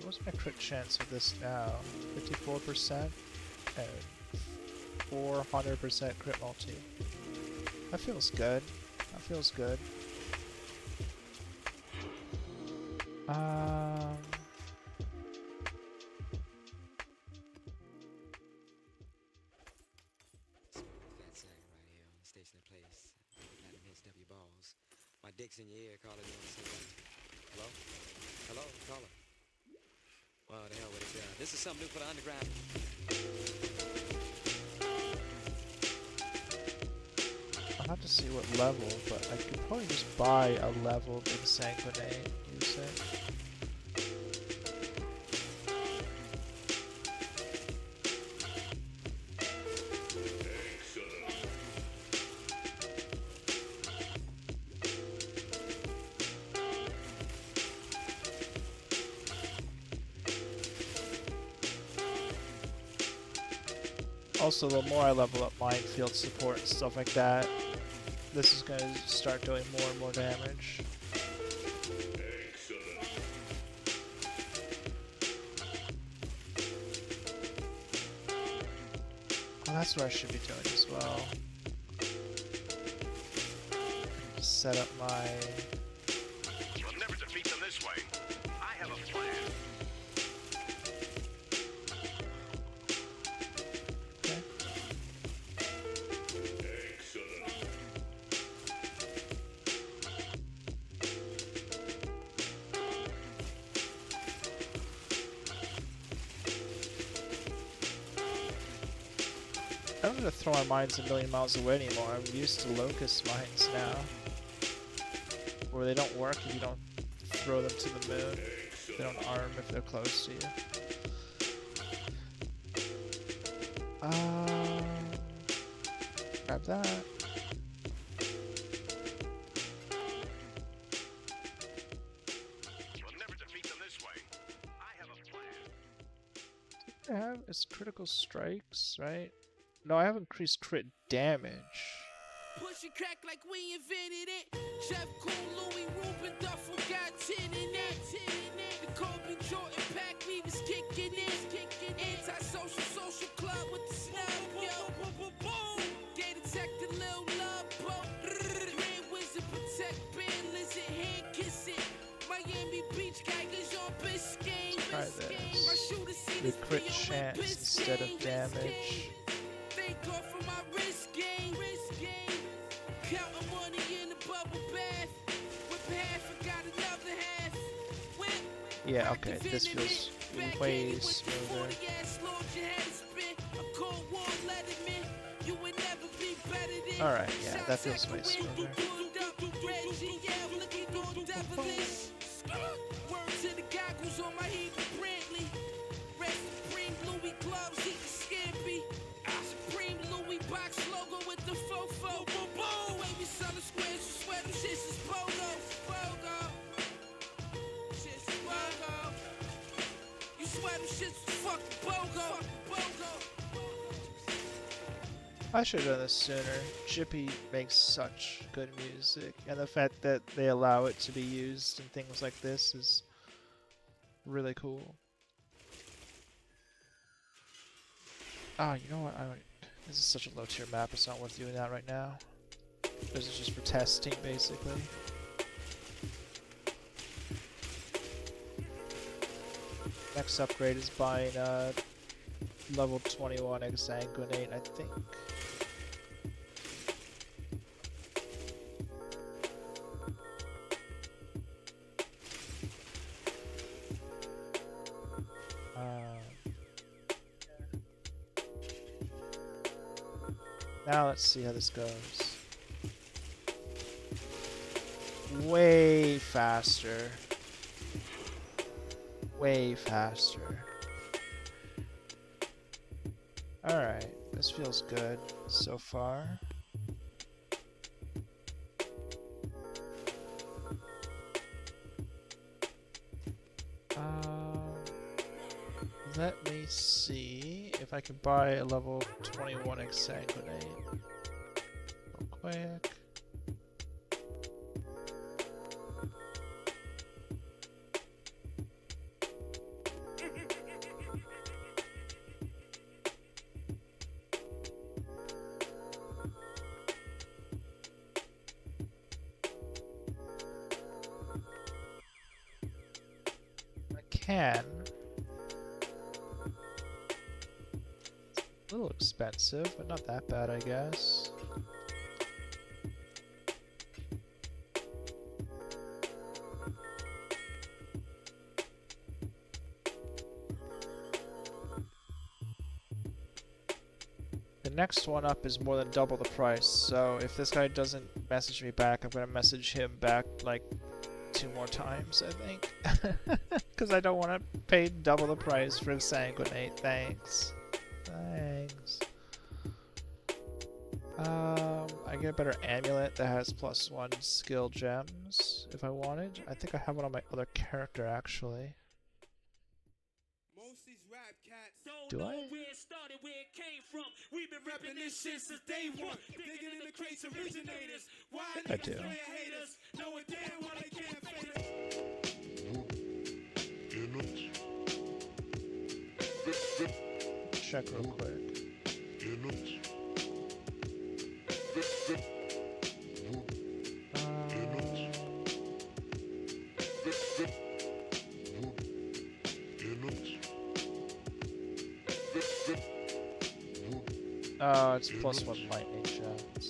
What's my crit chance of this now? 54% and 400% crit multi. That feels good. That feels good. My dick's in your ear, caller. You want to say what? Hello? Hello, caller. Well, the hell with it, yeah. This is something new for the underground. I'll have to see what level, but I could probably just buy a leveled exsanguinate and use it. Also, the more I level up minefield support and stuff like that, this is going to start doing more and more damage. Well, that's what I should be doing as well. Set up my I don't have to throw my mines a million miles away anymore. I'm used to locust mines now. Where they don't work if you don't throw them to the moon. They don't arm if they're close to you. Grab that. You'll never defeat them this way. I have a plan. I have is critical strikes, right? No, I have increased crit damage. Push it crack like we invented it. Chef Cool, Louis, Ruben, Duffel got 10 in that. The Kobe Jordan pack, we was kicking it. Anti-social, social club with the snub, yo. They detected Lil Love, bro. Grand Wizard, protect Ben, lizard, hand kiss it. Miami Beach, Geiger's on Biscayne. Try this. With crit chance instead of damage. Thank God for my wrist game. Counting money in the bubble bath. Whip half and got another half. Whip. Yeah, okay, this feels way smoother. Alright, yeah, that feels way smoother. Word to the goggles on my heat Brantley. Red Supreme Louis gloves, he scampy. Supreme Louis box logo with the fofo. Baby son of squares, you swear them shits is pogo. Shits is pogo. You swear them shits is fucking pogo. I should have done this sooner. Jippy makes such good music, and the fact that they allow it to be used in things like this is really cool. Ah, you know what? This is such a low tier map, it's not worth doing that right now. This is just for testing, basically. Next upgrade is buying level 21 exsanguinate, I think. Now let's see how this goes. Way faster. Way faster. Alright, this feels good so far. Let me see if I can buy a level 21 exsanguinate real quick. I can. A little expensive, but not that bad, I guess. The next one up is more than double the price, so if this guy doesn't message me back, I'm gonna message him back like 2 more times, I think. Because I don't want to pay double the price for exsanguinate. Thanks. Thanks. I get a better amulet that has +1 skill gems if I wanted. I think I have one on my other character actually. Most these rap cats Do I? know where it started, where it came from. We've been repping this shit since day one. Digging in the crates originators. Why I do. haters? Knowing damn well they can't fade us. Check real quick. Oh, it's +1 lightning shots.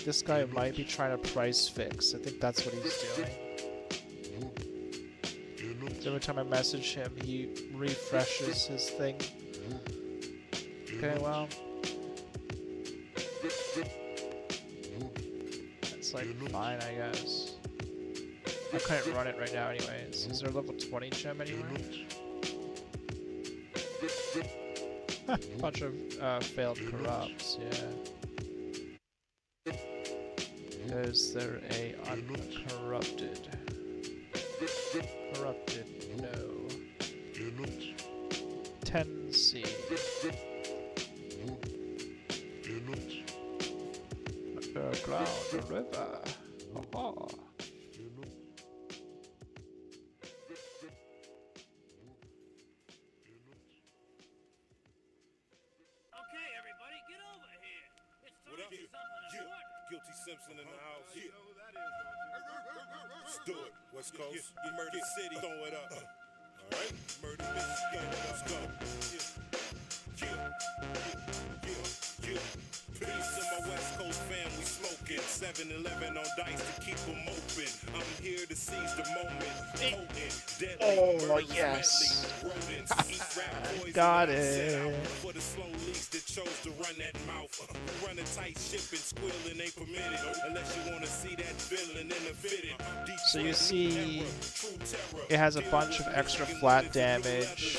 This guy might be trying to price fix. I think that's what he's doing. So every time I message him, he refreshes his thing. Okay, well. That's like fine, I guess. I couldn't run it right now anyways. Is there a level 20 gem anywhere? Bunch of failed corrupts, yeah. Is there a uncorrupted? Corrupted, no. 10C. Underground river. Oh. Guilty Simpson in the house. Yeah. Let's do it. West Coast. Murder City. Throw it up. Alright. Murder Michigan. Let's go. Yeah. Peace to my West Coast family smoking. 7-Eleven on dice to keep them open. I'm here to seize the moment. Potent, deadly, Oh, yes. Got it. For the slow leaks that chose to run that mouth. Run a tight ship and squealing ain't permitted. Unless you want to see that villain in the fitted. So you see, it has a bunch of extra flat damage.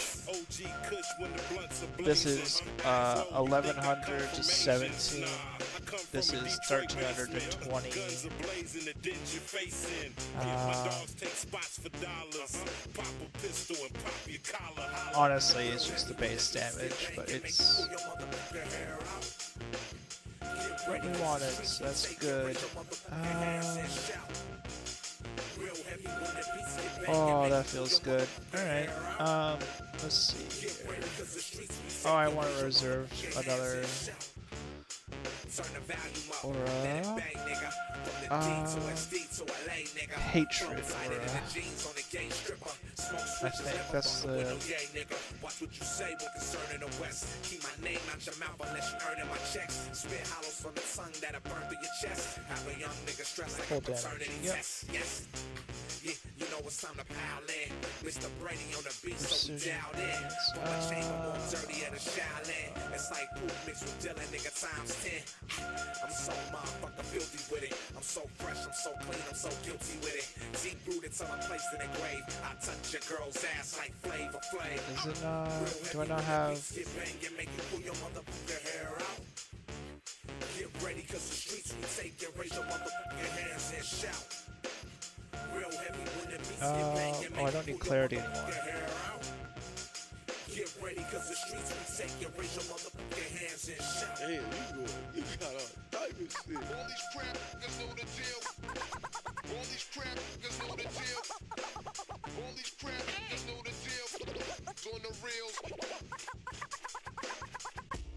This is 1100 to 17. This is 1300 to 20. Honestly, it's just the base damage, but it's what we wanted, so that's good. Oh, that feels good. Alright, let's see here. Oh, I want to reserve another aura. Hatred aura. I think that's the... Full damage. Yep. Yeah, you know it's time to pile in. Mr. Brady on the beat, so we dialed in. Put my chain more dirty at a Shaolin. It's like poop mixed with Dylan, nigga, times 10. I'm so motherfucker filthy with it. I'm so fresh, I'm so clean, I'm so guilty with it. Deep rooted till I'm placed in a grave. I touch your girl's ass like Flavor Flav. Is it not? Do I not have? Get pull your motherfucker hair out. Get ready, cause the streets we take it. Raise your motherfucking hands and shout. Oh, I don't need clarity anymore. Get ready, cause the streets we take it. Raise your motherfucking hands and shout. Damn, you good. You got all type of shit. All these crap niggas know the deal. All these crap niggas know the deal. All these crap niggas know the deal. It's on the reels.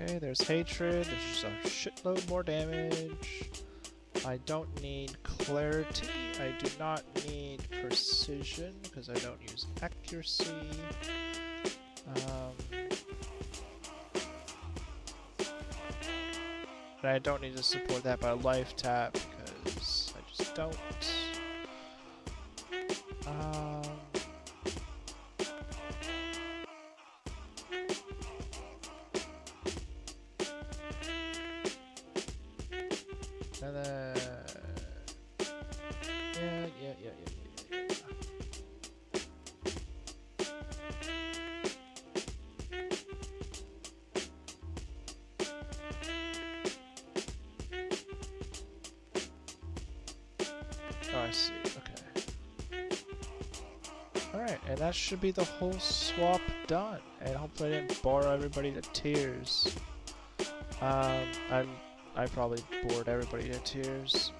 Okay, there's hatred. There's just a shitload more damage. I don't need clarity. I do not need precision because I don't use accuracy. And I don't need to support that by life tap because I just don't. And then, yeah. Oh, I see. Okay. Alright, and that should be the whole swap done. And hopefully I didn't bore everybody to tears. I probably bored everybody to tears.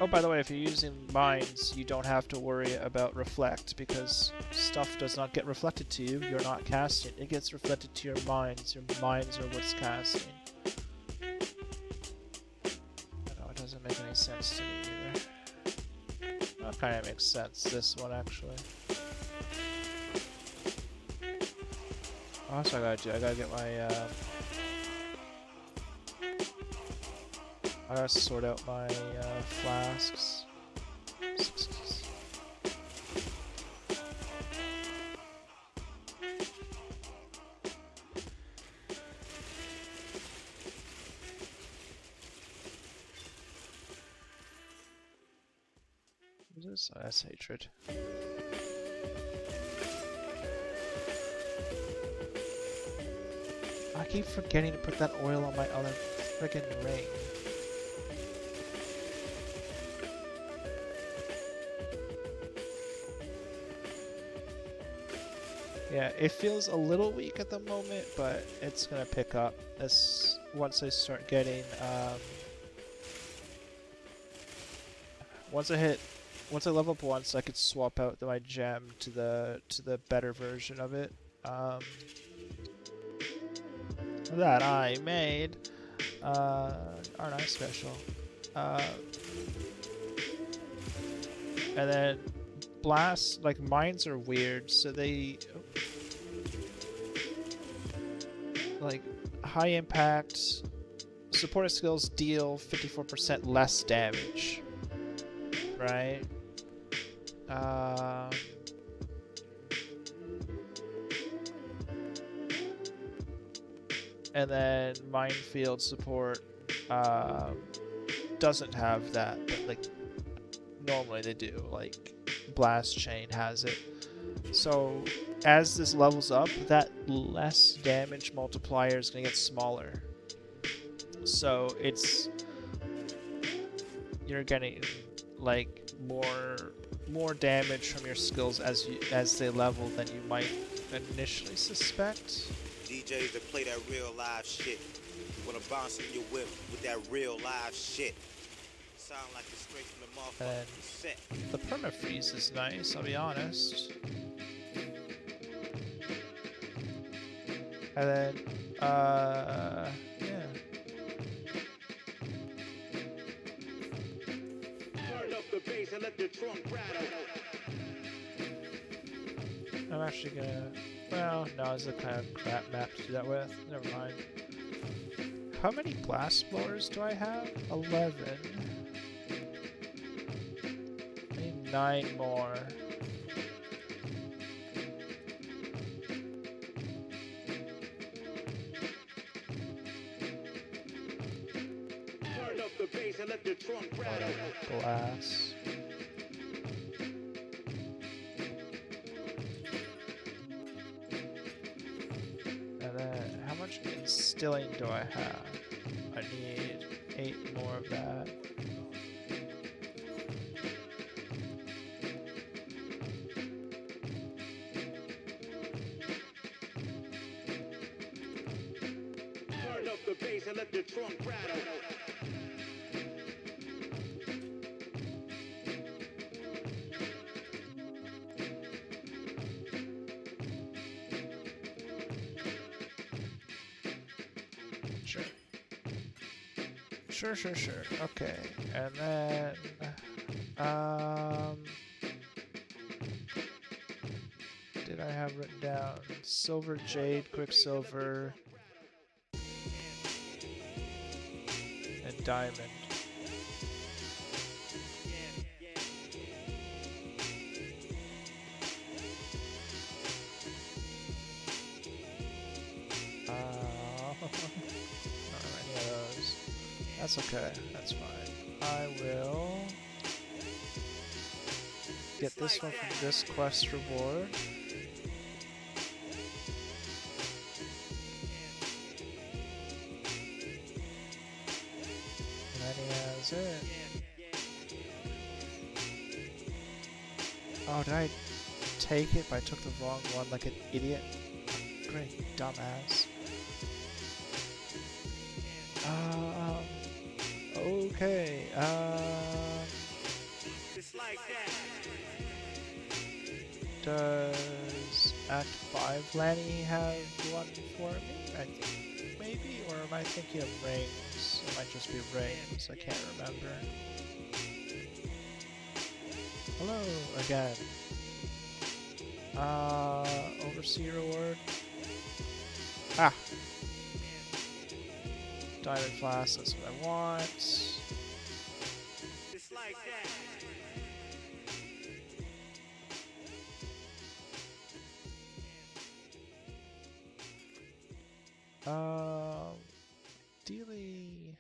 Oh, by the way, if you're using mines, you don't have to worry about reflect, because stuff does not get reflected to you. You're not casting. It gets reflected to your mines. Your mines are what's casting. I know, it doesn't make any sense to me either. Well, it kind of makes sense, this one, actually. Oh, that's what I gotta do. I gotta get my, I gotta sort out my flasks. What is this? Oh, that's hatred. I keep forgetting to put that oil on my other friggin' ring. Yeah, it feels a little weak at the moment, but it's gonna pick up as once I start getting once I level up once, I could swap out my gem to the better version of it. That I made. Aren't I special? And then blasts, like mines are weird, so they like high impact supported skills deal 54% less damage, right? And then minefield support doesn't have that, but like normally they do. Like blast chain has it. So as this levels up, that less damage multiplier is gonna get smaller. So you're getting like more damage from your skills as they level than you might initially suspect. DJs that play that real live shit. Wanna bounce in your whip with that real live shit. Sound like it's straight from the motherfucking set. The permafreeze is nice, I'll be honest. And then, yeah. Turn up the bass and let the trunk rattle. I'm actually gonna... Well, no, it's a kind of crap map to do that with. Never mind. How many blast blowers do I have? 11. I need 9 more. Turn up the bass and let the trunk rattle. Glass. And then, how much instilling do I have? I need 8 more of that. Turn up the bass and let the trunk rattle. Sure. Okay, and then did I have written down silver, jade, quicksilver, and diamond? That's okay, that's fine. I will get this one from this quest reward. And then he has it. Oh, did I take it, but I took the wrong one like an idiot? Great, dumbass. Okay, does Act 5 Lanny have one for me? I think maybe, or am I thinking of rings? It might just be rings, I can't remember. Hello, again. Overseer reward. Ah! Diamond flask, that's what I want. It's like that. Dealy.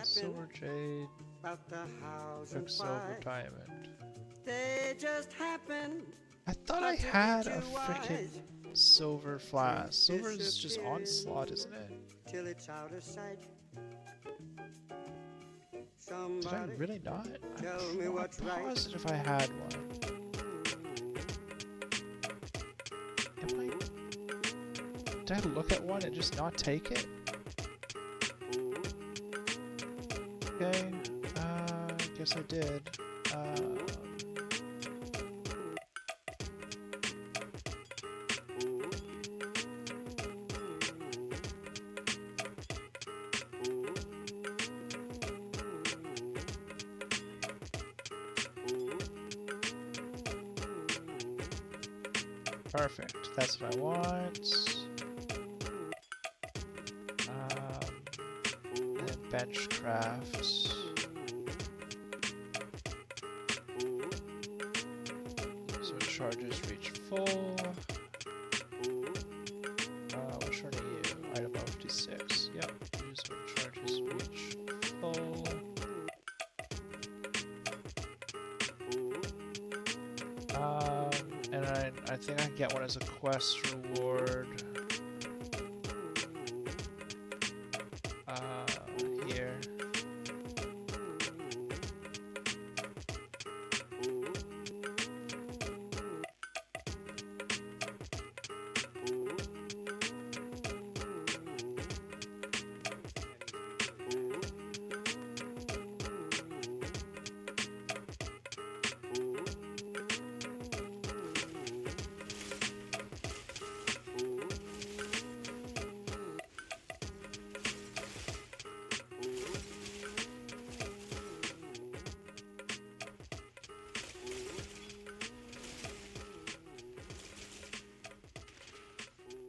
Silver jade. About the house Quicksilver diamond. They just happened. I thought I had a freaking silver flask. Silver is just onslaught, isn't it? Till it's out of sight. Did I really not? Tell me what's I'm right. positive I had one. Did I look at one and just not take it? Okay, I guess I did. Perfect, that's what I want. And bench crafts. So charges reach full. Which one are you? Item 56. Yep, use when charges reach full. And I think I can get one as a quest reward. Here.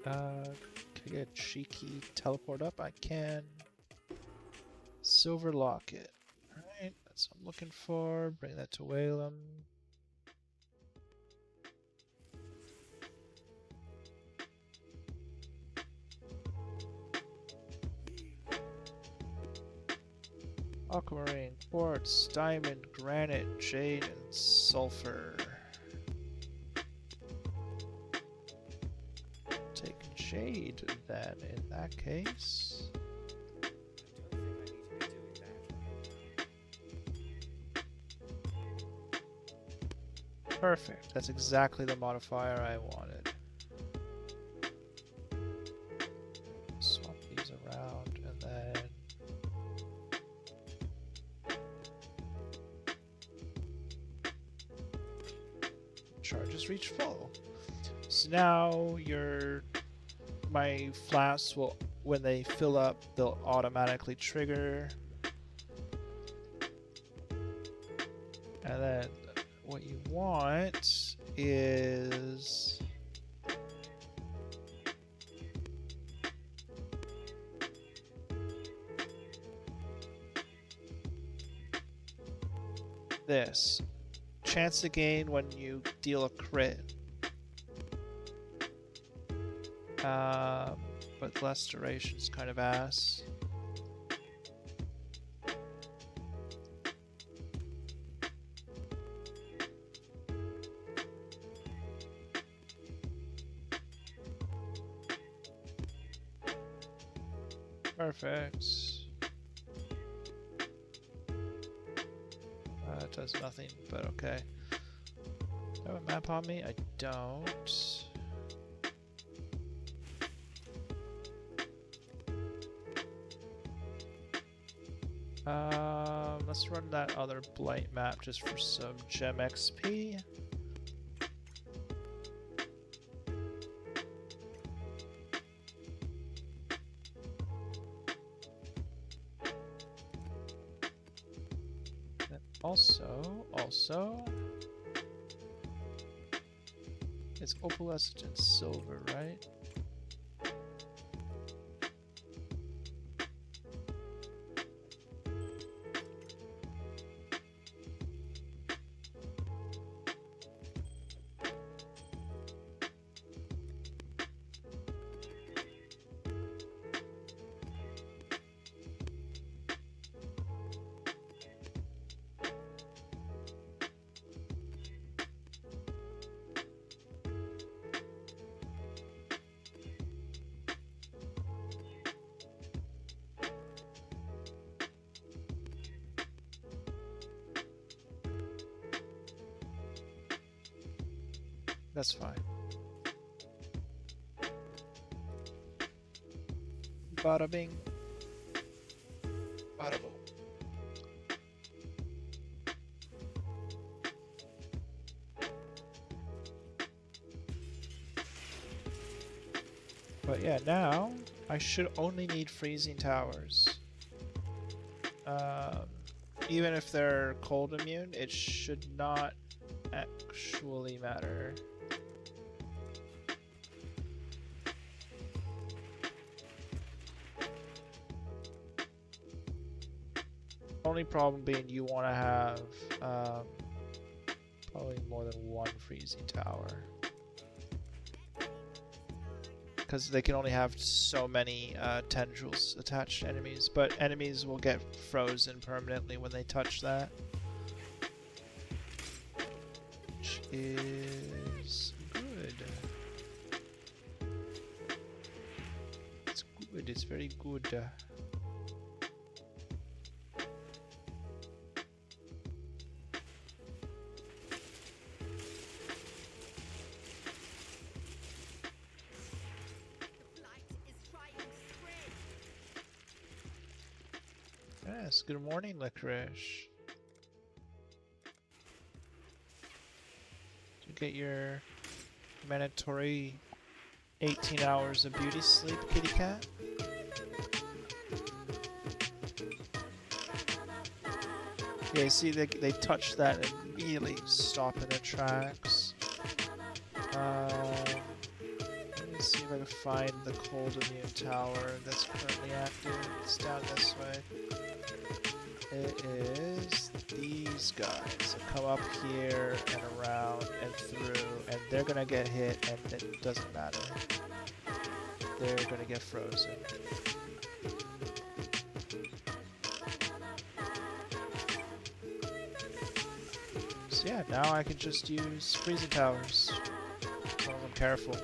Can I get a cheeky teleport up? I can. Silver locket. Alright, that's what I'm looking for. Bring that to Whalem. Aquamarine, quartz, diamond, granite, jade, and sulfur. Take jade then, in that case. Perfect, that's exactly the modifier I wanted. Swap these around and then charges reach full. So now my flasks will, when they fill up, they'll automatically trigger. And then what you want is this. Chance to gain when you deal a crit. But less duration's kind of ass. Perfect. It does nothing, but okay. Do I have a map on me? I don't. Let's run that other blight map just for some gem XP. And also, it's opalescent and silver, right? That's fine. Bada bing. Bada boom. But yeah, now I should only need freezing towers. Even if they're cold immune, it should not actually matter. Only problem being you want to have probably more than one freezing tower. Because they can only have so many tendrils attached to enemies, but enemies will get frozen permanently when they touch that. Which is good. It's good, it's very good. Yes, good morning, Licorice. Did you get your mandatory 18 hours of beauty sleep, kitty cat? Yeah, you see, they touch that and immediately stop in their tracks. Let me see if I can find the cold immune tower that's currently active. It's down this way. It is these guys that come up here and around and through, and they're gonna get hit, and it doesn't matter. They're gonna get frozen. So yeah, now I can just use freezing towers, as long as I'm careful.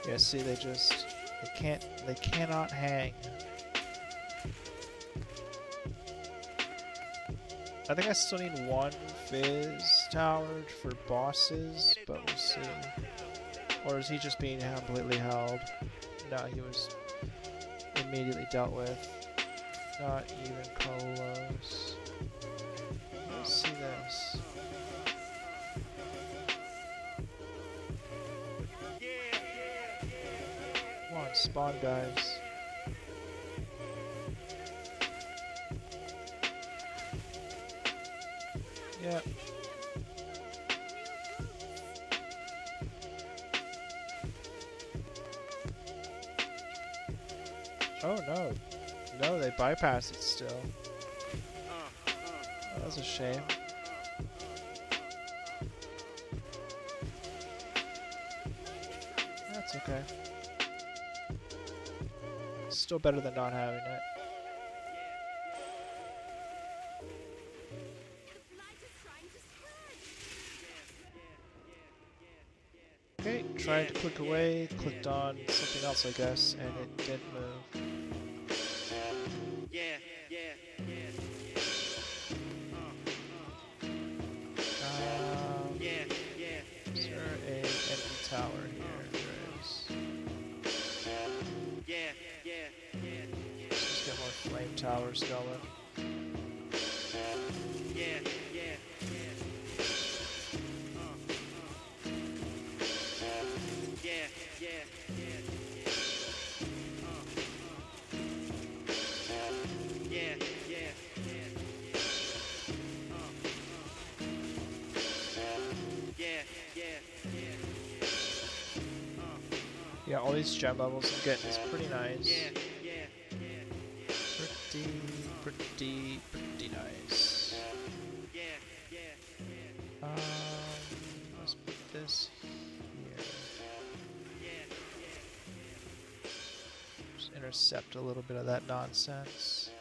Yeah, see, they cannot hang. I think I still need one Fizz tower for bosses, but we'll see. Or is he just being completely held? No, he was immediately dealt with. Not even close. Let's see this. Come on, spawn guys. Yep. Oh no. No, they bypass it still. Oh, that's a shame. That's okay. Still better than not having it. Okay, tried to click away, clicked on something else I guess, and it didn't move. Is there an empty tower here? There is. Let's just get more flame towers going. Yeah, all these gem levels I'm getting is pretty nice. Pretty nice. this here. Just intercept a little bit of that nonsense.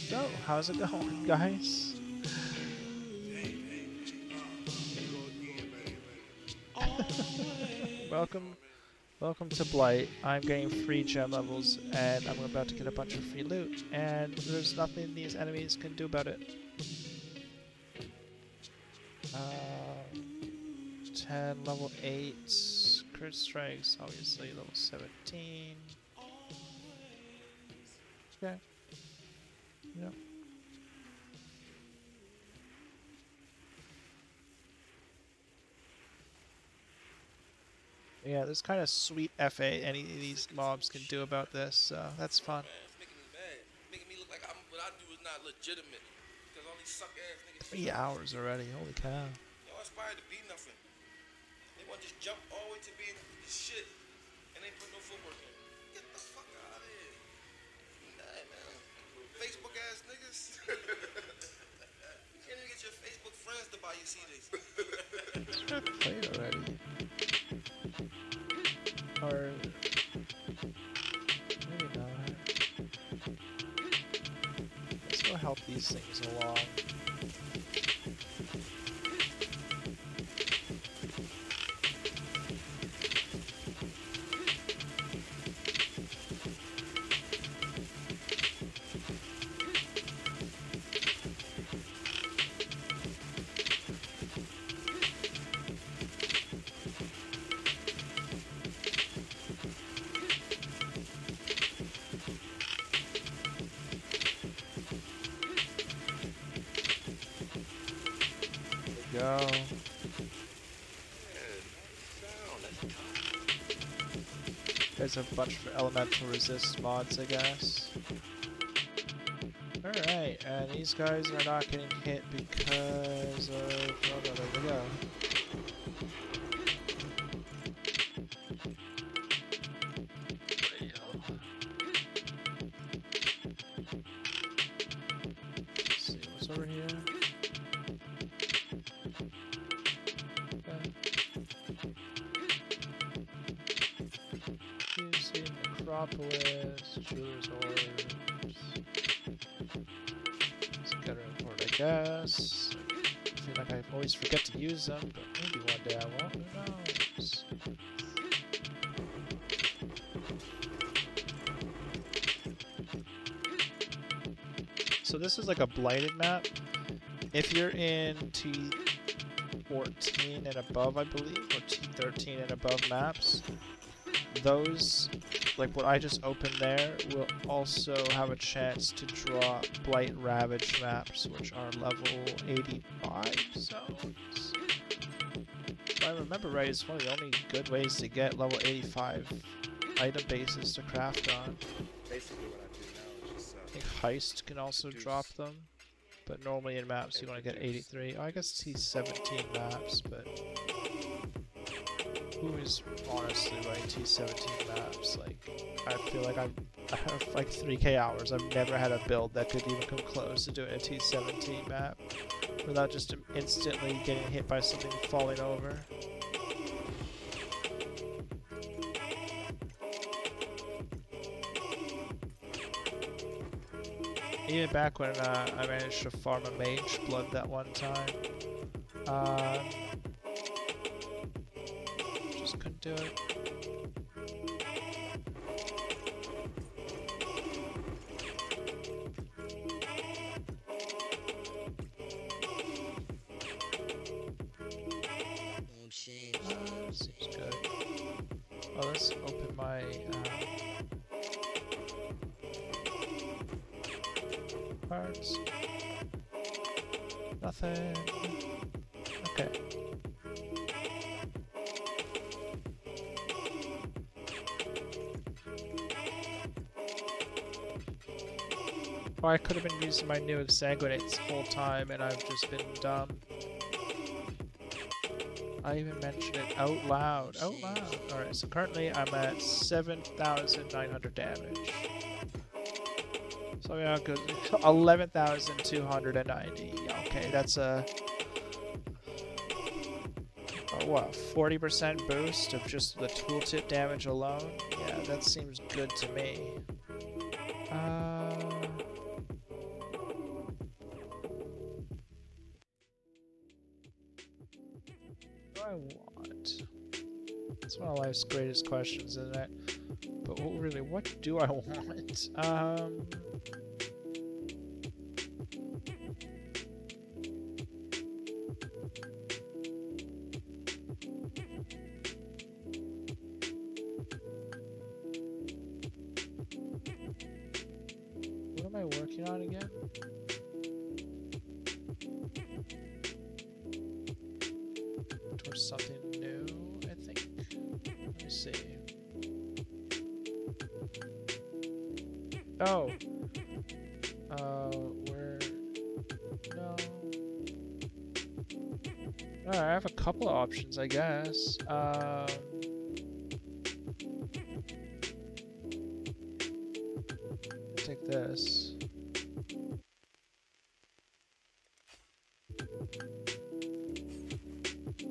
So, how's it going, guys? Welcome to Blight. I'm getting free gem levels, and I'm about to get a bunch of free loot, and there's nothing these enemies can do about it. 10, level 8, crit strikes, obviously level 17. Okay. Yep. Yeah, there's kind of sweet FA any of these mobs can do about this, so that's fun. Making me mad. Making me look like what I do is not legitimate. Because all these suck ass niggas. 3 hours already, holy cow. Y'all aspire to be nothing. They want to just jump all the way to being this shit. And they put no footwork in. Get the fuck out of here. Nah, man. Facebook ass niggas. You can't even get your Facebook friends to buy you CDs. Played already. Or maybe not. Let's go help these things along. Go. There's a bunch of elemental resist mods, I guess. Alright, and these guys are not getting hit because of... Oh no, there we go. Let's see, what's over here? Necropolis, Jeweler's Orbs. Let's get her import, I guess. I feel like I always forget to use them, but maybe one day I won't, who knows? So this is like a blighted map. If you're in T14 and above, I believe, or T13 and above maps, those, like what I just opened there, will also have a chance to draw Blight Ravage maps, which are level 85 zones. If I remember right, it's one of the only good ways to get level 85 item bases to craft on. Basically what I do now is just I think Heist can also drop them, but normally in maps you want to get 83. Oh, I guess T17 maps, but who is honestly running T17 maps? Like, I feel like I have like 3k hours. I've never had a build that could even come close to doing a T17 map without just instantly getting hit by something falling over. Even back when I managed to farm a mage blood that one time. Just couldn't do it. Well, let's open my cards. Nothing. Okay. Oh, I could have been using my new exsanguinates full time and I've just been dumb. I even mentioned it out loud. Out loud. Alright, so currently I'm at 7,900 damage. So yeah, good. 11,290. Okay, that's a what? 40% boost of just the tooltip damage alone. Yeah, that seems good to me. What do I want? It's one of life's greatest questions, isn't it? But really, what do I want? What am I working on again? Towards something new, I think. Let me see. Oh! Where... No... Alright, I have a couple of options, I guess. Take this.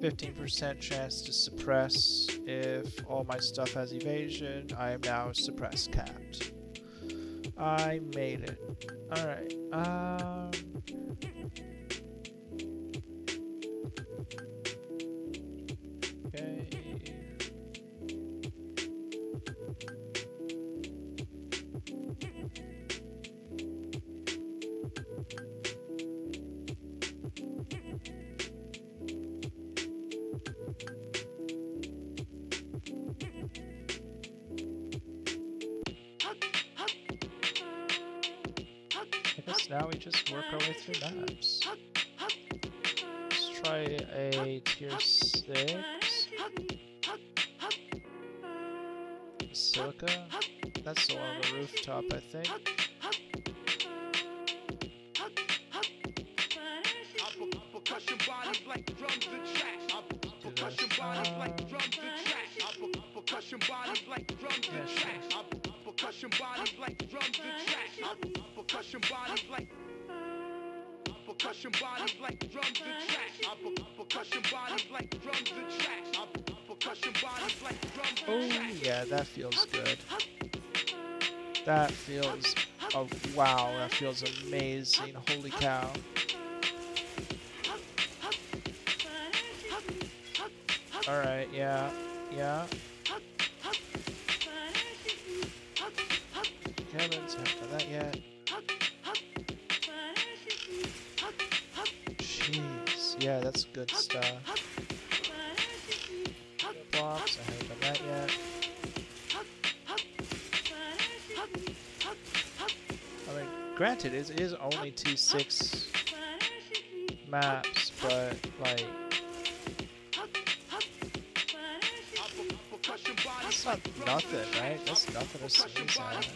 %chance to suppress if all my stuff has evasion. I am now suppress capped. I made it. Alright, okay. I guess now we just work our way through maps. Let's try a tier 6. Silica? That's the one on the rooftop, I think. Oh yeah, that feels good. That feels, oh wow, that feels amazing. Holy cow. Alright, yeah, yeah. Cabins, haven't done that yet. Jeez, yeah, that's good stuff. Blocks, I haven't done that yet. I mean, granted, it is only 2-6 maps, but like, that's not nothing, right? That's nothing to sneeze at.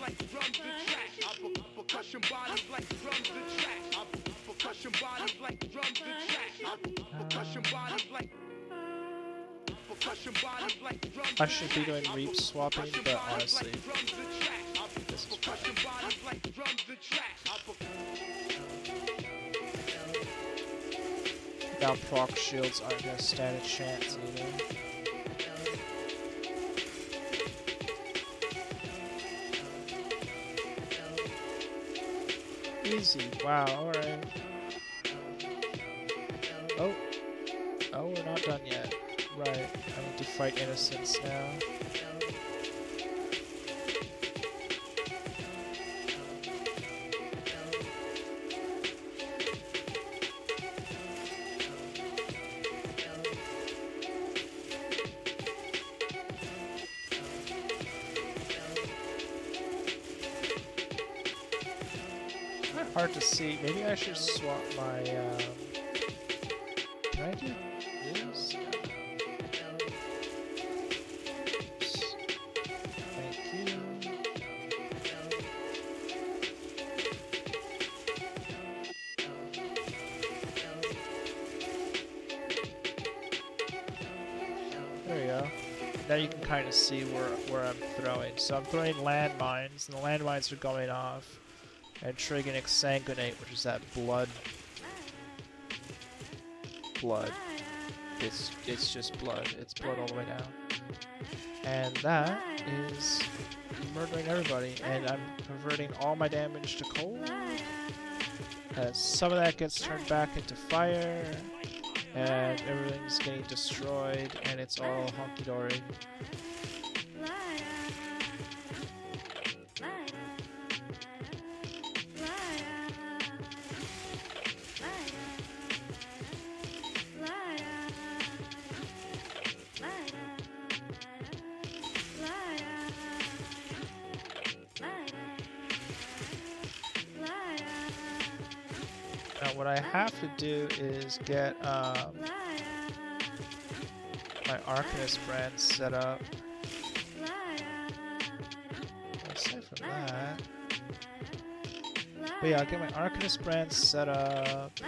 I should be doing reap swapping, but honestly, this is fine. Now proc shields aren't gonna stand a chance either. Easy, wow, alright. Oh, we're not done yet. Right, I need to fight innocents now. Hard to see. Maybe I should swap my. Can I do this? Thank you. There we go. Now you can kind of see where I'm throwing. So I'm throwing landmines, and the landmines are going off and triggering exsanguinate, which is that blood. It's just blood. It's blood all the way down. And that is murdering everybody. And I'm converting all my damage to cold. Some of that gets turned back into fire. And everything's getting destroyed. And it's all hunky-dory. What I have to do is get my Arcanist brand set up. Aside from that, but yeah, I'll get my Arcanist brand set up.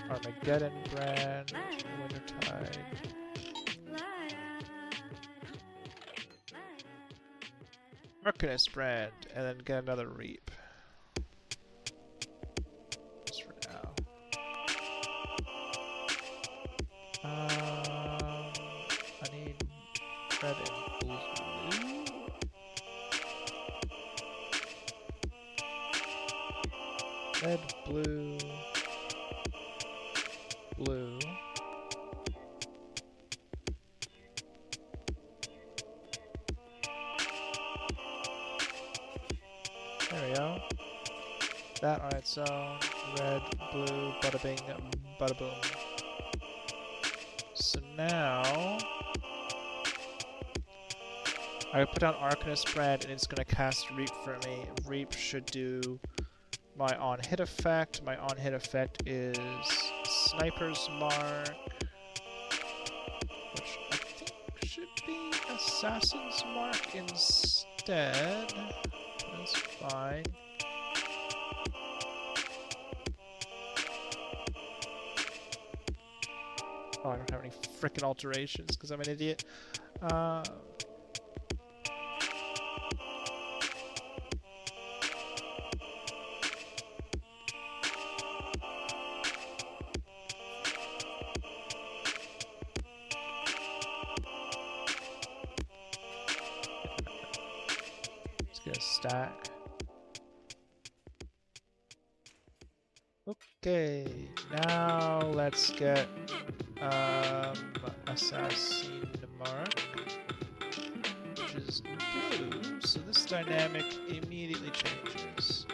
Armageddon brand, Wintertide. Arcanist brand, and then get another Reap. Just for now. I need red and blue. Red, blue. Blue. There we go. That on its own. Red, blue, bada bing, bada boom. So now I put down Arcanist brand and it's gonna cast Reap for me. Reap should do my on hit effect. My on hit effect is Sniper's Mark, which I think should be Assassin's Mark instead. That's fine. Oh, I don't have any frickin' alterations because I'm an idiot. Stack. Okay, now let's get Assassin Mark, which is blue, so this dynamic immediately changes.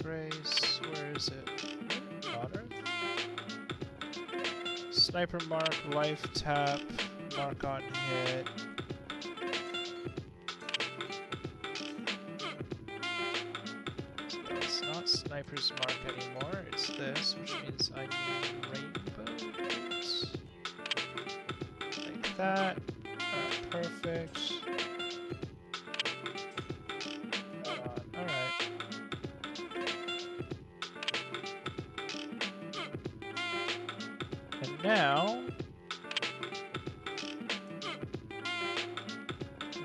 Grace, where is it? Honor? Sniper Mark, life tap, mark on hit. Sniper's Mark anymore, it's this, which means I need rainbow boots. Like that. Alright, perfect. Alright. And now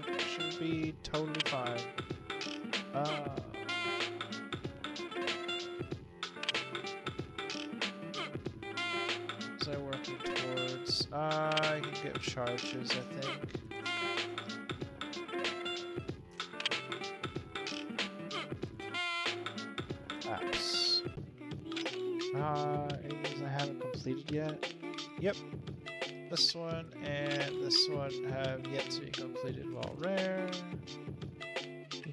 it should be totally fine. I can get charges, I think. Apps. I haven't completed yet. Yep. this one and this one have yet to be completed while rare.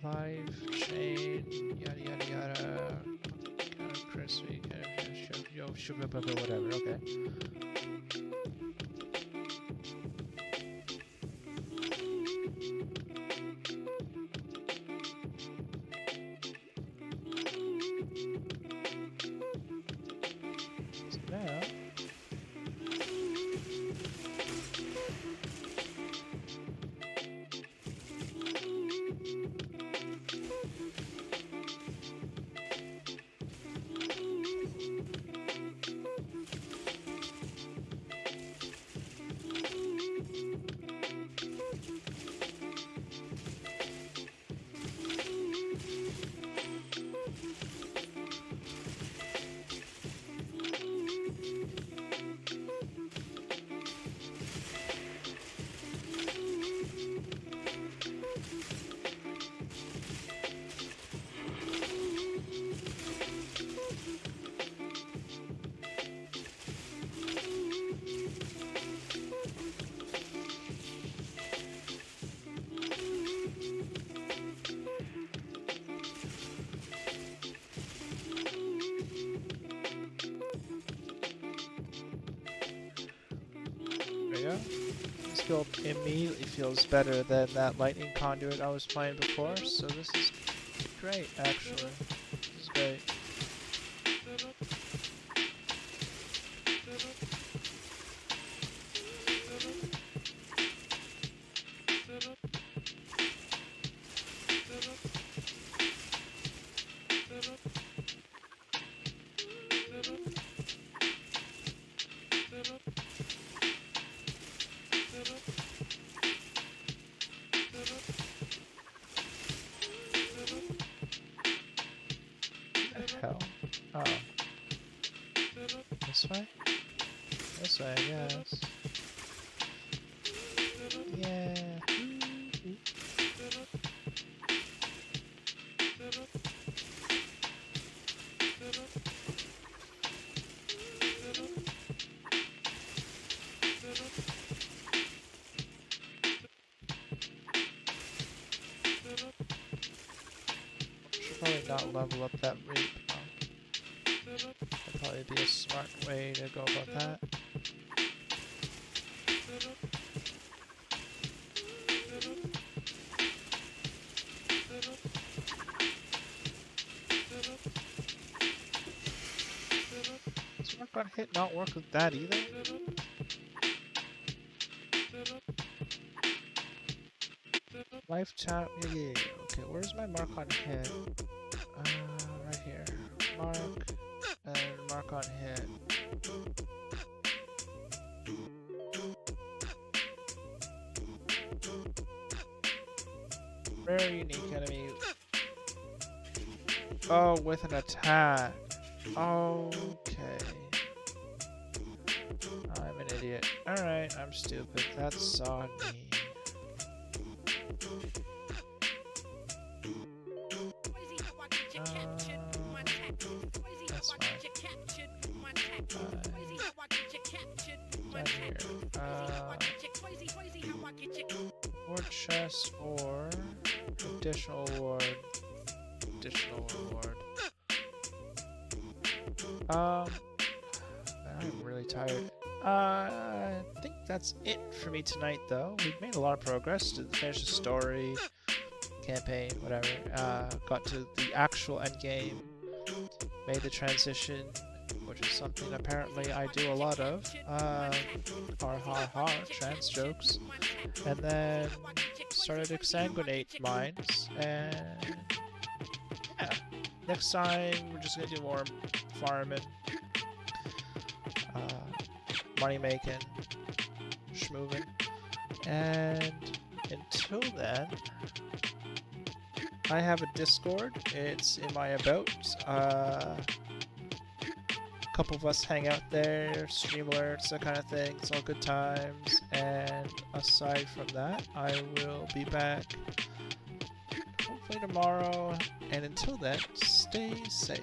Live chain, yada yada yada. Crispy, whatever. Okay. So now. This build immediately feels better than that lightning conduit I was playing before, so this is great, actually. This is great. Hell. Oh. This way? This way, I guess. Yeah. Should probably not level up that reap. That'd probably be a smart way to go about that. Does mark on hit not work with that either? Life tap, yeah. Okay, where's my mark on hit? Right here. Mark, and mark on hit. Rare unique enemy. Oh, with an attack. Okay. I'm an idiot. Alright, I'm stupid. That's on me. That's fine. Down here. War chest or additional award. Additional reward. I'm really tired. I think that's it for me tonight, though. We've made a lot of progress to finish the story, campaign, whatever. Got to the actual end game. Made the transition, which is something apparently I do a lot of. Trans jokes. And then started exsanguinate mines, and yeah. Next time we're just gonna do more farming, money making, schmooving, and until then, I have a Discord. It's in my about. A couple of us hang out there, stream alerts, that kind of thing. It's all good times. And aside from that, I will be back hopefully tomorrow. And until then, stay safe.